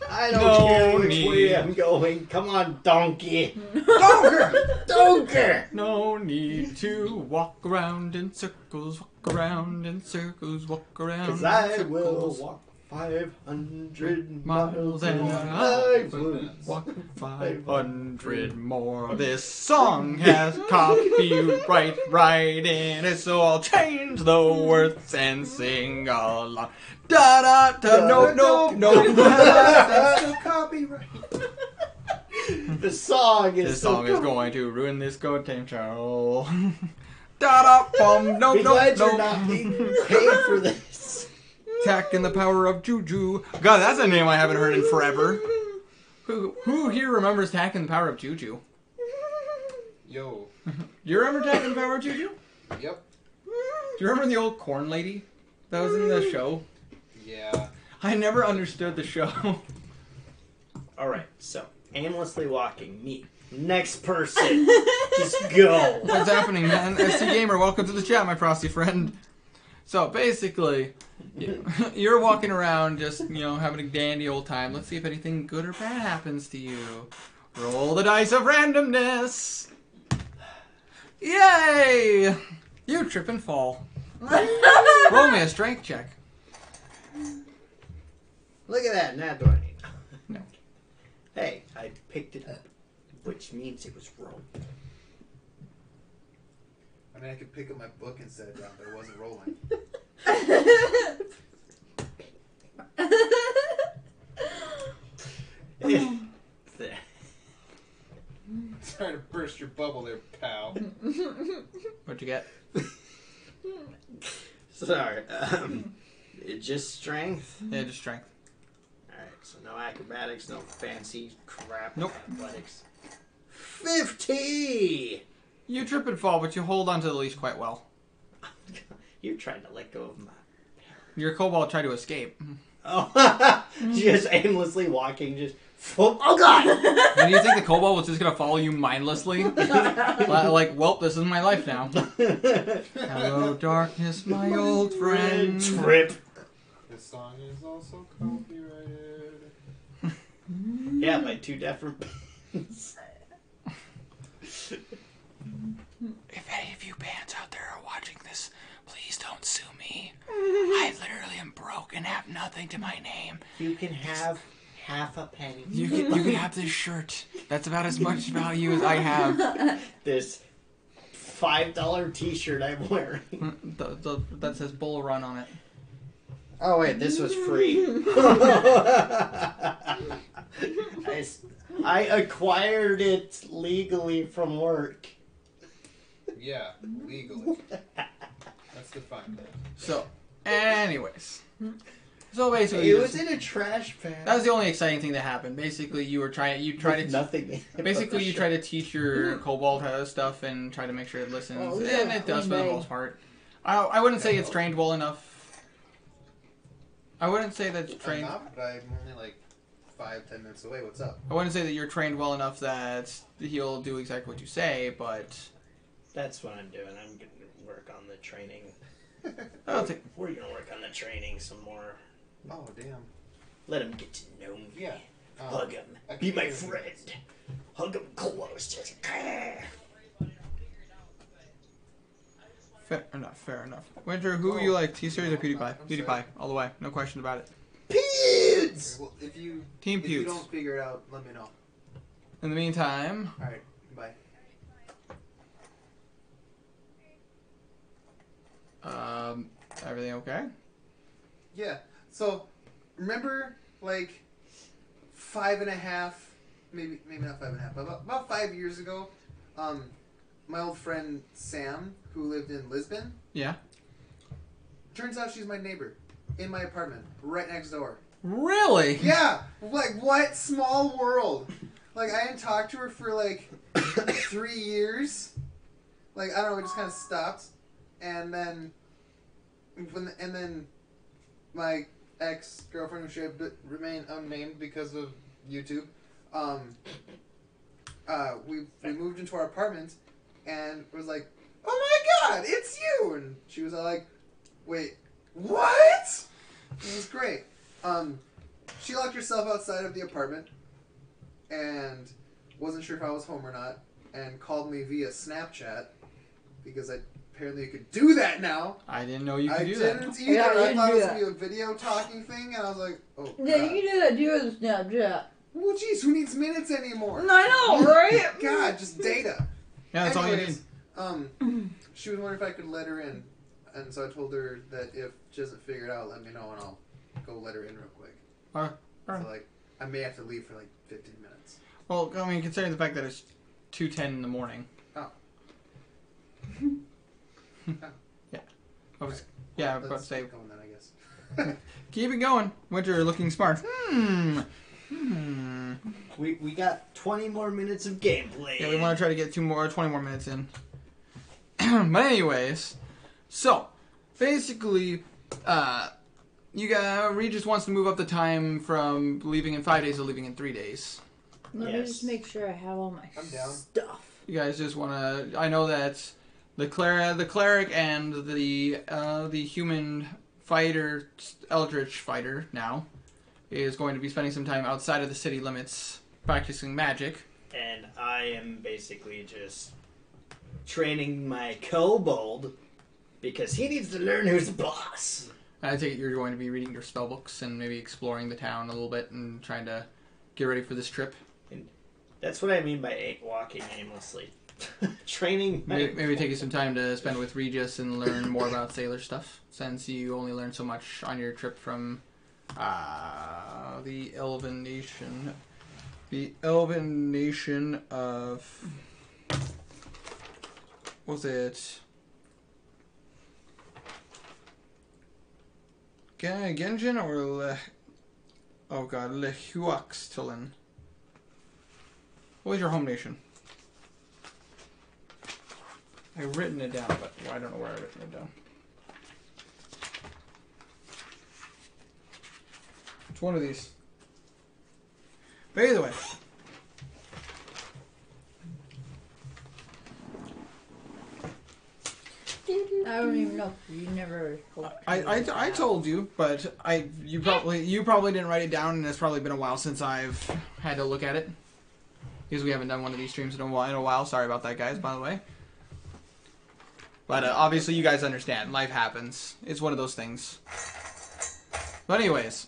I don't No care which need. way I'm going. Come on, donkey. Donker! Donker! No need to walk around in circles, walk around in circles, walk around in Because I circles. will walk 500 miles and I will walk 500 more. This song has copyright right in it, so I'll change the words and sing along. Da da da, no. That's still copyright. The song is This so song is going to ruin this goddamn show. Da da bum, Be glad you're not being paid for this. Tack in the power of Juju. God, that's a name I haven't heard in forever. Who here remembers Tack in the power of Juju? Yo. You remember Tack in the power of Juju? Yep. Do you remember the old corn lady that was in the show? Yeah. I never understood the show. Alright, so aimlessly walking. Me. Next person. Just go. What's happening, man? SC Gamer, welcome to the chat, my frosty friend. So basically, you're walking around just, having a dandy old time. Let's see if anything good or bad happens to you. Roll the dice of randomness. Yay! You trip and fall. Roll me a strength check. Look at that, nat 20. No. Hey, I picked it up, which means it was wrong. I mean, I could pick up my book and set it down, but it wasn't rolling. Sorry to burst your bubble there, pal. What'd you get? Sorry. Just strength? Yeah, just strength. Alright, so no acrobatics, no fancy crap. Nope. Athletics. 50! You trip and fall, but you hold onto the leash quite well. You're trying to let go of my... Your kobold tried to escape. Oh, just aimlessly walking, just... Oh, God! And you think the kobold was just going to follow you mindlessly? Like, well, this is my life now. Hello, darkness, my old friend. Trip. This song is also copyrighted. Yeah, by 2 different bands. If any of you bands out there are watching this, please don't sue me. I literally am broke and have nothing to my name. You can have half a penny. You can have this shirt. That's about as much value as I have. This $5 t-shirt I'm wearing. That says Bull Run on it. Oh wait, this was free. I acquired it legally from work. Yeah, legally. That's defined. So, anyways. So basically, It was in a trash bag. that was the only exciting thing that happened. Basically, you try to nothing. basically you try to teach your kobold how to stuff and try to make sure it listens, Oh, and yeah, it does for the okay. most part. I wouldn't say it's trained well enough. I wouldn't say that it's I'm trained. not, but I'm only like 5-10 minutes away. What's up? I wouldn't say that you're trained well enough that he'll do exactly what you say, but That's what I'm doing. I'm going to work on the training. I'll take. We're going to work on the training some more. Oh, damn. Let him get to know me. Yeah. Hug him. I Be can my hear friend. Hug him close. Just... Fair enough. Fair enough. Winter, who you like? T-Series or PewDiePie? I'm PewDiePie, sorry. all the way. No question about it. Peds! Well, if you Team if you Pewds. don't figure it out, let me know. In the meantime, All right. Bye. everything okay? Yeah. So, remember, like, 5.5, maybe not 5.5, but about 5 years ago, my old friend Sam, who lived in Lisbon, Yeah. turns out she's my neighbor in my apartment, right next door. Really? Yeah! Like, what? Small world. Like, I hadn't talked to her for, like, 3 years. Like, I don't know, we just kind of stopped. And then my ex-girlfriend, who should remain unnamed because of YouTube, we moved into our apartment and was like, oh my god, it's you! And she was all like, wait, what? It was great. She locked herself outside of the apartment and wasn't sure if I was home or not, and called me via Snapchat because apparently you could do that now. I didn't know you could do I that. didn't either. Yeah, I I didn't thought it do was that. going to be a video talking thing, and I was like, oh, Yeah, God. you can do that too with Snapchat. Well, jeez, who needs minutes anymore? I know, right? God, just data. Yeah, that's all you need. Anyways, she was wondering if I could let her in, and so I told her that if she doesn't figure it out, let me know, and I'll go let her in real quick. Alright. So, like, I may have to leave for, like, 15 minutes. Well, I mean, considering the fact that it's 2:10 in the morning. Oh. Yeah. I was about to Let's say, keep going then, I guess. keep it going. Winter looking smart. We got 20 more minutes of gameplay. Yeah, we want to try to get 20 more minutes in. But anyways, so basically, Regis wants to move up the time from leaving in 5 days to leaving in 3 days. Let me just make sure I have all my I'm down. stuff. You guys just want to? I know that the cleric and the human fighter, eldritch fighter now, is going to be spending some time outside of the city limits practicing magic. And I am basically just training my kobold because he needs to learn who's boss. I take it you're going to be reading your spell books and maybe exploring the town a little bit and trying to get ready for this trip. That's what I mean by walking aimlessly. Training my Maybe take you some time to spend with Regis and learn more about sailor stuff, since you only learned so much on your trip from the Elven Nation. The Elven Nation of... Was it... Genjin or Oh god, Lehuaxtilin. What was your home nation? I've written it down, but I don't know where I've written it down. It's one of these. But either way. I don't even know. You never. I told you, but you probably didn't write it down, and it's probably been a while since I've had to look at it. Because we haven't done one of these streams in a while. Sorry about that, guys, by the way. But obviously you guys understand. Life happens. It's one of those things. But anyways.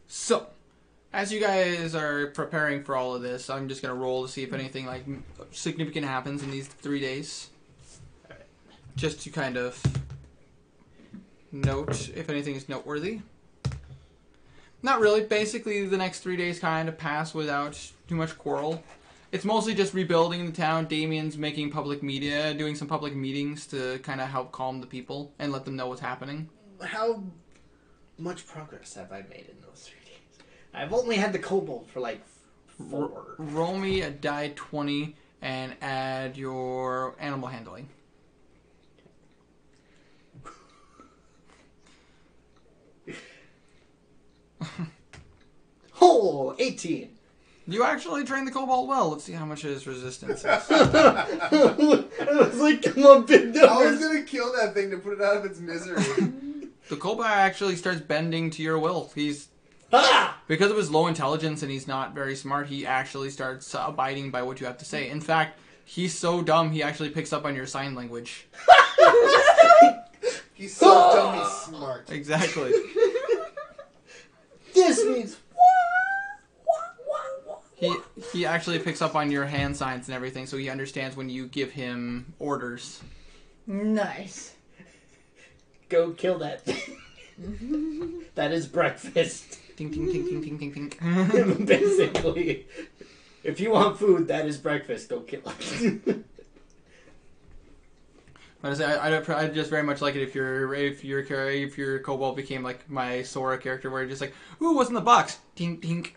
So, as you guys are preparing for all of this, I'm just going to roll to see if anything like significant happens in these 3 days. Just to kind of note if anything is noteworthy. Not really. Basically, the next 3 days kind of pass without too much quarrel. It's mostly just rebuilding the town. Damien's making public media, doing some public meetings to kind of help calm the people and let them know what's happening. How much progress have I made in those 3 days? I've only had the kobold for like 4. Roll me a die 20 and add your animal handling. Oh, 18. You actually trained the kobold well. Let's see how much his resistance is. I was like, come on, big numbers. I was gonna kill that thing to put it out of its misery. The kobold actually starts bending to your will. Ah! Because of his low intelligence and he's not very smart, he actually starts abiding by what you have to say. In fact, he's so dumb, he actually picks up on your sign language. He's so dumb, he's smart. Exactly. This means He actually picks up on your hand signs and everything, so he understands when you give him orders. Nice. go kill that thing. That is breakfast. Ting, ting, ting, ting, ting, ting, ting. Basically. If you want food, that is breakfast. Go kill it. I just very much like it if your kobold became like my Sora character, where you're just like, ooh, what's in the box? Tink tink.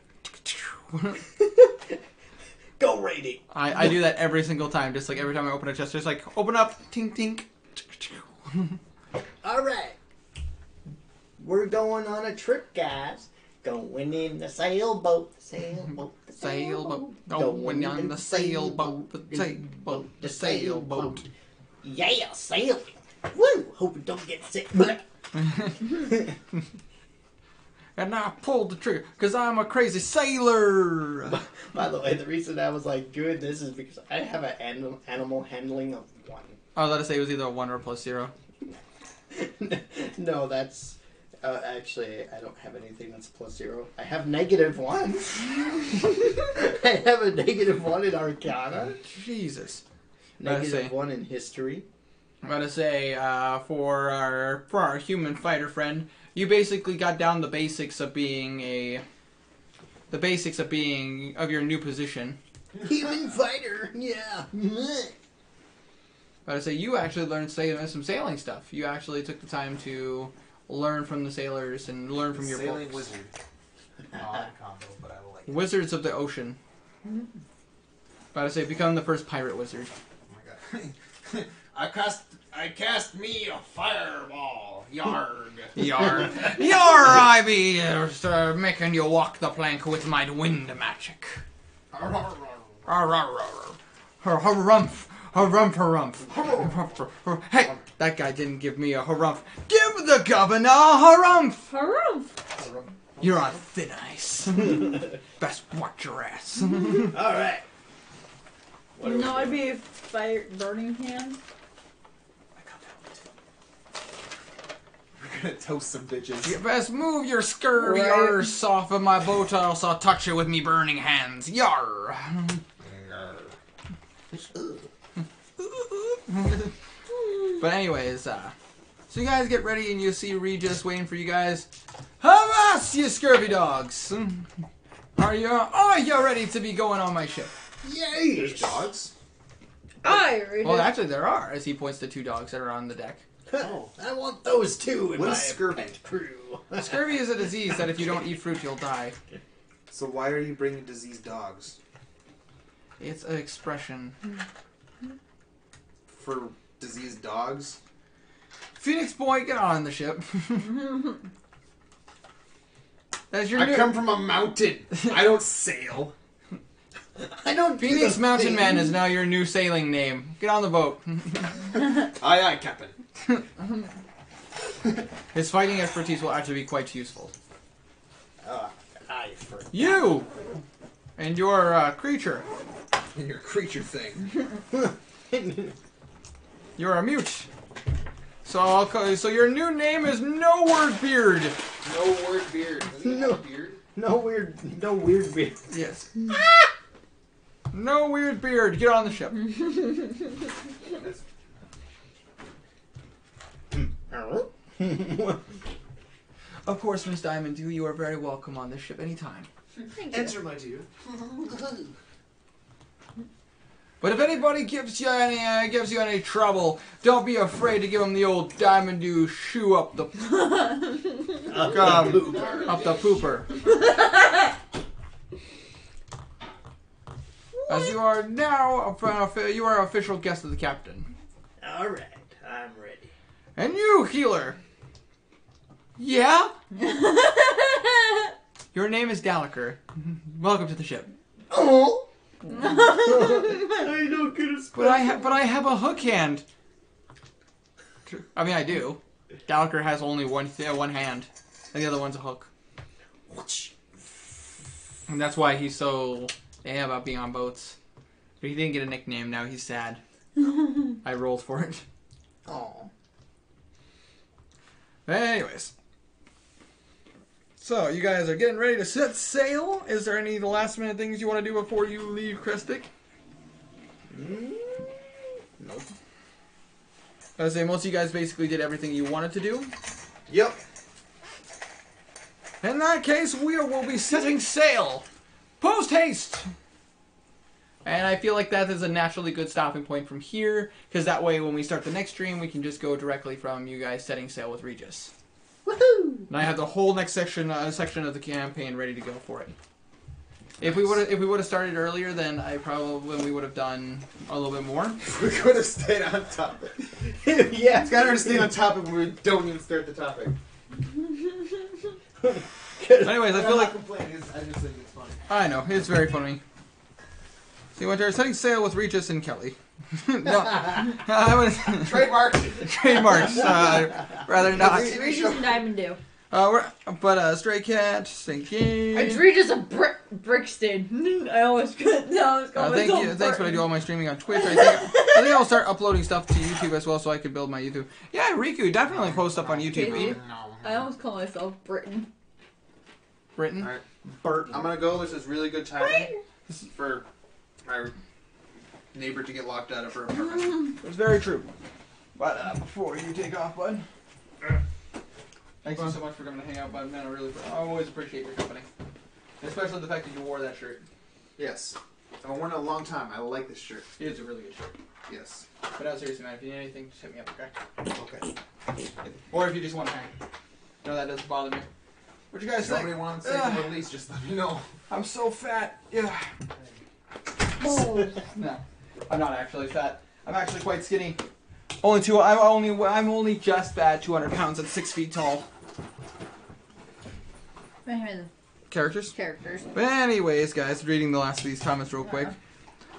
Go raiding. I do that every single time. Just like every time I open a chest, just like open up, tink tink. All right, we're going on a trip, guys. Going in the sailboat, sailboat, Sailboat, going on the sailboat, the sailboat. Yeah, sailing. Woo! Hope it don't get sick. And I pulled the trigger because I'm a crazy sailor. By the way, the reason I was like doing this is because I have an animal handling of 1. I was about to say it was either a 1 or a +0. No, that's actually I don't have anything that's +0. I have -1. I have a -1 in Arcana. Jesus. -1 in history. I'm about to say for our human fighter friend, you basically got down the basics of being of your new position. Human fighter, yeah. But I say you actually learned some sailing stuff. You actually took the time to learn from the sailors and learn from your Sailing books. wizard. Odd combo, but I will like it. Wizards of the ocean. But I say become the first pirate wizard. Oh my god. I cast me a fireball. Yarg. Yar, yar! I be making you walk the plank with my wind magic. Harumph, harumph, harumph. Hey, that guy didn't give me a harumph. Give the governor a harumph. Harumph! You're on thin ice. Best watch your ass. All right. No, I'd be a fire burning hand. We're gonna toast some bitches. You best move your scurvy Right. arse off of my boat, or else I'll touch you with me burning hands. Yar. But anyways, so you guys get ready and you see Regis waiting for you guys. Hamas, you scurvy dogs! Are you ready to be going on my ship? Yay! There's dogs? Well, actually there are, as he points to 2 dogs that are on the deck. Oh, I want those too in What my is scurvy? pet crew. Scurvy is a disease that if you don't eat fruit, you'll die. So why are you bringing diseased dogs? It's an expression. For diseased dogs? Phoenix Boy, get on the ship. That's your I new... come from a mountain. I don't sail. I don't. do Phoenix the Mountain thing. Man is now your new sailing name. Get on the boat. Aye, aye, Captain. His fighting expertise will actually be quite useful. I forgot. You! And your creature. And your creature thing. You're a mute. So your new name is No Word Beard. No word beard. Does he have a beard? No weird beard. Yes. No Weird Beard. Get on the ship. Of course, Miss Diamond, you are very welcome on this ship anytime. Thank you. Answer my dear. But if anybody gives you any trouble, don't be afraid to give them the old Diamond Dew shoe up the up the pooper. As you are now you are official guest of the captain. All right, I'm ready. And you, healer. Yeah? Your name is Dalaker. Welcome to the ship. Oh. I don't get a But I have a hook hand. I mean, I do. Dalaker has only one hand, and the other one's a hook. And that's why he's so about being on boats. But he didn't get a nickname. Now he's sad. I rolled for it. Oh. Anyways. So, you guys are getting ready to set sail. Is there any last minute things you want to do before you leave Crestic? Nope. I would say most of you guys basically did everything you wanted to do. Yep. In that case, we will be setting sail. Post haste! And I feel like that is a naturally good stopping point from here, because that way when we start the next stream, we can just go directly from you guys setting sail with Regis. Woohoo! And I have the whole next section of the campaign ready to go for it. If we would have started earlier, then we would have done a little bit more. We could have stayed on topic. Yeah. It's gotta stay on topic when we don't even start the topic. Anyways, I feel like... I'm not complaining. I just think it's funny. I know, it's very funny. See, Winter, setting sail with Regis and Kelly. No, I would Trademark. trademarks. Rather not. Regis and Diamond do. Stray Cat, thinking. It's Regis a Brixton. I almost got Thank you. Thanks, but I do all my streaming on Twitch. I think I'll start uploading stuff to YouTube as well, so I can build my YouTube. Yeah, Riku, definitely post up on YouTube. I almost call myself Britain. Britain. Alright. Bert. I'm gonna go. This is really good timing. This is for my neighbor to get locked out of her apartment. It's very true. But before you take off, bud. Thanks you so much for coming to hang out, bud. Man, I always appreciate your company. Especially the fact that you wore that shirt. Yes. I've worn it a long time. I like this shirt. It is a really good shirt. Yes. But no, seriously, man, if you need anything, just hit me up, okay? Okay. Or if you just want to hang. No, that doesn't bother me. What you guys If think? somebody wants to take a release, just let me know. I'm so fat. Yeah. No, I'm not actually fat. I'm actually quite skinny. I'm only just fat, 200 pounds at 6 feet tall. Characters? But anyways, guys, reading the last of these comments real quick.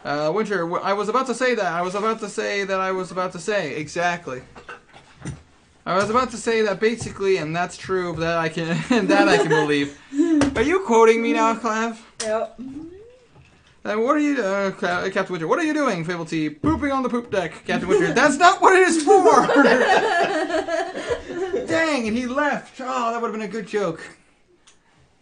Winter, I was about to say that. I was about to say. Exactly. I was about to say that basically, and that's true, that I can believe. Are you quoting me now, Clav? Yep. What are you, Captain Winter? What are you doing, Fable T? Pooping on the poop deck, Captain Winter. That's not what it is for. Dang, and he left. Oh, that would have been a good joke.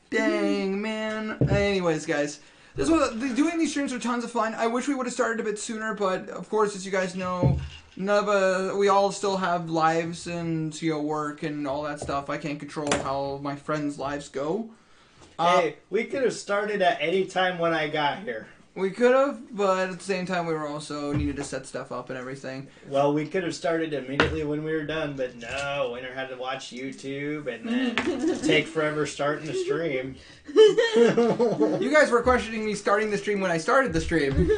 Dang, man. Anyways, guys, doing these streams are tons of fun. I wish we would have started a bit sooner, but of course, as you guys know, we all still have lives and work and all that stuff. I can't control how my friends' lives go. Hey, we could have started at any time when I got here. We could have, but at the same time, we were also needed to set stuff up and everything. Well, we could have started immediately when we were done, but no, Winter had to watch YouTube and then take forever starting the stream. You guys were questioning me starting the stream when I started the stream.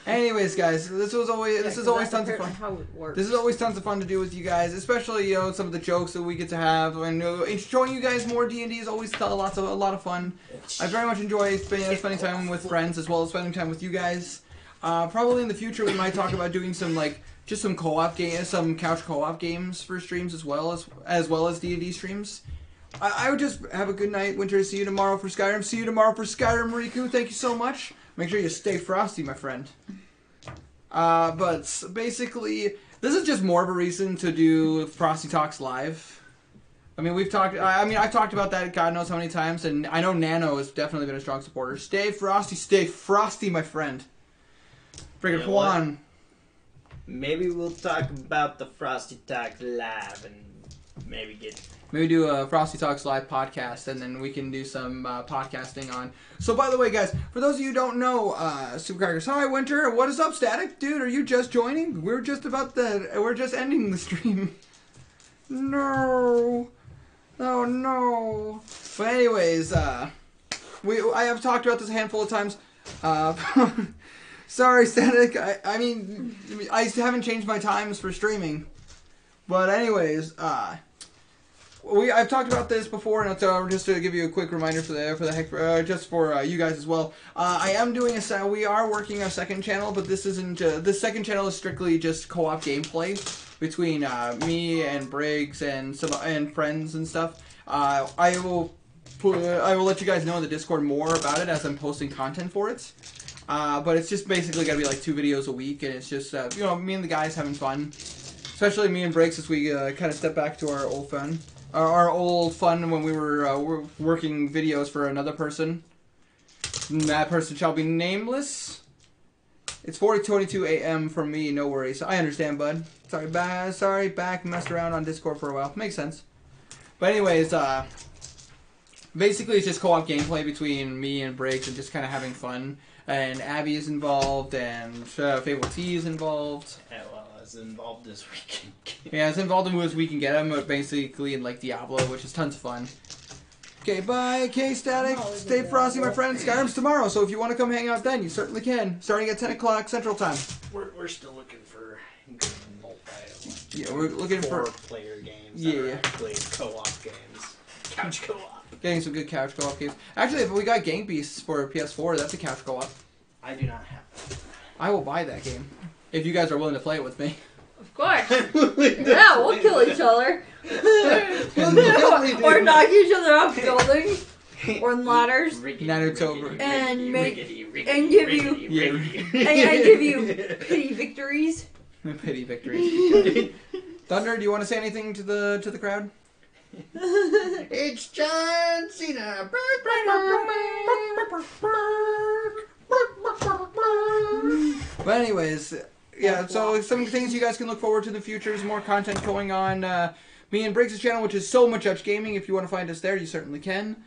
Anyways, guys, this is always tons of fun. How it works. This is always tons of fun to do with you guys, especially some of the jokes that we get to have, and showing you guys more D&D is always a lot of fun. I very much enjoy spending time with friends as well as spending time with you guys. Probably in the future we might talk about doing some just some co-op games, some couch co-op games for streams as well as D&D streams. I would just have a good night, Winter. See you tomorrow for Skyrim. See you tomorrow for Skyrim, Riku. Thank you so much. Make sure you stay frosty, my friend. But basically, this is just more of a reason to do Frosty Talks live. I mean, I've talked about that God knows how many times, and I know Nano has definitely been a strong supporter. Stay frosty, my friend. Friggin' Juan. Maybe we'll talk about the Frosty Talk live and maybe do a Frosty Talks live podcast, and then we can do some podcasting on. So, by the way, guys, for those of you who don't know, Supercrackers, hi, Winter. What is up, Static? Dude, are you just joining? We're just ending the stream. No. Oh, no. But anyways, I have talked about this a handful of times. Sorry, Static. I mean, I haven't changed my times for streaming. But anyways, I've talked about this before, and just to give you a quick reminder for you guys as well. We are working a second channel, but this isn't. This second channel is strictly just co-op gameplay between me and Briggs and friends and stuff. I will let you guys know in the Discord more about it as I'm posting content for it. But it's just basically gonna be like 2 videos a week, and it's just me and the guys having fun. Especially me and Briggs as we kind of step back to our old fun. Our old fun when we were working videos for another person. That person shall be nameless. It's 4:22 a.m. for me. No worries. I understand, bud. Sorry, back. Messed around on Discord for a while. Makes sense. But anyways, basically it's just co-op gameplay between me and Briggs and just kind of having fun. And Abby is involved, and Fable T is involved. Yeah, well, as involved as we can get. Yeah, as involved as we can get him, but basically in like Diablo, which is tons of fun. Okay, bye, K-Static. Stay frosty, my friend. Skyrim's tomorrow, so if you want to come hang out then, you certainly can. Starting at 10 o'clock Central Time. We're still looking for good multi. Yeah, we're looking for 4-player games. Yeah. That are actually co-op games. Couch co-op. Getting some good couch co-op games. Actually, if we got Gang Beasts for PS4, that's a couch co-op. I do not have that. I will buy that game. If you guys are willing to play it with me. Of course. Yeah, we'll kill each other. Or knock each other off buildings. Or ladders. Naruto. And give you pity victories. Pity victories. Thunder, do you want to say anything to the crowd? It's John Cena. But anyways, yeah, so some things you guys can look forward to in the future is more content going on me and Briggs' channel, which is So Much Dutch Gaming. If you want to find us there, you certainly can.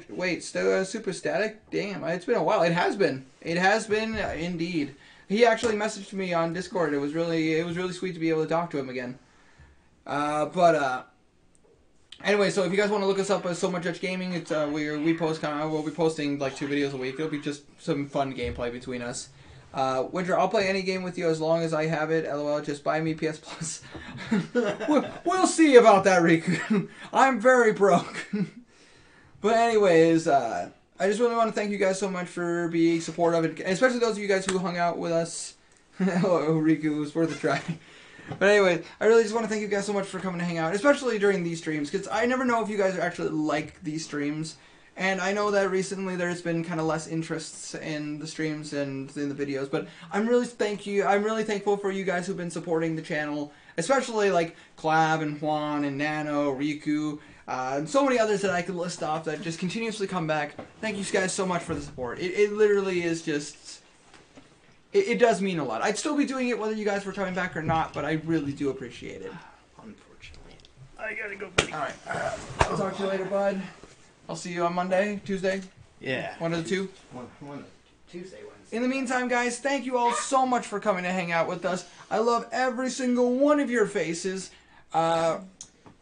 Wait, Super Static? Damn, it's been a while. It has been indeed. He actually messaged me on Discord. It was really sweet to be able to talk to him again. Anyway, so if you guys want to look us up as So Much Dutch Gaming, it's we'll be posting like 2 videos a week. It'll be just some fun gameplay between us. Winter, I'll play any game with you as long as I have it. LOL, just buy me PS Plus. we'll see about that, Riku. I'm very broke. But anyways, I just really want to thank you guys so much for being supportive, especially those of you guys who hung out with us. Hello, Riku, it was worth a try. But anyway, I really just want to thank you guys so much for coming to hang out, especially during these streams, because I never know if you guys actually like these streams. And I know that recently there's been kind of less interests in the streams and in the videos, but I'm really thankful for you guys who've been supporting the channel, especially like Clab and Juan and Nano, Riku, and so many others that I could list off that just continuously come back. Thank you guys so much for the support. It literally is just... It does mean a lot. I'd still be doing it whether you guys were coming back or not, but I really do appreciate it. Unfortunately. I gotta go, buddy. Alright. I'll talk to you later, bud. I'll see you on Monday, Tuesday. Yeah. One of the two. One Tuesday, Wednesday. In the meantime, guys, thank you all so much for coming to hang out with us. I love every single one of your faces. I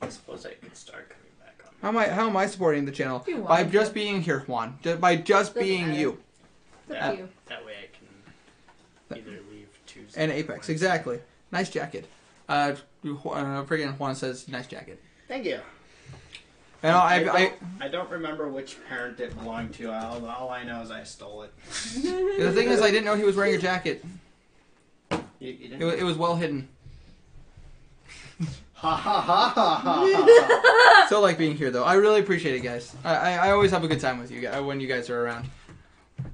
suppose I could start coming back on. How am I supporting the channel? You want By to. just being here, Juan. By just Doesn't being matter. you. It's up to you. That way I can either leave Tuesday And or Apex, Wednesday. exactly. Nice jacket. Friggin' Juan says, nice jacket. Thank you. And I don't remember which parent it belonged to. All I know is I stole it. the thing is, I didn't know he was wearing a jacket. You didn't? It was well hidden. Ha ha ha ha ha. Still like being here, though. I really appreciate it, guys. I always have a good time with you guys when you guys are around.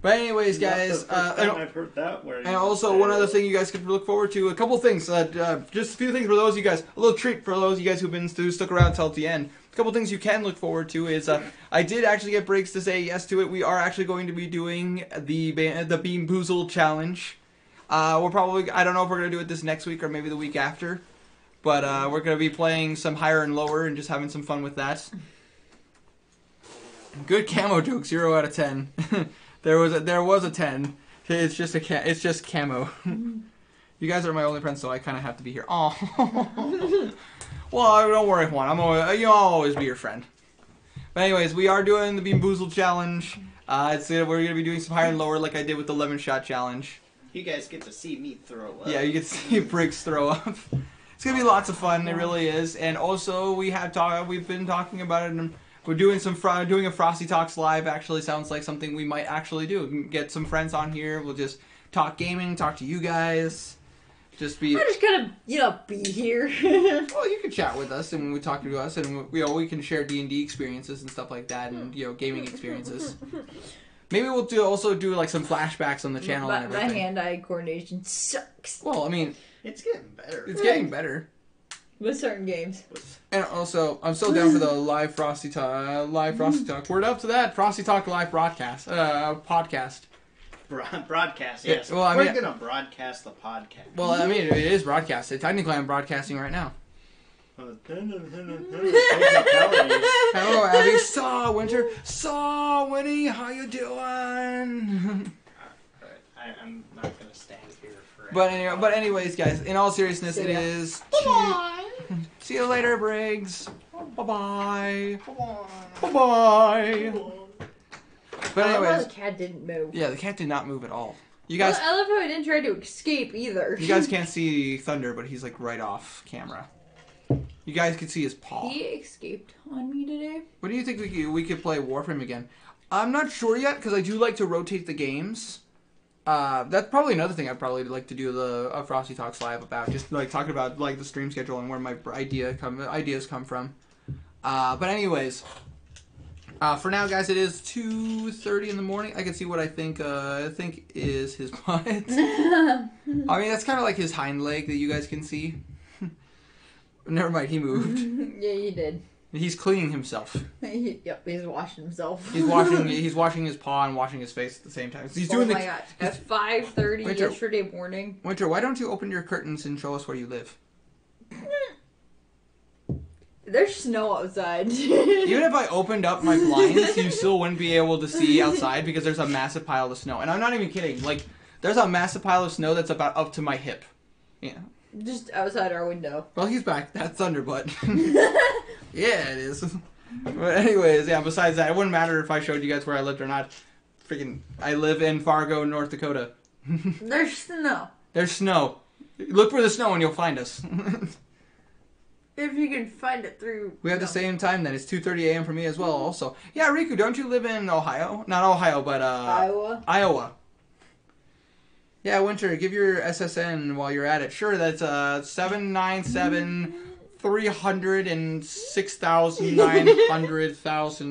But anyways, guys, I've heard that word. and also one other thing you guys can look forward to, a couple things, just a few things for those of you guys, a little treat for those of you guys who stuck around till the end. A couple things you can look forward to is, I did actually get Briggs to say yes to it. We are actually going to be doing the Bean Boozled challenge. We're probably, I don't know if we're going to do it this next week or maybe the week after, but we're going to be playing some higher and lower and just having some fun with that. Good camo joke, 0 out of 10. There was a 10. It's just camo. You guys are my only friends, so I kind of have to be here. Oh. Well, don't worry, Juan. I'll always be your friend. But anyways, we are doing the Bean Boozled challenge. We're gonna be doing some higher and lower, like I did with the lemon shot challenge. You guys get to see me throw up. Yeah, you get to see Briggs throw up. It's gonna be lots of fun. It really is. And also, we've been talking about it. And we're doing doing a Frosty Talks live. Actually, sounds like something we might actually do. Get some friends on here. We'll just talk gaming, talk to you guys. I'm just gonna, be here. Well, you can chat with us and we talk to us, and we can share D&D experiences and stuff like that, and gaming experiences. Maybe we'll also do like some flashbacks on the channel and My everything. hand-eye coordination sucks Well, I mean, It's getting better. it's getting better. with certain games. And also, I'm still down for the live Frosty Talk. We're up to that Frosty Talk live podcast. Broadcast, Yeah, yes. well, I We're mean- gonna broadcast the podcast. Well, I mean, it is broadcasted. Technically, I'm broadcasting right now. Hello, Abby. Saw Winter. Saw Winnie. How you doing? I'm not gonna stand here forever. But anyways, guys. In all seriousness, See it ya. is. Bye. See you later, Briggs. Bye bye. Bye bye. But I love how anyways, the cat didn't move. yeah, the cat did not move at all. You Well, guys, I love how he didn't try to escape either. you guys can't see Thunder, but he's like right off camera. You guys can see his paw. He escaped on me today. What do you think we could play Warframe again? I'm not sure yet because I do like to rotate the games. That's probably another thing I'd probably like to do a Frosty Talks live about, just like talking about like the stream schedule and where my ideas come from. But anyways, for now, guys, it is 2:30 in the morning. I can see what I think is his butt. I mean, that's kind of like his hind leg that you guys can see. Never mind, he moved. Yeah, he did. He's cleaning himself. Yep, he's washing himself. He's washing his paw and washing his face at the same time. He's doing oh my god! At 5:30 Winter. yesterday morning. Winter, why don't you open your curtains and show us where you live? There's snow outside. Even if I opened up my blinds, you still wouldn't be able to see outside because there's a massive pile of snow. And I'm not even kidding. Like, there's a massive pile of snow that's about up to my hip. Yeah. Just outside our window. Well, he's back. That's Thunderbutt. Yeah, it is. But anyways, yeah, besides that, it wouldn't matter if I showed you guys where I lived or not. Freaking, I live in Fargo, North Dakota. There's snow. There's snow. Look for the snow and you'll find us. If you can find it through. We have the same time then. It's 2:30 a.m. for me as well also. Yeah, Riku, don't you live in Ohio? Not Ohio, but Iowa. Iowa. Yeah, Winter, give your SSN while you're at it. Sure, that's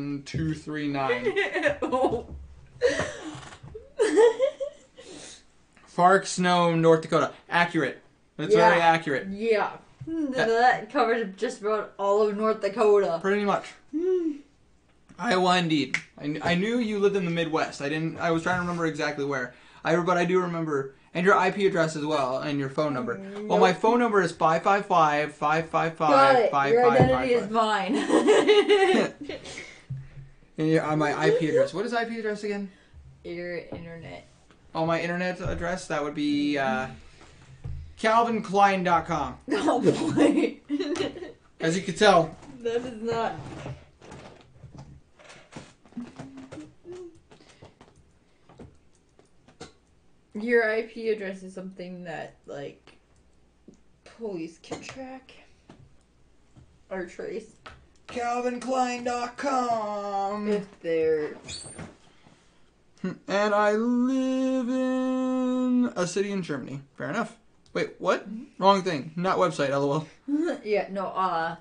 797,306,900,239. Oh. Fark Snow, North Dakota. Accurate. That's Yeah. very accurate. Yeah. That covers just about all of North Dakota. Pretty much. Iowa, indeed. I knew you lived in the Midwest. I was trying to remember exactly where. But I do remember, and your IP address as well, and your phone number. Well, my phone number is 555-555-5555. Got it. Your identity is mine. And my IP address. What is IP address again? Your internet. Oh, my internet address? That would be CalvinKlein.com. Oh boy. As you can tell. That is not. Your IP address is something that, like, police can track or trace CalvinKlein.com. if they're. And I live in a city in Germany. Fair enough. Wait, what? Wrong thing. Not website, lol. Yeah, no,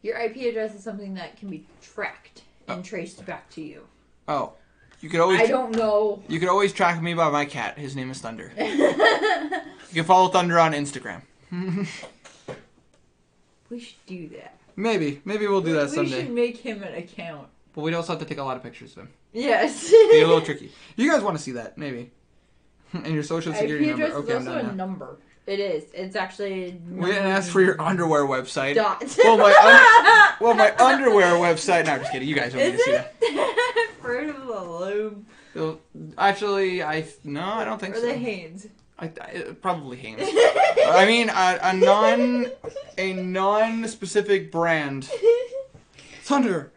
your IP address is something that can be tracked and traced back to you. Oh. You could always I don't know. You could always track me by my cat. His name is Thunder. You can follow Thunder on Instagram. We should do that. Maybe we'll do that We someday. should make him an account. But we'd also have to take a lot of pictures of him. Yes. Be a little tricky. You guys want to see that, maybe. And your social security IP number. address Okay, is I'm also done a now. number. It is. It's actually. We didn't ask for your underwear website. Dot. Well, my underwear website. No, I'm just kidding. You guys don't need Is to see it? Fruit of the Loom. that. Actually, I don't think Or so. the Hanes. Probably Hanes. I mean, a non-specific brand. Thunder.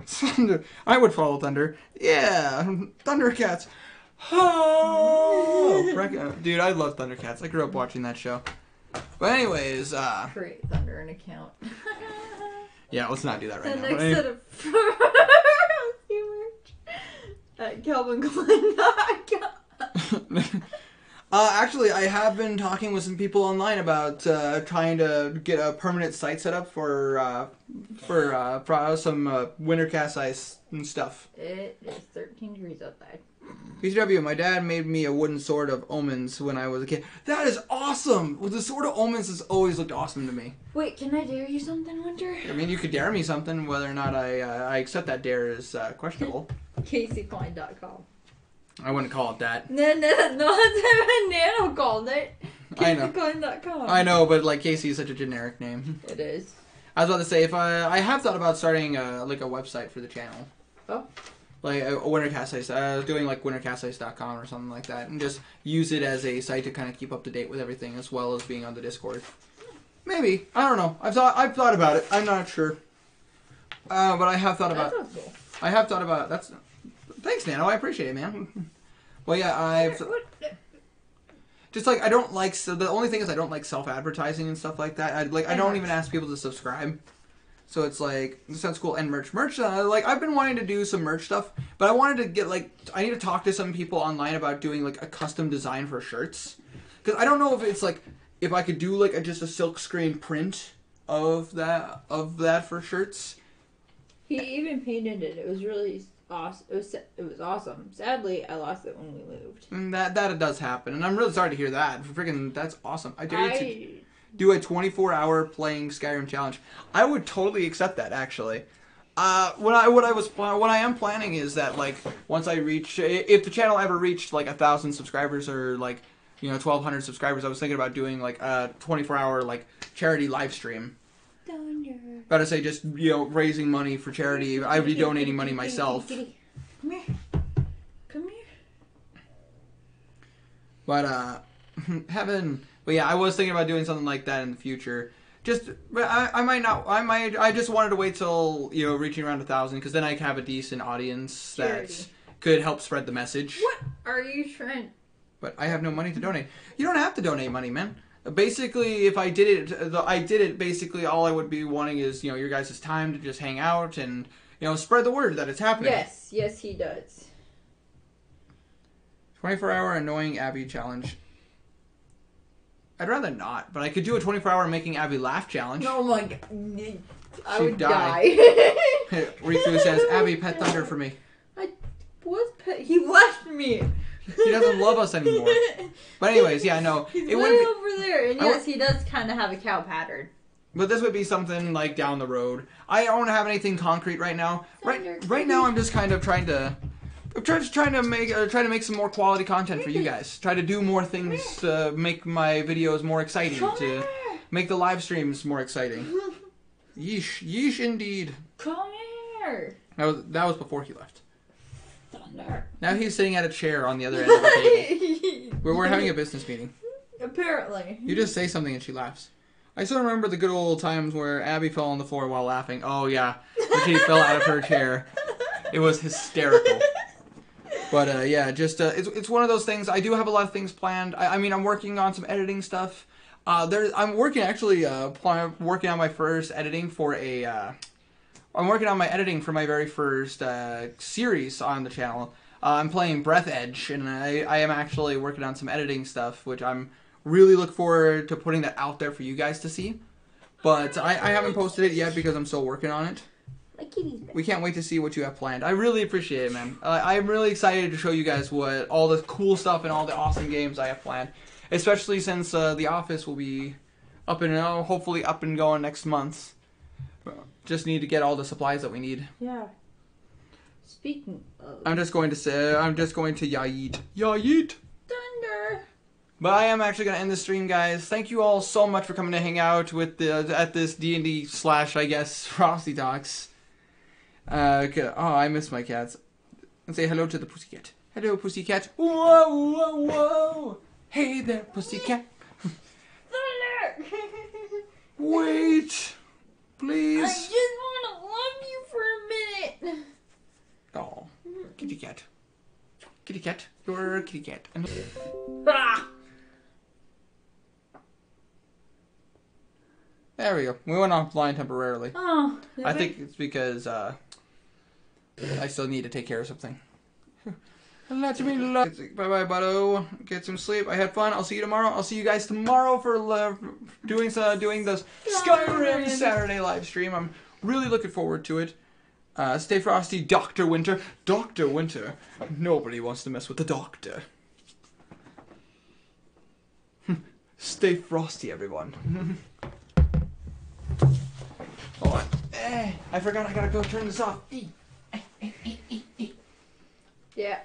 I would follow Thunder. Yeah, Thundercats. Oh, dude, I love Thundercats. I grew up watching that show. But anyways, Create Thunder an account. yeah, let's not do that right The now. next But set of at CalvinKlein.com. Actually, I have been talking with some people online about trying to get a permanent site set up for some Wintercasice and stuff. It is 13 degrees outside. PCW, my dad made me a wooden sword of omens when I was a kid. That is awesome! Well, the sword of omens has always looked awesome to me. Wait, can I dare you something, Winter? I mean, you could dare me something. Whether or not I accept that dare is questionable. CaseyKlein.com. I wouldn't call it that. No, that's what Nano called it. I know. CaseOfCoin.com. I know, but like Casey is such a generic name. It is. I was about to say, if I have thought about starting like a website for the channel. Oh. Like a Wintercasice. I was doing like wintercasice.com or something like that, and just use it as a site to kind of keep up to date with everything, as well as being on the Discord. Maybe, I don't know. I've thought about it. I'm not sure, but I have thought about. That sounds cool. I have thought about. That's. Thanks, Nano. I appreciate it, man. Well, yeah, I've. Just like I don't like. So the only thing is I don't like self-advertising and stuff like that. I don't even ask people to subscribe. So it's like, this sounds cool. And merch, like, I've been wanting to do some merch stuff, but I wanted to get, like, I need to talk to some people online about doing, like, a custom design for shirts. Because I don't know if it's, like, if I could do, like, just a silk screen print of that for shirts. He even painted it. It was really awesome. It was awesome. Sadly, I lost it when we moved. And that does happen. And I'm really sorry to hear that. Freaking, that's awesome. I dare you to do a 24-hour playing Skyrim challenge. I would totally accept that, actually. What I am planning is that, like, once I reach, if the channel ever reached like 1,000 subscribers or like, 1,200 subscribers, I was thinking about doing like a 24-hour like charity live stream. Thunder. About to say just raising money for charity. I would be donating money myself. Come here. Come here. But But yeah, I was thinking about doing something like that in the future. I just wanted to wait till, reaching around 1,000, because then I can have a decent audience that could help spread the message. What are you trying? But I have no money to donate. You don't have to donate money, man. Basically, if I did it, basically all I would be wanting is, your guys' time to just hang out and, spread the word that it's happening. Yes, he does. 24-hour annoying Abby challenge. I'd rather not, but I could do a 24-hour making Abby laugh challenge. Oh my god. I She'd would die. Riku says, Abby, pet Thunder for me. He left me. He doesn't love us anymore. But anyways, yeah, no. He's way over there. And yes, he does kind of have a cow pattern. But this would be something like down the road. I don't have anything concrete right now. Right now, I'm just kind of trying to make some more quality content for you guys. Try to do more things to make my videos more exciting. To make the live streams more exciting. Yeesh indeed. Come here. That was before he left. Thunder. Now he's sitting at a chair on the other end of the table. We're having a business meeting. Apparently. You just say something and she laughs. I still remember the good old times where Abby fell on the floor while laughing. Oh yeah, she fell out of her chair. It was hysterical. But yeah, just it's one of those things. I do have a lot of things planned. I'm working on some editing stuff. I'm working working on my first editing for I'm working on my editing for my very first series on the channel. I'm playing Breath Edge, and I am actually working on some editing stuff, which I'm really look forward to putting that out there for you guys to see. But I haven't posted it yet because I'm still working on it. We can't wait to see what you have planned. I really appreciate it, man. I'm really excited to show you guys what all the cool stuff and all the awesome games I have planned. Especially since The Office will be hopefully up and going next month. Just need to get all the supplies that we need. Yeah. Speaking of... I'm just going to yayeet. Yayeet! Thunder! But I am actually going to end the stream, guys. Thank you all so much for coming to hang out with at this D&D / I guess, Frosty Talks. Okay. Oh, I miss my cats. And say hello to the pussycat. Hello, pussycat. Whoa, whoa, whoa. Hey there, pussycat. Thunder! Wait. Please. I just want to love you for a minute. Oh, kitty cat. Kitty cat. You're a kitty cat. Ah! There we go. We went offline temporarily. Oh, I think it's because I still need to take care of something. Let me love. Bye-bye, buddo. Get some sleep. I had fun. I'll see you tomorrow. I'll see you guys tomorrow for doing the Skyrim Saturday live stream. I'm really looking forward to it. Stay frosty, Dr. Winter. Dr. Winter. Nobody wants to mess with the doctor. Stay frosty, everyone. Hold on. I forgot I gotta go turn this off. Yeah.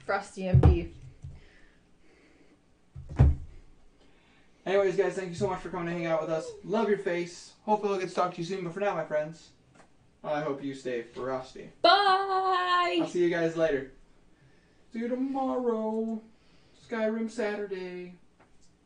Frosty MD. Anyways, guys, thank you so much for coming to hang out with us. Love your face. Hopefully I'll get to talk to you soon. But for now, my friends, I hope you stay frosty. Bye! I'll see you guys later. See you tomorrow. Skyrim Saturday.